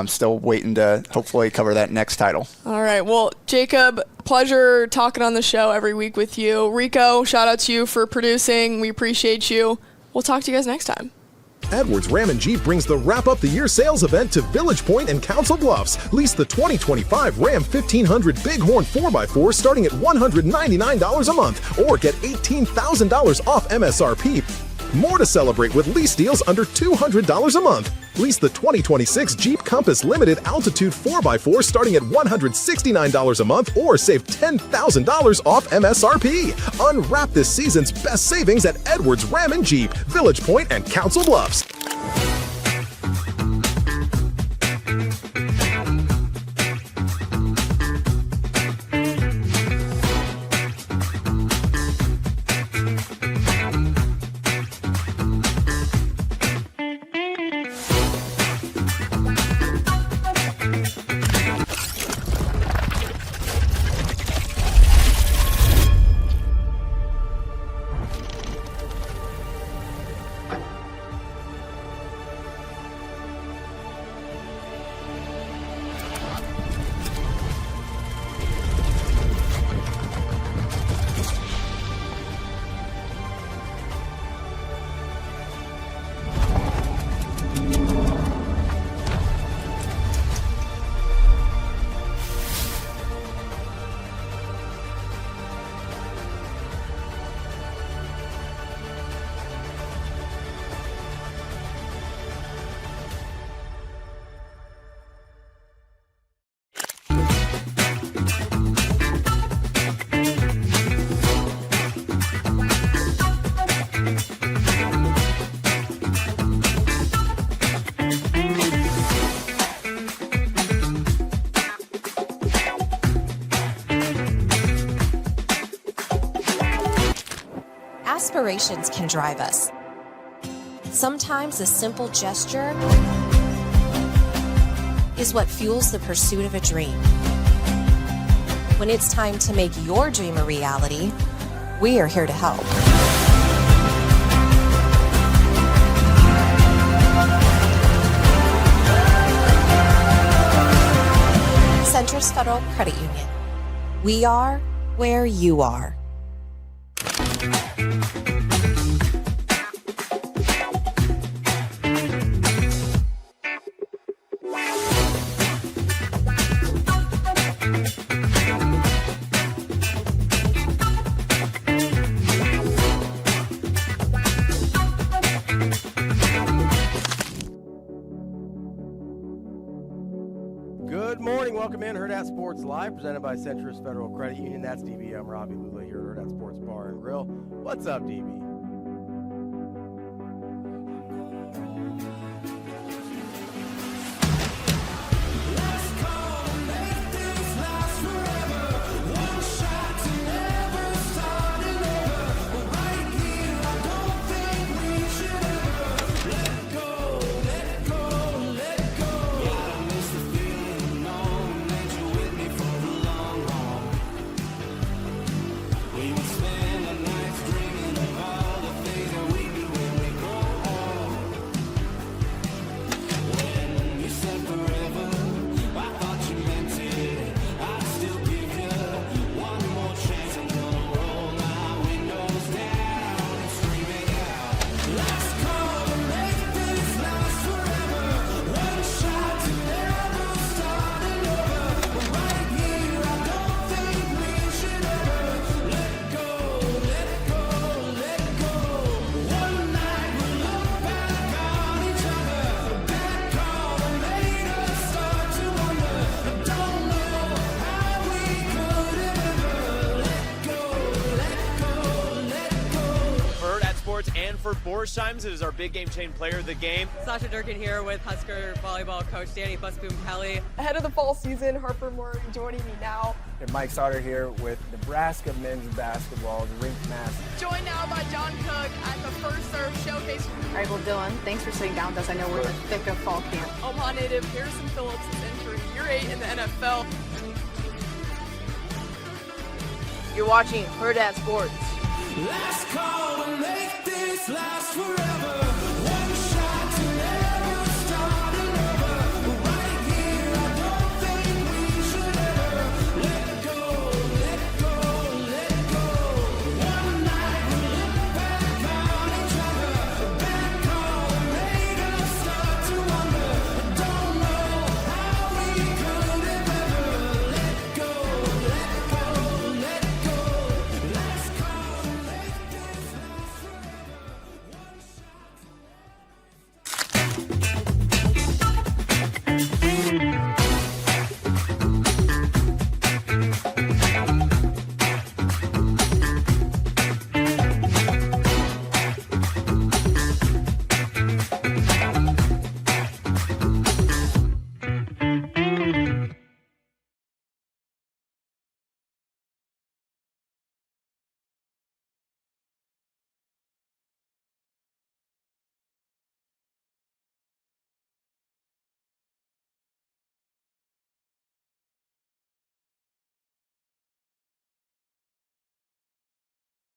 Still waiting to hopefully cover that next title.
All right. Well, Jacob, pleasure talking on the show every week with you. Rico, shout out to you for producing. We appreciate you. We'll talk to you guys next time.
Edwards Ram and Jeep brings the Wrap Up the Year sales event to Village Point and Council Bluffs. Lease the 2025 Ram 1500 Bighorn 4x4 starting at $199 a month, or get $18,000 off MSRP. More to celebrate with lease deals under $200 a month. Lease the 2026 Jeep Compass Limited Altitude 4x4 starting at $169 a month, or save $10,000 off MSRP. Unwrap this season's best savings at Edwards Ram and Jeep, Village Point and Council Bluffs.
Aspirations can drive us. Sometimes a simple gesture is what fuels the pursuit of a dream. When it's time to make your dream a reality, we are here to help. Centris Federal Credit Union. We are where you are.
Good morning. Welcome in Hurrdat Sports Live, presented by Centris Federal Credit Union. That's DB. I'm Ravi, Lulla here at Hurrdat Sports Bar and Grill. What's up, DB?
We would spend the nights dreaming about
Borsheim's. It is our big game chain player of the game.
Sasha Durkin here with Husker Volleyball coach Danny Busboom Kelly.
Ahead of the fall season, Harper Murray joining me now.
And Mike Sauter here with Nebraska men's basketball, the rink master.
Joined now by John Cook at the First Serve Showcase.
All right, well, Dylan, thanks for sitting down with us. I know we're in the thick of fall camp.
Omaha native Harrison Phillips is entering year 8 in the NFL.
You're watching Hurrdat Sports.
Last call to make this last forever. One shot to never start another. Right here, I don't think we should ever let go, let go, let go. One night we look back on each other. That call made us start to wonder. Don't know how we could have ever let go, let go, let go. Last call to make this last forever. One shot.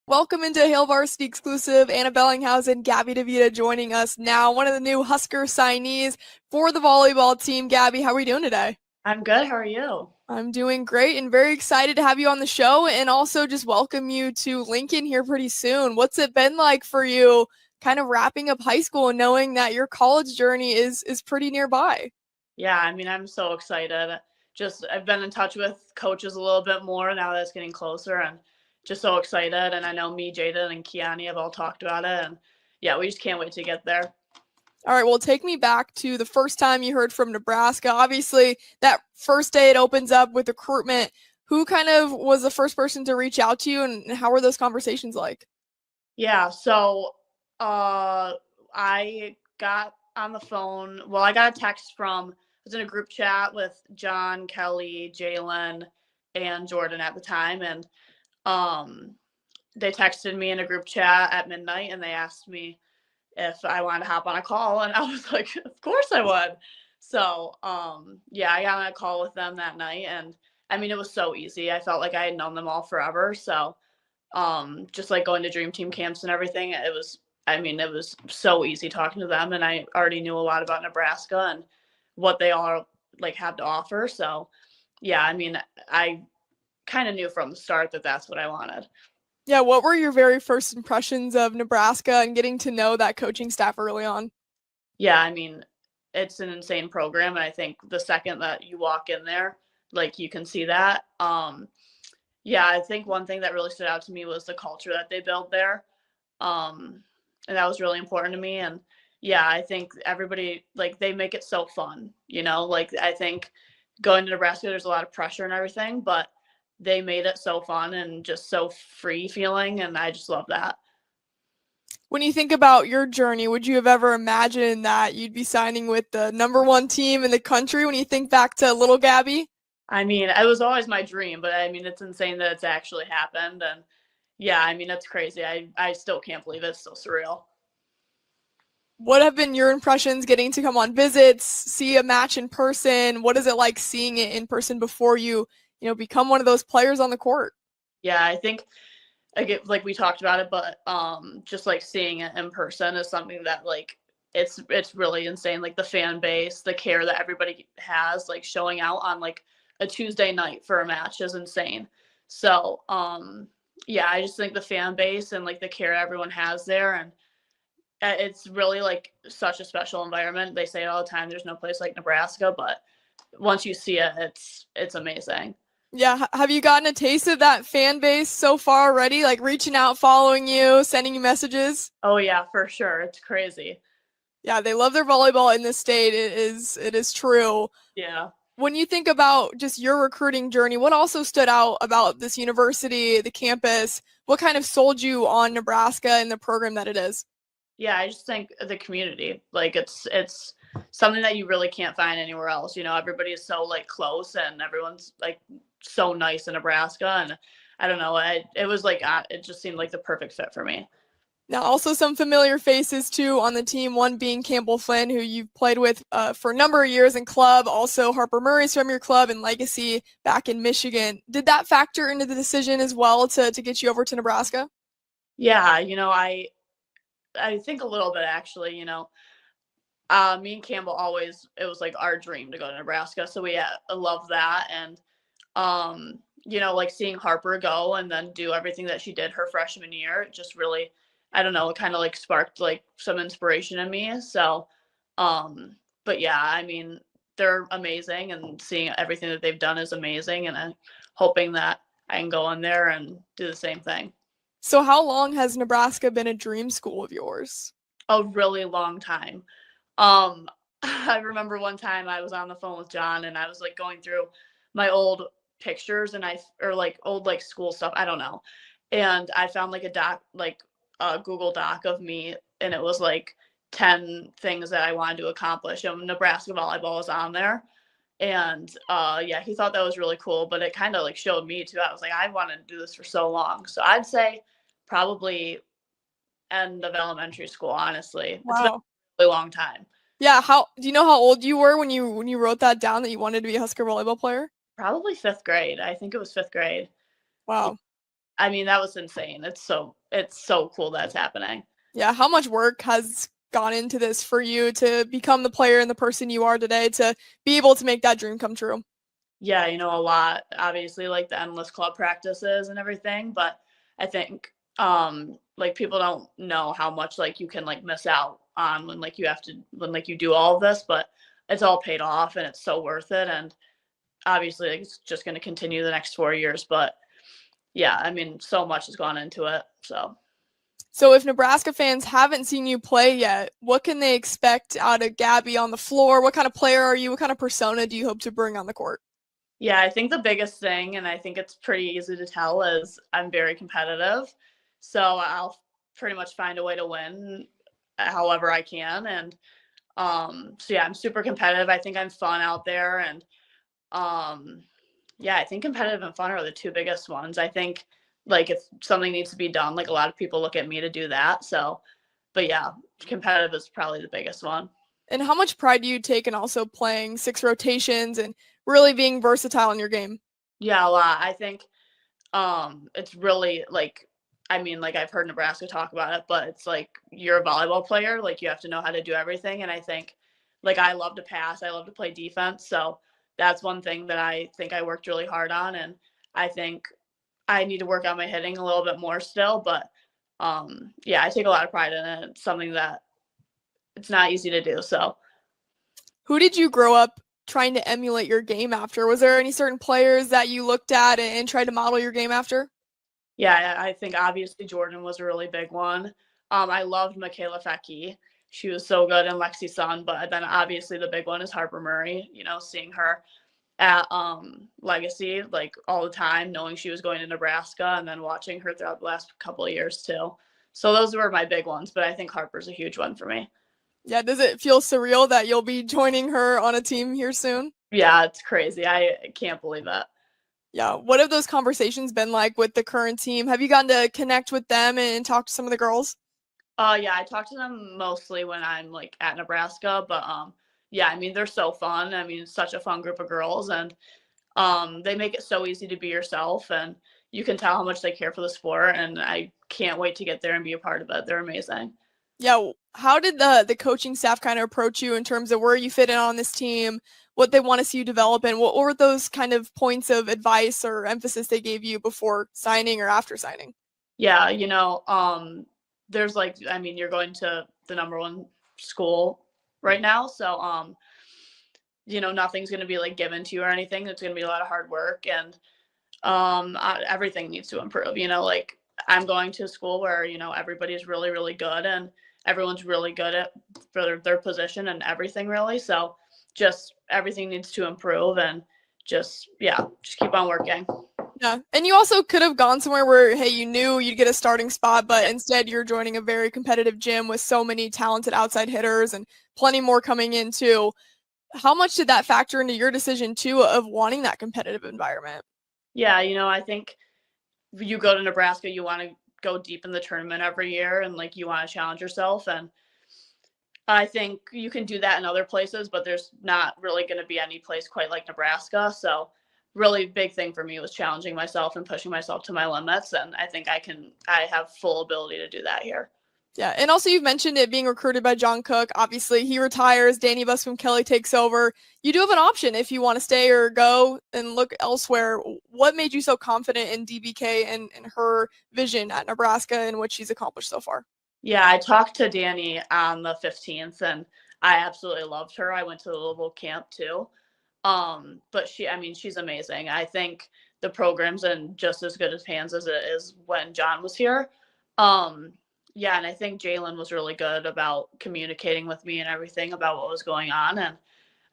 Welcome into Hail Varsity exclusive. Anna Bellinghausen, Gabby DeVita joining us now. One of the new Husker signees for the volleyball team. Gabby, how are we doing today?
I'm good. How are you?
I'm doing great and very excited to have you on the show and also just welcome you to Lincoln here pretty soon. What's it been like for you kind of wrapping up high school and knowing that your college journey is pretty nearby?
Yeah, I mean, I'm so excited. I've been in touch with coaches a little bit more now that it's getting closer and just so excited. And I know me, Jaden, and Kiani have all talked about it. And yeah, we just can't wait to get there.
All right, well, take me back to the first time you heard from Nebraska. Obviously, that first day it opens up with recruitment. Who kind of was the first person to reach out to you and how were those conversations like?
Yeah, so I got on the phone. Well, I got a text I was in a group chat with John, Kelly, Jalen, and Jordan at the time. And they texted me in a group chat at midnight and they asked me if I wanted to hop on a call. And I was like, of course I would. So, yeah, I got on a call with them that night. And I mean, it was so easy. I felt like I had known them all forever. So, just like going to dream team camps and everything, it was so easy talking to them. And I already knew a lot about Nebraska and what they all like had to offer. So yeah, I mean, I kind of knew from the start that that's what I wanted.
Yeah, what were your very first impressions of Nebraska and getting to know that coaching staff early on?
Yeah, I mean, it's an insane program. And I think the second that you walk in there, like you can see that. Yeah, I think one thing that really stood out to me was the culture that they built there. And that was really important to me. And yeah, I think everybody, like, they make it so fun, like I think going to Nebraska, there's a lot of pressure and everything, but they made it so fun and just so free feeling. And I just love that.
When you think about your journey, would you have ever imagined that you'd be signing with the #1 team in the country when you think back to little Gabby?
I mean, it was always my dream, but I mean, it's insane that it's actually happened. And yeah, I mean, it's crazy. I still can't believe it. It's still surreal.
What have been your impressions getting to come on visits, see a match in person? What is it like seeing it in person before you become one of those players on the court?
Yeah, I think like we talked about it, but just like seeing it in person is something that like it's really insane. Like the fan base, the care that everybody has, like showing out on like a Tuesday night for a match is insane. So yeah, I just think the fan base and like the care everyone has there, and it's really like such a special environment. They say it all the time, there's no place like Nebraska, but once you see it, it's amazing.
Yeah, have you gotten a taste of that fan base so far already? Like reaching out, following you, sending you messages?
Oh yeah, for sure. It's crazy.
Yeah, they love their volleyball in this state. It is true.
Yeah.
When you think about just your recruiting journey, what also stood out about this university, the campus? What kind of sold you on Nebraska and the program that it is?
Yeah, I just think the community, like it's something that you really can't find anywhere else. Everybody is so like close and everyone's like so nice in Nebraska, and I don't know, it was like it just seemed like the perfect fit for me.
Now, also some familiar faces too on the team. One being Campbell Flynn, who you've played with for a number of years in club. Also, Harper Murray's from your club and Legacy back in Michigan. Did that factor into the decision as well to get you over to Nebraska?
Yeah, I think a little bit actually. Me and Campbell always, it was like our dream to go to Nebraska, so we love that. And like seeing Harper go and then do everything that she did her freshman year, it just really, I don't know, it kind of like sparked like some inspiration in me. So but yeah, I mean, they're amazing, and seeing everything that they've done is amazing, and I'm hoping that I can go in there and do the same thing.
So how long has Nebraska been a dream school of yours?
A really long time. I remember one time I was on the phone with John and I was like going through my old pictures and or like old like school stuff, I don't know. And I found like a Google Doc of me, and it was like 10 things that I wanted to accomplish. And Nebraska volleyball was on there. And yeah, he thought that was really cool, but it kind of like showed me too. I was like, I wanted to do this for so long. So I'd say probably end of elementary school, honestly.
Wow.
It's been a really long time.
Yeah, do you know how old you were when you wrote that down that you wanted to be a Husker volleyball player?
Probably 5th grade. I think it was 5th grade.
Wow.
I mean, that was insane. It's so cool that's happening.
Yeah, how much work has gone into this for you to become the player and the person you are today, to be able to make that dream come true?
Yeah, a lot. Obviously, like the endless club practices and everything, but I think like people don't know how much like you can like miss out on when you do all of this, but it's all paid off and it's so worth it. And obviously like, it's just going to continue the next 4 years, but yeah, I mean, so much has gone into it.
So if Nebraska fans haven't seen you play yet, what can they expect out of Gabby on the floor? What kind of player are you? What kind of persona do you hope to bring on the court?
Yeah, I think the biggest thing, and I think it's pretty easy to tell, is I'm very competitive. So I'll pretty much find a way to win however I can. And so yeah, I'm super competitive. I think I'm fun out there. And yeah, I think competitive and fun are the two biggest ones. I think like if something needs to be done, like a lot of people look at me to do that. So, but yeah, competitive is probably the biggest one.
And how much pride do you take in also playing 6 rotations and really being versatile in your game?
Yeah, a lot. I think it's really like, I mean, like I've heard Nebraska talk about it, but it's like you're a volleyball player, like you have to know how to do everything. And I think like I love to pass, I love to play defense. So that's one thing that I think I worked really hard on. And I think I need to work on my hitting a little bit more still, but yeah, I take a lot of pride in it. It's something that it's not easy to do. So
who did you grow up trying to emulate your game after? Was there any certain players that you looked at and tried to model your game after?
Yeah, I think obviously Jordan was a really big one. I loved Michaela Fecke. She was so good, and Lexi Sun, but then obviously the big one is Harper Murray, seeing her at Legacy like all the time, knowing she was going to Nebraska, and then watching her throughout the last couple of years too. So those were my big ones, but I think Harper's a huge one for me.
Yeah, does it feel surreal that you'll be joining her on a team here soon?
Yeah, it's crazy. I can't believe it.
Yeah, what have those conversations been like with the current team? Have you gotten to connect with them and talk to some of the girls?
Yeah, I talk to them mostly when I'm like at Nebraska, but yeah, I mean, they're so fun. I mean, it's such a fun group of girls, and they make it so easy to be yourself, and you can tell how much they care for the sport, and I can't wait to get there and be a part of it. They're amazing.
Yeah, how did the coaching staff kind of approach you in terms of where you fit in on this team, what they want to see you develop in? What were those kind of points of advice or emphasis they gave you before signing or after signing?
Yeah, there's like, I mean, you're going to the #1 school right now. So, nothing's going to be like given to you or anything. It's going to be a lot of hard work, and everything needs to improve. Like I'm going to a school where, everybody's really, really good, and everyone's really good at for their position and everything really. So just everything needs to improve, and just keep on working.
Yeah, and you also could have gone somewhere where, hey, you knew you'd get a starting spot, but instead you're joining a very competitive gym with so many talented outside hitters and plenty more coming in too. How much did that factor into your decision too of wanting that competitive environment?
Yeah, I think you go to Nebraska, you want to go deep in the tournament every year and like you want to challenge yourself. And I think you can do that in other places, but there's not really going to be any place quite like Nebraska. So really big thing for me was challenging myself and pushing myself to my limits. And I think I have full ability to do that here.
Yeah, and also you've mentioned it being recruited by John Cook. Obviously, he retires. Danny Buscom-Kelly takes over. You do have an option if you want to stay or go and look elsewhere. What made you so confident in DBK and her vision at Nebraska and what she's accomplished so far?
Yeah, I talked to Danny on the 15th, and I absolutely loved her. I went to the Louisville camp too. But she's amazing. I think the program's in just as good as hands as it is when John was here. Yeah, and I think Jalen was really good about communicating with me and everything about what was going on. And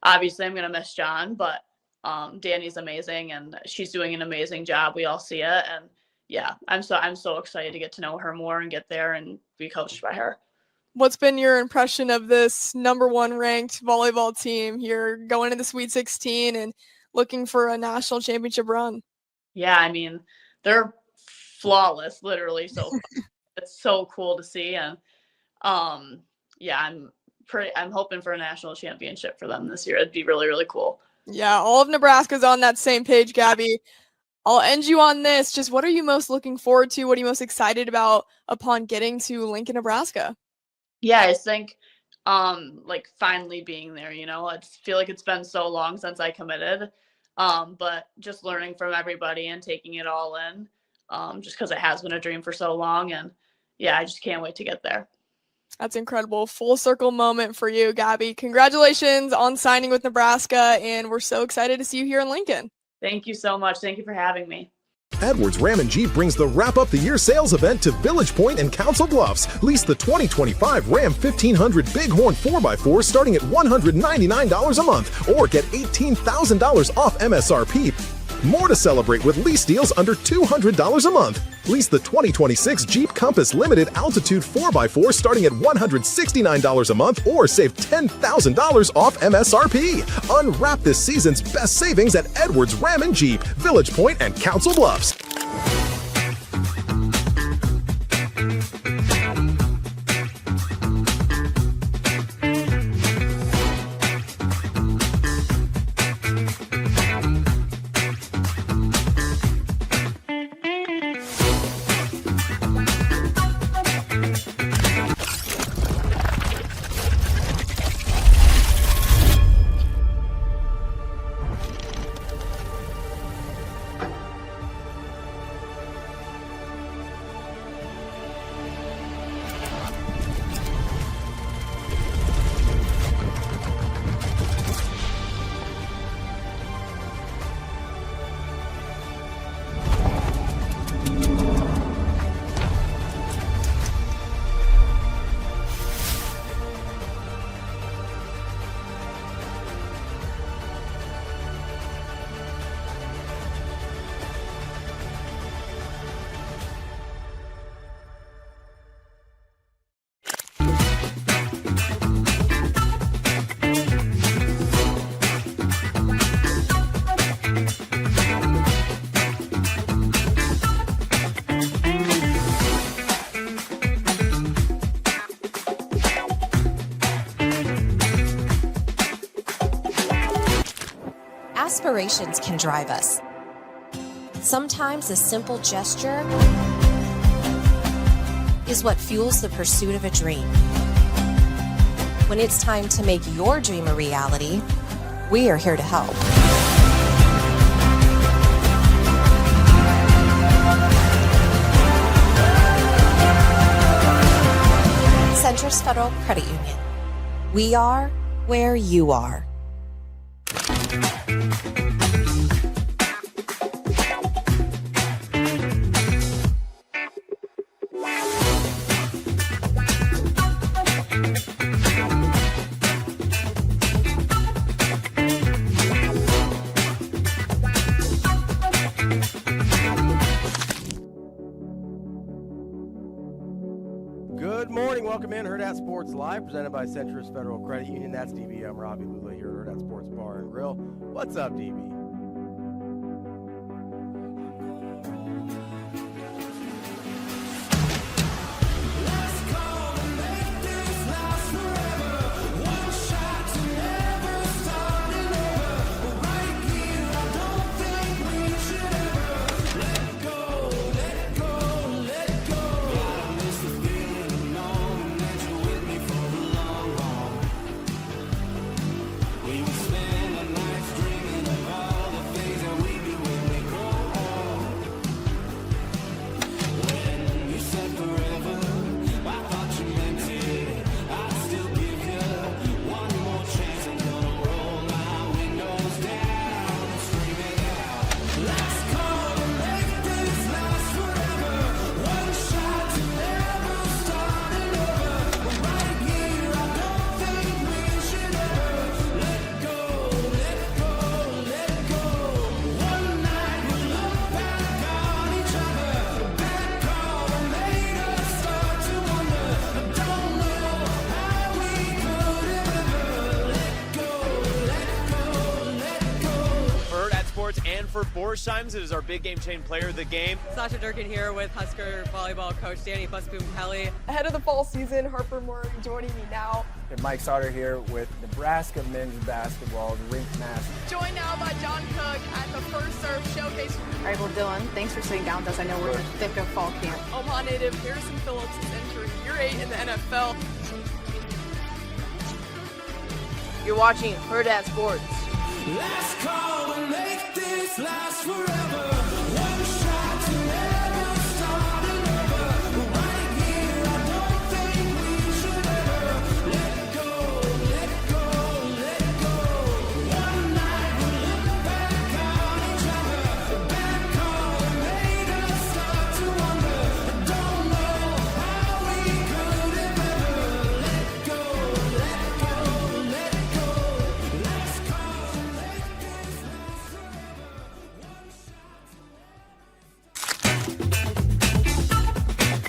obviously I'm going to miss John, but Danny's amazing and she's doing an amazing job. We all see it. And yeah, I'm so excited to get to know her more and get there and be coached by her.
What's been your impression of this #1 ranked volleyball team here going into the Sweet 16 and looking for a national championship run?
Yeah, they're flawless, literally. So it's so cool to see. And yeah, I'm hoping for a national championship for them this year. It'd be really, really cool.
Yeah, all of Nebraska's on that same page, Gabby. I'll end you on this. Just what are you most looking forward to? What are you most excited about upon getting to Lincoln, Nebraska?
Yeah, I think like finally being there, I feel like it's been so long since I committed. But just learning from everybody and taking it all in, just because it has been a dream for so long. And yeah, I just can't wait to get there.
That's incredible. Full circle moment for you, Gabby. Congratulations on signing with Nebraska, and we're so excited to see you here in Lincoln.
Thank you so much. Thank you for having me.
Edwards Ram and Jeep brings the Wrap Up the Year sales event to Village Point and Council Bluffs. Lease the 2025 Ram 1500 Bighorn 4x4 starting at $199 a month or get $18,000 off MSRP. More to celebrate with lease deals under $200 a month. Lease the 2026 Jeep Compass Limited Altitude 4x4 starting at $169 a month or save $10,000 off MSRP. Unwrap this season's best savings at Edwards Ram and Jeep, Village Point and Council Bluffs.
Aspirations can drive us. Sometimes a simple gesture is what fuels the pursuit of a dream. When it's time to make your dream a reality, we are here to help. Centris Federal Credit Union. We are where you are.
welcome in Hurrdat Sports Live, presented by Centrist Federal Credit Union. That's DB. I'm Ravi, Lulla here at Hurrdat Sports Bar and Grill. What's up, DB?
And for Borsheim's, it is our big game chain player of the game.
Sasha Durkin here with Husker Volleyball coach Danny Busboom-Kelly.
Ahead of the fall season, Harper Murray joining me now.
And Mike Sauter here with Nebraska men's basketball, the rink master.
Joined now by John Cook at the First Serve Showcase.
All right, well, Dylan, thanks for sitting down with us. I know we're in the thick of fall camp.
Omaha native Harrison Phillips is entering year 8 in the NFL.
You're watching Hurrdat Sports.
Last call to make this last forever. One shot to never start another. Right here, I don't think we should ever let go, let go, let go. One night we'll look back on each other. Bad call that made us start to wonder. I don't know how we could have ever let go, let go, let go. Last call to make this last forever.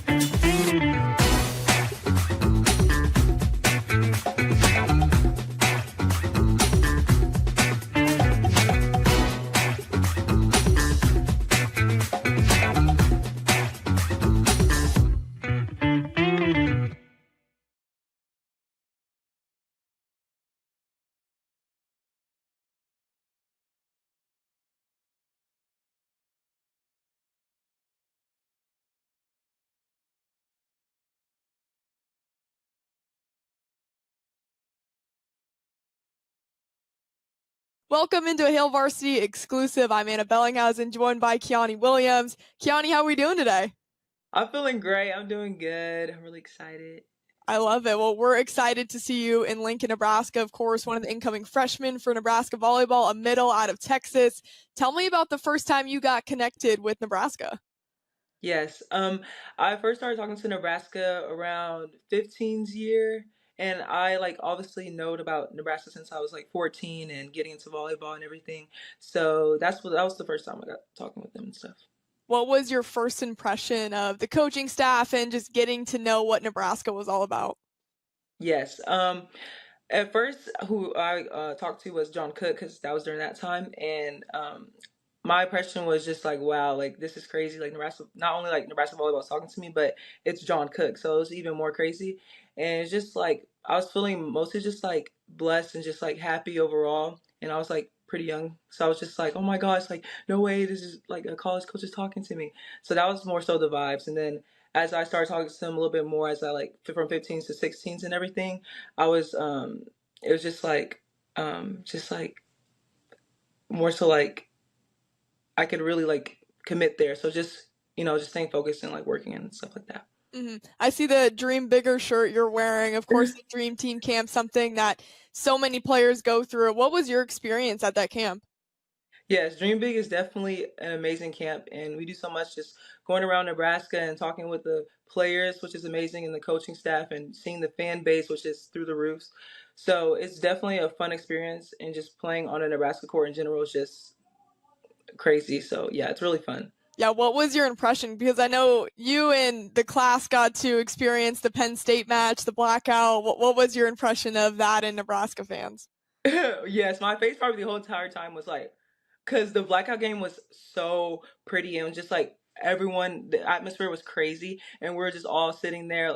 One shot to
Welcome into a Hail Varsity exclusive. I'm Anna Bellinghausen, joined by Keani Williams. Keani, how are we doing today?
I'm feeling great. I'm doing good. I'm really excited.
I love it. Well, we're excited to see you in Lincoln, Nebraska. Of course, one of the incoming freshmen for Nebraska Volleyball, a middle out of Texas. Tell me about the first time you got connected with Nebraska.
Yes. I first started talking to Nebraska around 15's year, and I obviously knowed about Nebraska since I was 14 and getting into volleyball and everything. So that was the first time I got talking with them and stuff.
What was your first impression of the coaching staff and just getting to know what Nebraska was all about?
Yes. At first, who I talked to was John Cook because that was during that time, and my impression was just wow, this is crazy. Nebraska, not only Nebraska volleyball is talking to me, but it's John Cook, so it was even more crazy. And it's just I was feeling mostly just blessed and just happy overall, and I was pretty young, so I was just oh my gosh, no way, this is a college coach is talking to me. So that was more so the vibes, and then as I started talking to them a little bit more, as I from 15s to 16s and everything, I was it was just more so I could really commit there. So just just staying focused and working and stuff like that.
Mm-hmm. I see the Dream Bigger shirt you're wearing. Of course, the Dream Team Camp, something that so many players go through. What was your experience at that camp?
Yes, Dream Big is definitely an amazing camp, and we do so much just going around Nebraska and talking with the players, which is amazing, and the coaching staff, and seeing the fan base, which is through the roofs. So it's definitely a fun experience, and just playing on a Nebraska court in general is just crazy. So yeah, it's really fun.
Yeah, what was your impression? Because I know you and the class got to experience the Penn State match, the blackout. What was your impression of that in Nebraska fans?
Yes, my face probably the whole entire time was like, because the blackout game was so pretty and just like everyone, the atmosphere was crazy, and we were just all sitting there,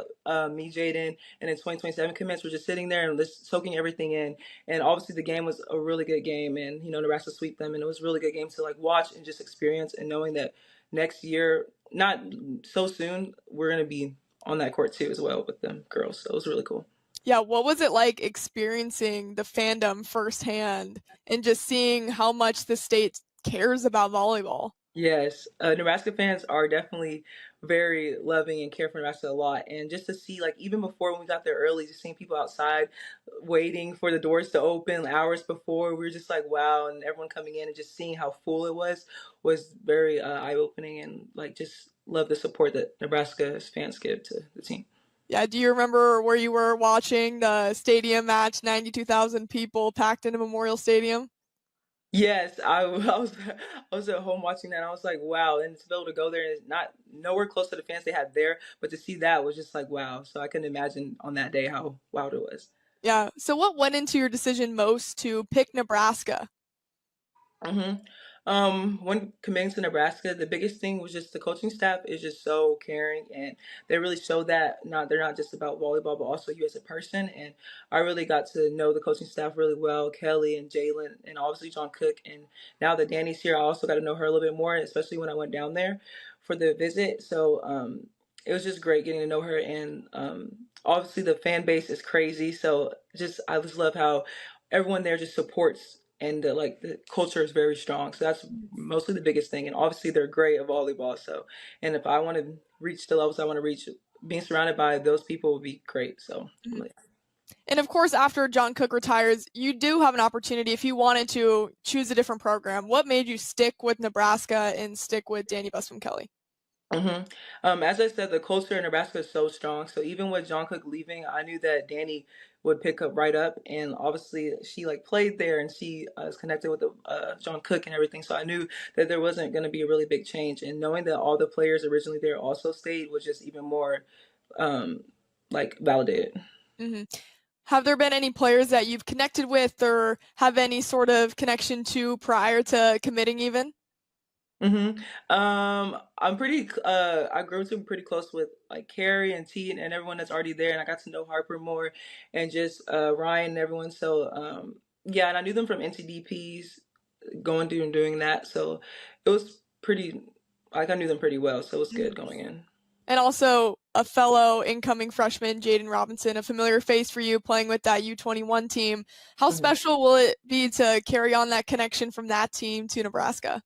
me, Jaden, and then 2027 commits were just sitting there and just soaking everything in. And obviously the game was a really good game, and Nebraska swept them, and it was a really good game to like watch and just experience, and knowing that next year, not so soon, we're gonna be on that court too as well with them girls. So it was really cool.
Yeah, what was it like experiencing the fandom firsthand and just seeing how much the state cares about volleyball?
Yes, Nebraska fans are definitely very loving and care for Nebraska a lot. And just to see, like, even before when we got there early, just seeing people outside waiting for the doors to open hours before, we were just like, wow. And everyone coming in and just seeing how full it was very eye-opening, and, like, just love the support that Nebraska's fans give to the team.
Yeah, do you remember where you were watching the stadium match, 92,000 people packed into Memorial Stadium?
Yes, I was at home watching that, and I was like, wow. And to be able to go there and not nowhere close to the fans they had there, but to see that was just like, wow. So I couldn't imagine on that day how wild it was.
Yeah, so what went into your decision most to pick Nebraska?
When committing to Nebraska, the biggest thing was just the coaching staff is just so caring, and they really show that they're not just about volleyball, but also you as a person. And I really got to know the coaching staff really well, Kelly and Jalen, and obviously John Cook. And now that Danny's here, I also got to know her a little bit more, especially when I went down there for the visit. So it was just great getting to know her, and obviously the fan base is crazy. So I just love how everyone there just supports, and the culture is very strong. So that's mostly the biggest thing. And obviously they're great at volleyball. So, and if I want to reach the levels I want to reach, being surrounded by those people would be great. So,
And of course, after John Cook retires, you do have an opportunity if you wanted to choose a different program. What made you stick with Nebraska and stick with Danny Busby Kelly?
As I said, the culture in Nebraska is so strong. So even with John Cook leaving, I knew that Danny would pick up right up. And obviously, she played there, and she is connected with John Cook and everything. So I knew that there wasn't going to be a really big change. And knowing that all the players originally there also stayed was just even more validated.
Mm-hmm. Have there been any players that you've connected with or have any sort of connection to prior to committing even?
I'm pretty. I grew to be pretty close with Carrie and T and everyone that's already there, and I got to know Harper more, and just Ryan and everyone. So yeah, and I knew them from NCDPs, going through and doing that. So it was pretty. I knew them pretty well, so it was good going in.
And also a fellow incoming freshman, Jaden Robinson, a familiar face for you playing with that U21 team. How special will it be to carry on that connection from that team to Nebraska?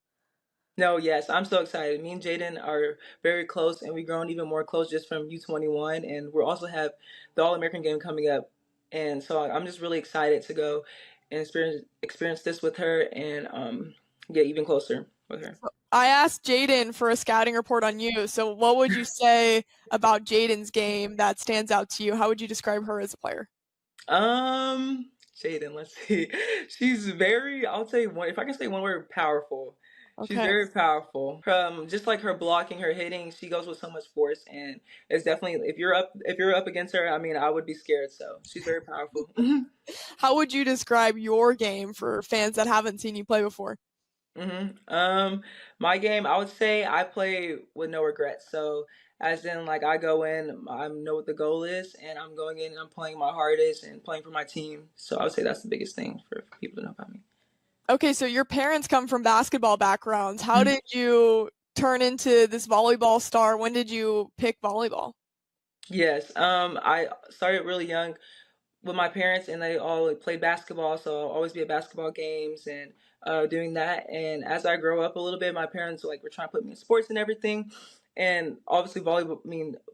No, yes, I'm so excited. Me and Jaden are very close, and we've grown even more close just from U21, and we also have the All-American game coming up, and so I'm just really excited to go and experience this with her and get even closer with her.
I asked Jaden for a scouting report on you, so what would you say about Jaden's game that stands out to you? How would you describe her as a player?
Jaden, let's see. She's very, I'll say if I can say one word, powerful. She's very powerful. Just like her blocking, her hitting, she goes with so much force, and it's definitely if you're up against her, I mean, I would be scared. So she's very powerful.
How would you describe your game for fans that haven't seen you play before?
My game, I would say I play with no regrets. So as in I go in, I know what the goal is, and I'm going in and I'm playing my hardest and playing for my team. So I would say that's the biggest thing for people to know about me.
Okay, so your parents come from basketball backgrounds. How did you turn into this volleyball star? When did you pick volleyball?
Yes, I started really young with my parents, and they all played basketball, so I'll always be at basketball games and doing that. And as I grow up a little bit, my parents were trying to put me in sports and everything. And obviously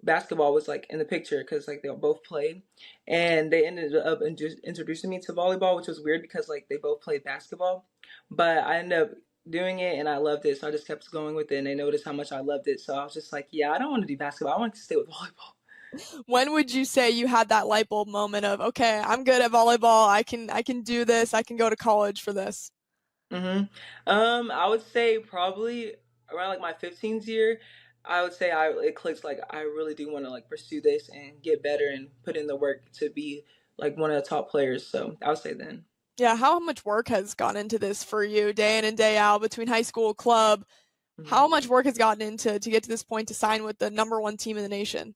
basketball was in the picture because they both played, and they ended up introducing me to volleyball, which was weird because they both played basketball, but I ended up doing it and I loved it. So I just kept going with it, and they noticed how much I loved it. So I was just yeah, I don't want to do basketball. I want to stay with volleyball.
When would you say you had that light bulb moment of, okay, I'm good at volleyball. I can do this. I can go to college for this.
I would say probably around like my 15th year, I would say it clicks like I really do want to like pursue this and get better and put in the work to be like one of the top players. So I would say then.
Yeah, how much work has gone into this for you day in and day out between high school, club? How much work has gotten into to get to this point to sign with the #1 team in the nation?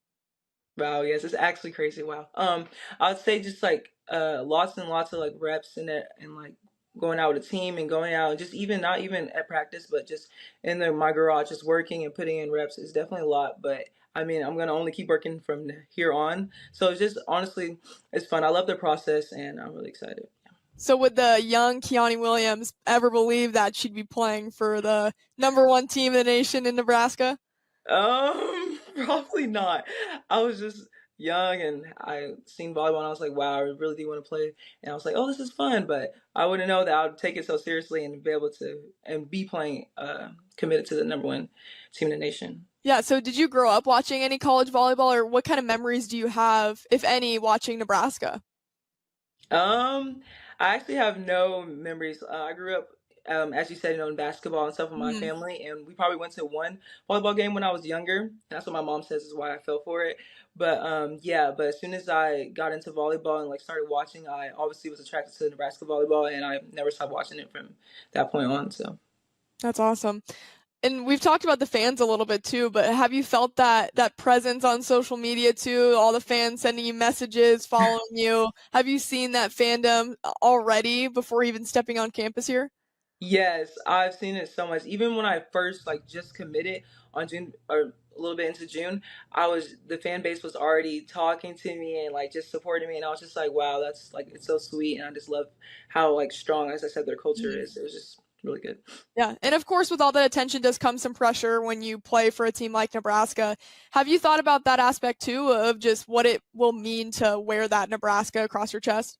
Wow, yes, it's actually crazy. Wow. I would say just like lots and lots of like reps in it and like going out with a team and going out and just even not even at practice, but just in my garage, just working and putting in reps is definitely a lot. But I mean, I'm gonna only keep working from here on. So it's just honestly, it's fun. I love the process and I'm really excited.
So would the young Keone Williams ever believe that she'd be playing for the #1 team in the nation in Nebraska?
Probably not. I was just young and I seen volleyball and I was like, wow, I really do want to play. And I was like, oh, this is fun. But I wouldn't know that I would take it so seriously and be able to and be playing committed to the #1 team in the nation.
Yeah, so did you grow up watching any college volleyball, or what kind of memories do you have, if any, watching Nebraska?
I actually have no memories. I grew up, as you said, in basketball and stuff with my family, and we probably went to one volleyball game when I was younger. That's what my mom says is why I fell for it. But yeah, but as soon as I got into volleyball and like started watching, I obviously was attracted to Nebraska volleyball, and I never stopped watching it from that point on. So
That's awesome. And we've talked about the fans a little bit too, but have you felt that presence on social media too? All the fans sending you messages, following you. Have you seen that fandom already before even stepping on campus here?
yes, I've seen it so much. Even when I first like just committed on June or a little bit into June, the fan base was already talking to me and like just supporting me, and I was just like, wow, that's like it's so sweet, and I just love how like strong, as I said, their culture is. It was just really good.
Yeah, and of course, with all that attention does come some pressure when you play for a team like Nebraska. Have you thought about that aspect too, of just what it will mean to wear that Nebraska across your chest?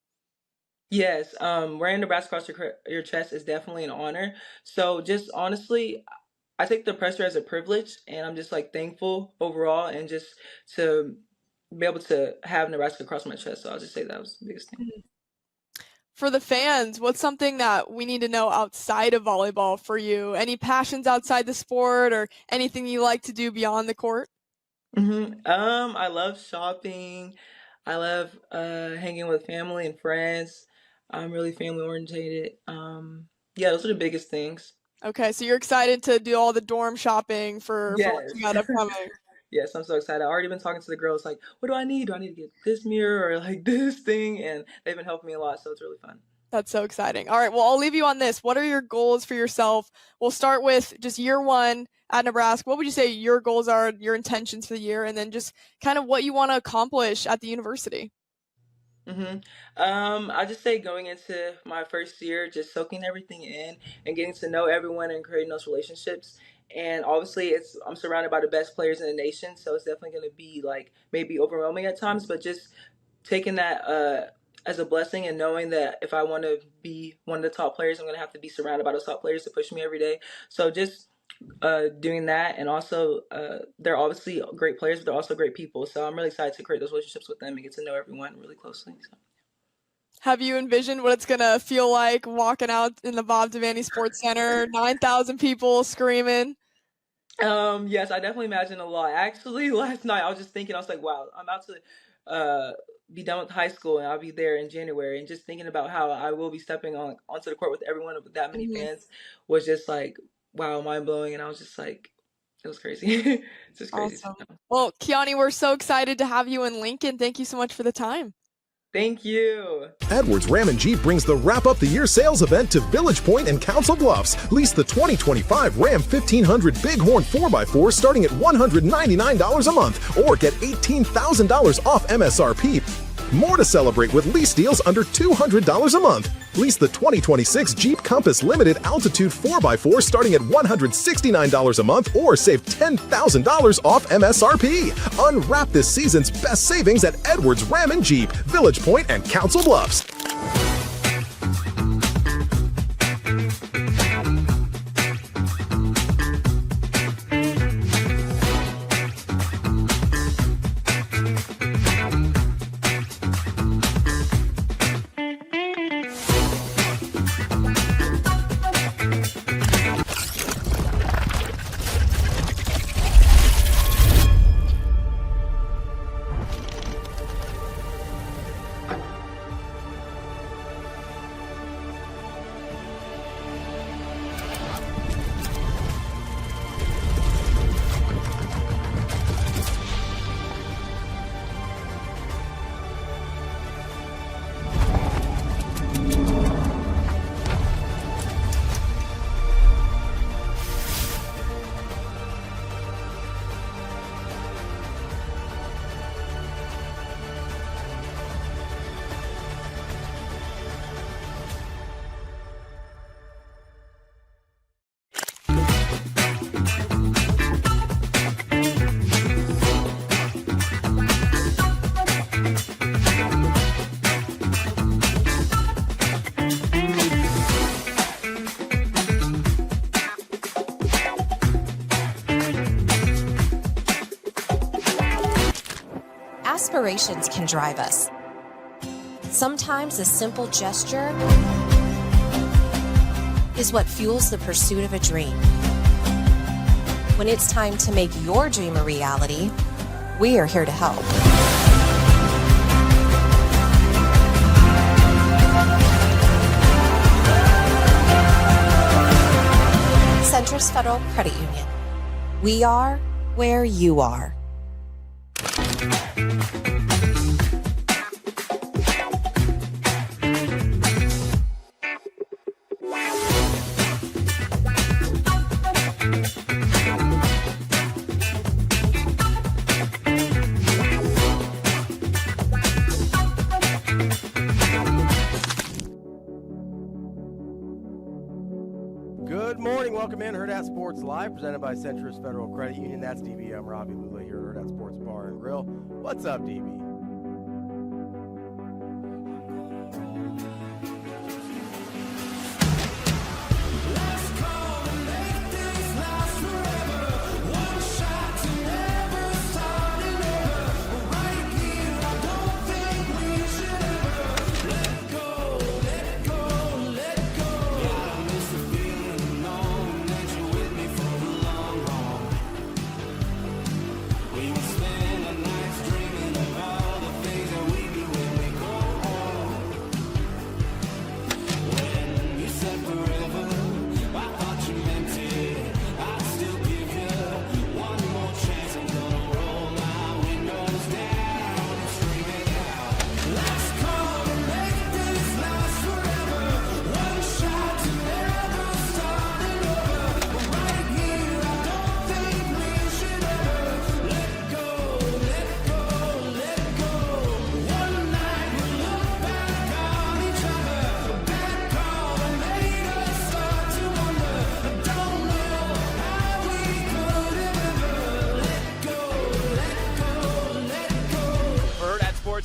Yes, wearing Nebraska across your chest is definitely an honor. So just honestly, I take the pressure as a privilege, and I'm just like thankful overall, and just to be able to have Nebraska across my chest. So I'll just say that was the biggest thing.
For the fans, what's something that we need to know outside of volleyball for you? Any passions outside the sport, or anything you like to do beyond the court?
I love shopping. I love hanging with family and friends. I'm really family orientated. Yeah, those are the biggest things.
Okay, so you're excited to do all the dorm shopping for
Yes.
what you got upcoming.
Yes, I'm so excited. I already been talking to the girls like, what do I need? Do I need to get this mirror or like this thing? And they've been helping me a lot, so it's really fun.
That's so exciting. All right, well, I'll leave you on this. What are your goals for yourself? We'll start with just year one at Nebraska. What would you say your goals are, your intentions for the year, and then just kind of what you want to accomplish at the university?
I just say going into my first year, just soaking everything in and getting to know everyone and creating those relationships. And obviously, I'm surrounded by the best players in the nation, so it's definitely going to be like maybe overwhelming at times, but just taking that as a blessing and knowing that if I want to be one of the top players, I'm going to have to be surrounded by those top players to push me every day. So just doing that, and also they're obviously great players, but they're also great people. So I'm really excited to create those relationships with them and get to know everyone really closely. So.
Have you envisioned what it's going to feel like walking out in the Bob Devaney Sports Center, 9,000 people screaming?
Yes, I definitely imagine a lot. Actually, last night I was just thinking, I was like, wow, I'm about to be done with high school and I'll be there in January. And just thinking about how I will be stepping onto the court with everyone with that many fans was just like, wow, mind blowing. And I was just like, it was crazy. It's just crazy.
Awesome. Well, Keone, we're so excited to have you in Lincoln. Thank you so much for the time.
Thank you.
Edwards Ram and Jeep brings the Wrap Up the Year sales event to Village Point and Council Bluffs. Lease the 2025 Ram 1500 Bighorn 4x4 starting at $199 a month, or get $18,000 off MSRP. More to celebrate with lease deals under $200 a month. Lease the 2026 Jeep Compass Limited Altitude 4x4 starting at $169 a month, or save $10,000 off MSRP. Unwrap this season's best savings at Edwards Ram and Jeep, Village Point and Council Bluffs.
Aspirations can drive us. Sometimes a simple gesture is what fuels the pursuit of a dream. When it's time to make your dream a reality, we are here to help. Centris Federal Credit Union. We are where you are.
Good morning. Welcome in Hurrdat Sports Live, presented by Centris Federal Credit Union. That's DB. I'm Ravi, Lulla here at Hurrdat Sports Bar and Grill. What's up, DB?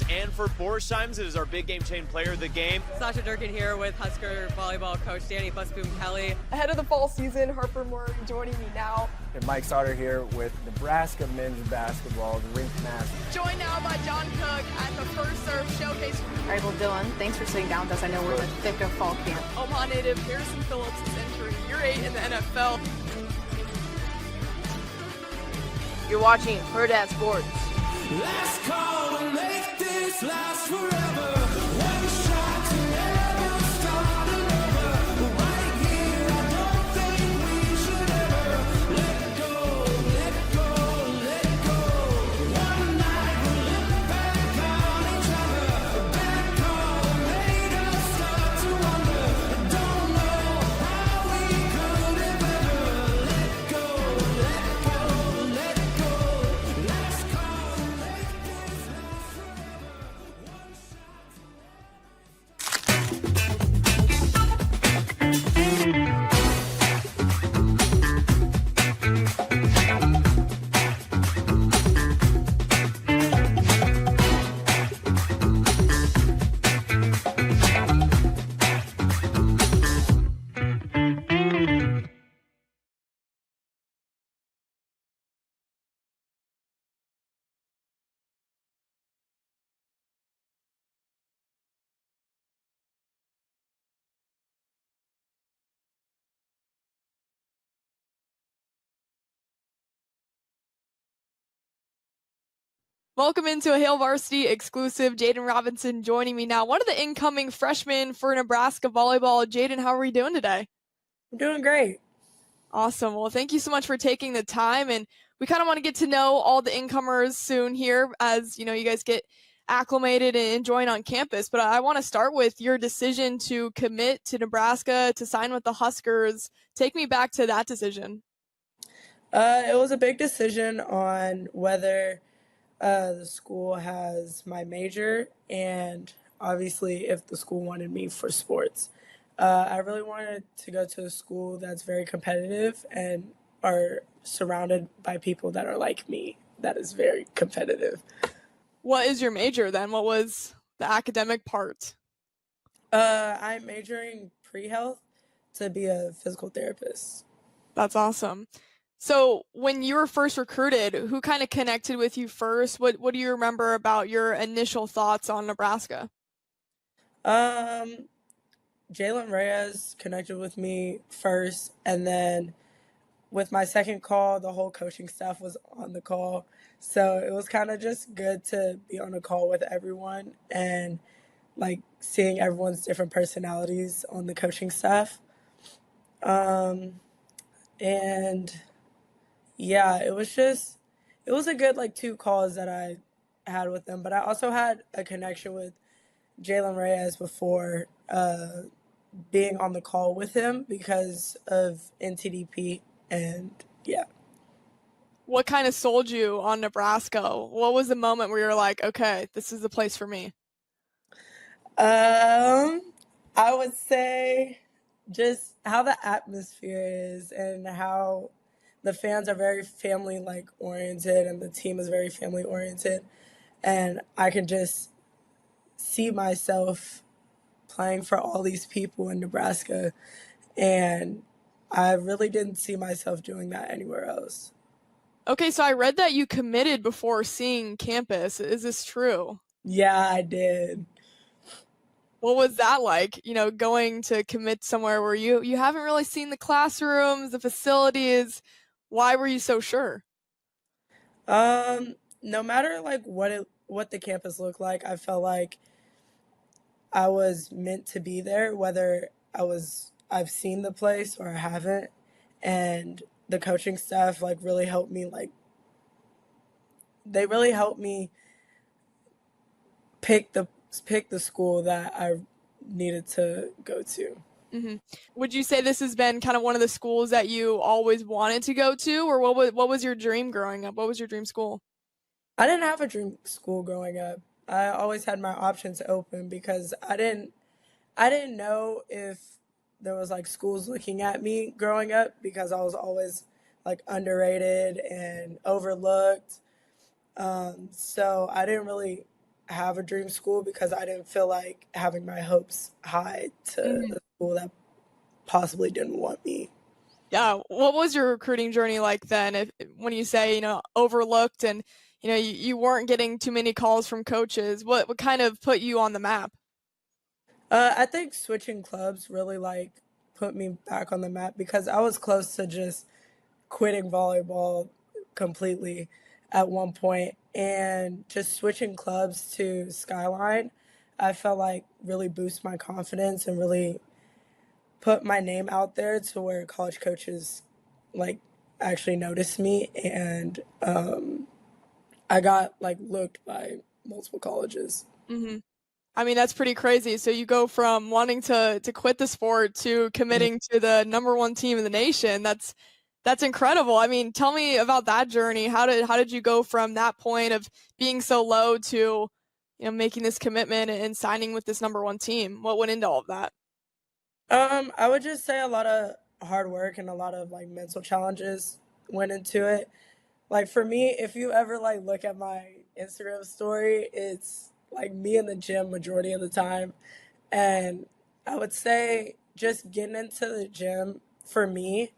And for Borsheim's, it is our big game chain player of the game.
Sasha Durkin here with Husker Volleyball coach Danny Busboom Kelly.
Ahead of the fall season, Harper Murray joining me now.
And Mike Sauter here with Nebraska men's basketball, the rink master.
Joined now by John Cook at the First Serve Showcase.
All right, well, Dylan, thanks for sitting down with us. I know we're in the thick of fall camp.
Omaha native Harrison Phillips is entering year 8 in the NFL.
You're watching Hurrdat Sports.
Last call to make this last forever. One shot to never start another. Right here, I don't think we should ever let go, let go, let go. One night we'll look back on each other. That call made us start to wonder. Don't know how we could have ever let go, let go, let go. Last call.
Welcome into a Hail Varsity exclusive. Jaden Robinson joining me now. One of the incoming freshmen for Nebraska Volleyball. Jaden, how are we doing today?
I'm doing great.
Awesome. Well, thank you so much for taking the time. And we kind of want to get to know all the incomers soon here as, you know, you guys get acclimated and join on campus. But I want to start with your decision to commit to Nebraska, to sign with the Huskers. Take me back to that decision.
It was a big decision on whether the school has my major and obviously if the school wanted me for sports. I really wanted to go to a school that's very competitive and are surrounded by people that are like me. That is very competitive.
What is your major then? What was the academic part?
I'm majoring pre-health to be a physical therapist.
That's awesome. So when you were first recruited, who kind of connected with you first? What do you remember about your initial thoughts on Nebraska?
Um, Jalen Reyes connected with me first, and then with my second call, the whole coaching staff was on the call. So it was kind of just good to be on a call with everyone and like seeing everyone's different personalities on the coaching staff. Um, and yeah, it was a good like 2 calls that I had with them. But I also had a connection with Jalen Reyes before being on the call with him because of NTDP. And yeah.
What kind of sold you on Nebraska? What was the moment where you're like, okay, this is the place for me?
I would say just how the atmosphere is and how the fans are very family like oriented and the team is very family oriented, and I can just see myself playing for all these people in Nebraska, and I really didn't see myself doing that anywhere else.
Okay, so I read that you committed before seeing campus. Is this true?
Yeah, I did.
What was that like, going to commit somewhere where you haven't really seen the classrooms, the facilities? Why were you so sure?
No matter like what the campus looked like, I felt like I was meant to be there, whether I've seen the place or I haven't. And the coaching staff like really helped me they really helped me pick the school that I needed to go to.
Hmm. Would you say this has been kind of one of the schools that you always wanted to go to, or what was your dream growing up? What was your dream school?
I didn't have a dream school growing up. I always had my options open because I didn't know if there was like schools looking at me growing up because I was always like underrated and overlooked. So I didn't really have a dream school because I didn't feel like having my hopes high to a school that possibly didn't want me.
Yeah, what was your recruiting journey like then? When you say overlooked and you weren't getting too many calls from coaches, what kind of put you on the map?
I think switching clubs really like put me back on the map because I was close to just quitting volleyball completely at one point, and just switching clubs to Skyline, I felt like really boost my confidence and really put my name out there to where college coaches like actually noticed me, and I got like looked by multiple colleges.
Hmm. I mean, that's pretty crazy. So you go from wanting to quit the sport to committing to the number one team in the nation. That's incredible. I mean, tell me about that journey. How did you go from that point of being so low to making this commitment and signing with this number one team? What went into all of that?
I would just say a lot of hard work and a lot of like mental challenges went into it. Like for me, if you ever like look at my Instagram story, it's like me in the gym majority of the time. And I would say just getting into the gym for me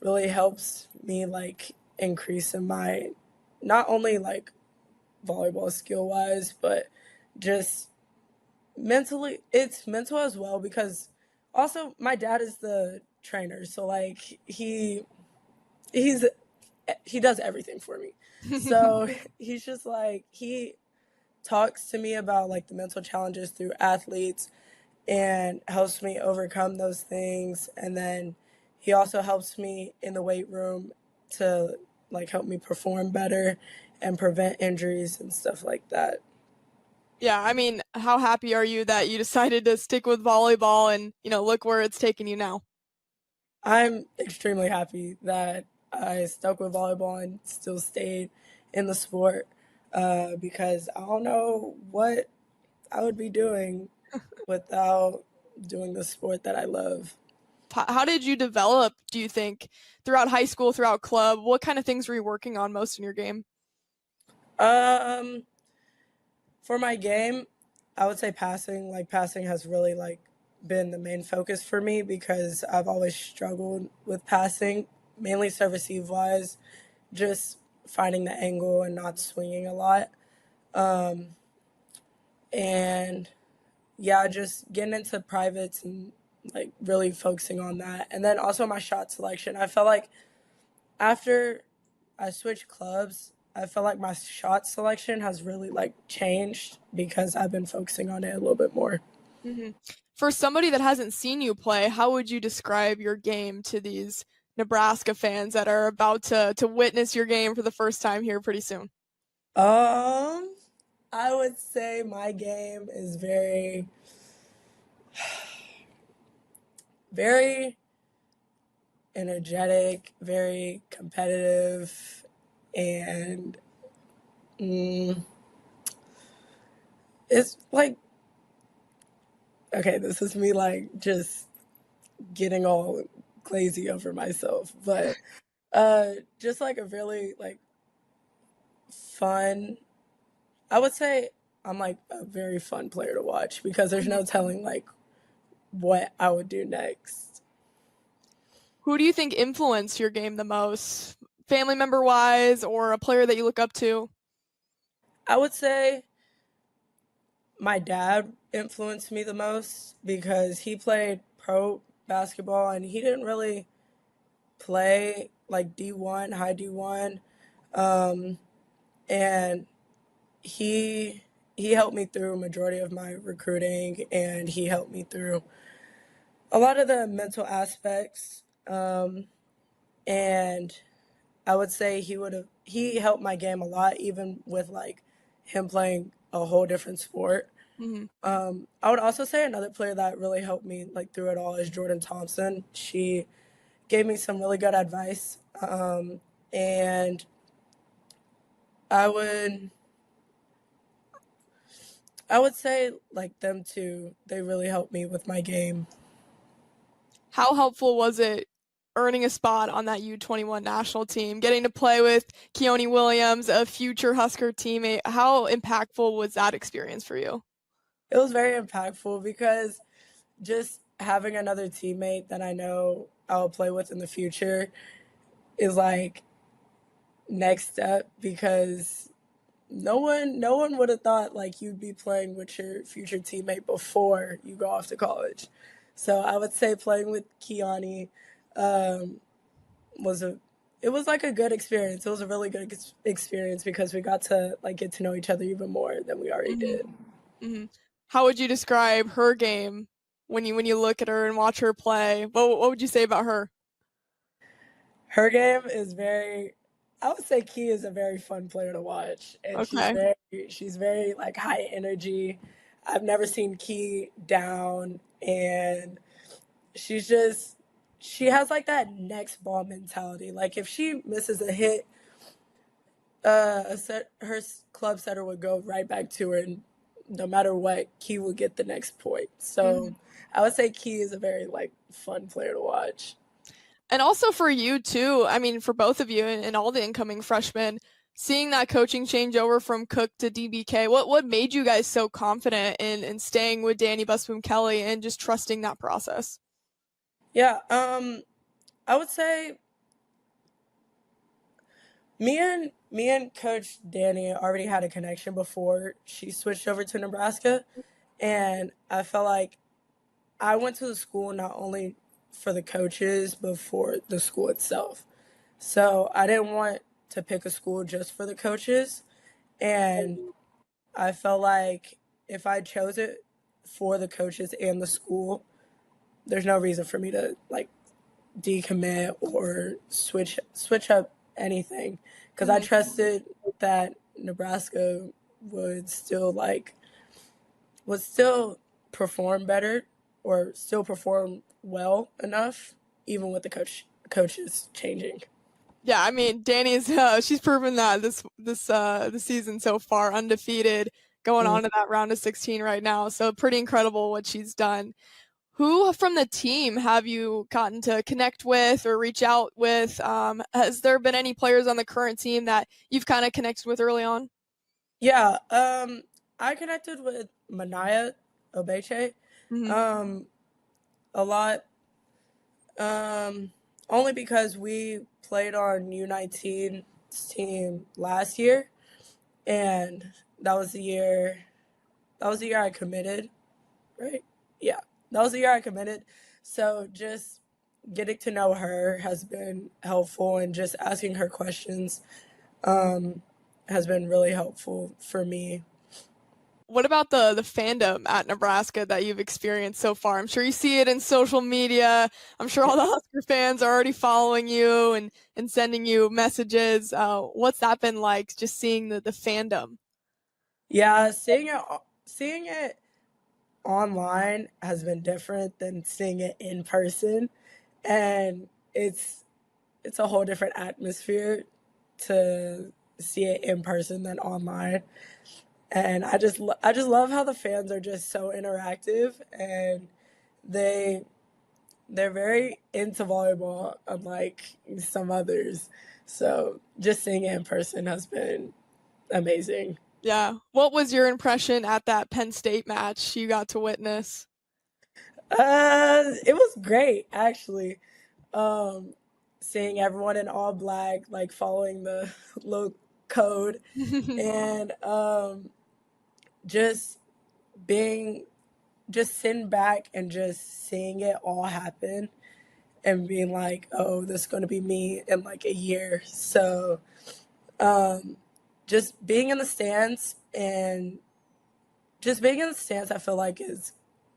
really helps me like increase in my not only like volleyball skill wise, but just mentally it's mental as well because also my dad is the trainer. So like he's he does everything for me. So he's just like he talks to me about like the mental challenges through athletes and helps me overcome those things, and then he also helps me in the weight room to like help me perform better and prevent injuries and stuff like that.
Yeah, I mean, how happy are you that you decided to stick with volleyball and look where it's taken you now?
I'm extremely happy that I stuck with volleyball and still stayed in the sport because I don't know what I would be doing without doing the sport that I love.
How did you develop, do you think, throughout high school, throughout club? What kind of things were you working on most in your game?
Um, for my game, I would say passing. Like passing has really like been the main focus for me because I've always struggled with passing mainly serve receive wise, just finding the angle and not swinging a lot. And yeah, just getting into privates and like really focusing on that. And then also my shot selection. I felt like after I switched clubs, I feel like my shot selection has really like changed because I've been focusing on it a little bit more.
Hmm. For somebody that hasn't seen you play, how would you describe your game to these Nebraska fans that are about to witness your game for the first time here pretty soon?
I would say my game is very, very energetic, very competitive, and it's like, okay, this is me like just getting all glazy over myself, but just like a really like fun, I would say I'm like a very fun player to watch because there's no telling like what I would do next.
Who do you think influenced your game the most, family member wise, or a player that you look up to?
I would say my dad influenced me the most because he played pro basketball and he didn't really play like D1, high D1. And he helped me through a majority of my recruiting, and he helped me through a lot of the mental aspects. And I would say he helped my game a lot, even with like him playing a whole different sport.
Hmm.
I would also say another player that really helped me like through it all is Jordan Thompson. She gave me some really good advice, and I would say like them two. They really helped me with my game.
How helpful was it earning a spot on that U21 national team, getting to play with Keone Williams, a future Husker teammate? How impactful was that experience for you?
It was very impactful because just having another teammate that I know I'll play with in the future is like next step because no one would have thought like you'd be playing with your future teammate before you go off to college. So I would say playing with Keone um, was it was like a good experience. It was a really good experience because we got to like get to know each other even more than we already did.
Hmm. How would you describe her game when you look at her and watch her play? What would you say about her?
Her game is very, I would say Key is a very fun player to watch, and
Okay.
she's very like high energy. I've never seen Key down, and she has like that next ball mentality. Like if she misses a hit, her club setter would go right back to her, and no matter what, Key would get the next point. So I would say Key is a very like fun player to watch.
And also for you too, I mean, for both of you and all the incoming freshmen, seeing that coaching change over from Cook to DBK, what made you guys so confident in staying with Danny Busboom Kelly and just trusting that process?
Yeah, I would say me and Coach Danny already had a connection before she switched over to Nebraska, and I felt like I went to the school not only for the coaches but for the school itself. So I didn't want to pick a school just for the coaches, and I felt like if I chose it for the coaches and the school, there's no reason for me to like decommit or switch up anything because I trusted that Nebraska would still perform better or still perform well enough even with the coaches changing.
Yeah, I mean, Danny's she's proven that this season so far, undefeated, going on to that round of 16 right now. So pretty incredible what she's done. Who from the team have you gotten to connect with or reach out with? Has there been any players on the current team that you've kind of connected with early on?
Yeah, I connected with Manaya Obeche
Mhm.
a lot. Um, only because we played on U19 team last year, and that was the year I committed, right? Yeah, that was the year I committed. So just getting to know her has been helpful, and just asking her questions has been really helpful for me.
What about the fandom at Nebraska that you've experienced so far? I'm sure you see it in social media. I'm sure all the Husker fans are already following you and sending you messages. What's that been like, just seeing the fandom?
Yeah, seeing it online has been different than seeing it in person, and it's a whole different atmosphere to see it in person than online. And I just love how the fans are just so interactive, and they're very into volleyball, unlike some others. So just seeing it in person has been amazing.
Yeah. What was your impression at that Penn State match you got to witness?
It was great, actually. Seeing everyone in all black, like following the little code, and just sitting back and just seeing it all happen, and being like, oh, this is going to be me in like a year. So just being in the stands, and just being in the stands, I feel like is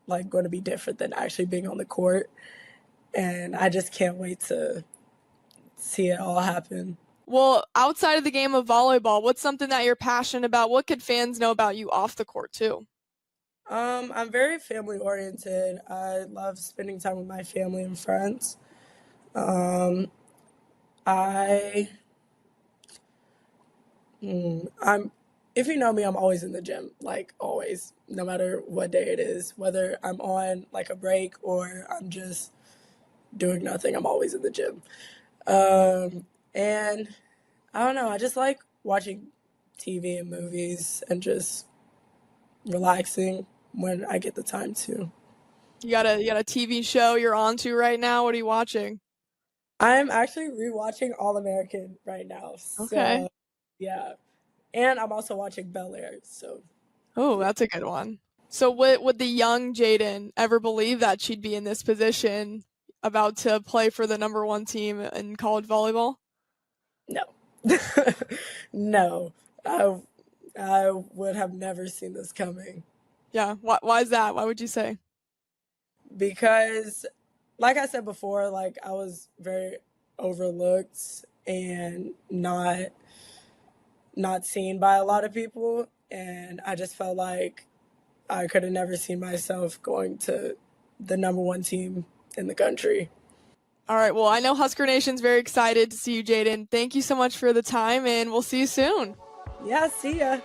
like going to be different than actually being on the court. And I just can't wait to see it all happen.
Well, outside of the game of volleyball, what's something that you're passionate about? What could fans know about you off the court too?
I'm very family oriented. I love spending time with my family and friends. I I'm if you know me, I'm always in the gym, like always, no matter what day it is, whether I'm on like a break or I'm just doing nothing, I'm always in the gym. And I don't know, I just like watching TV and movies and just relaxing when I get the time to.
You got a TV show you're on to right now? What are you watching?
I'm actually rewatching All American right now.
Okay.
So yeah. And I'm also watching Bel Air. So
Oh, that's a good one. So would the young Jaden ever believe that she'd be in this position, about to play for the #1 team in college volleyball?
no. No. I would have never seen this coming.
Yeah. Why is that? Why would you say?
Because like I said before, like I was very overlooked and not seen by a lot of people, and I just felt like I could have never seen myself going to the #1 team in the country.
All right. Well, I know Husker Nation's very excited to see you, Jaden. Thank you so much for the time, and we'll see you soon.
Yeah, see ya.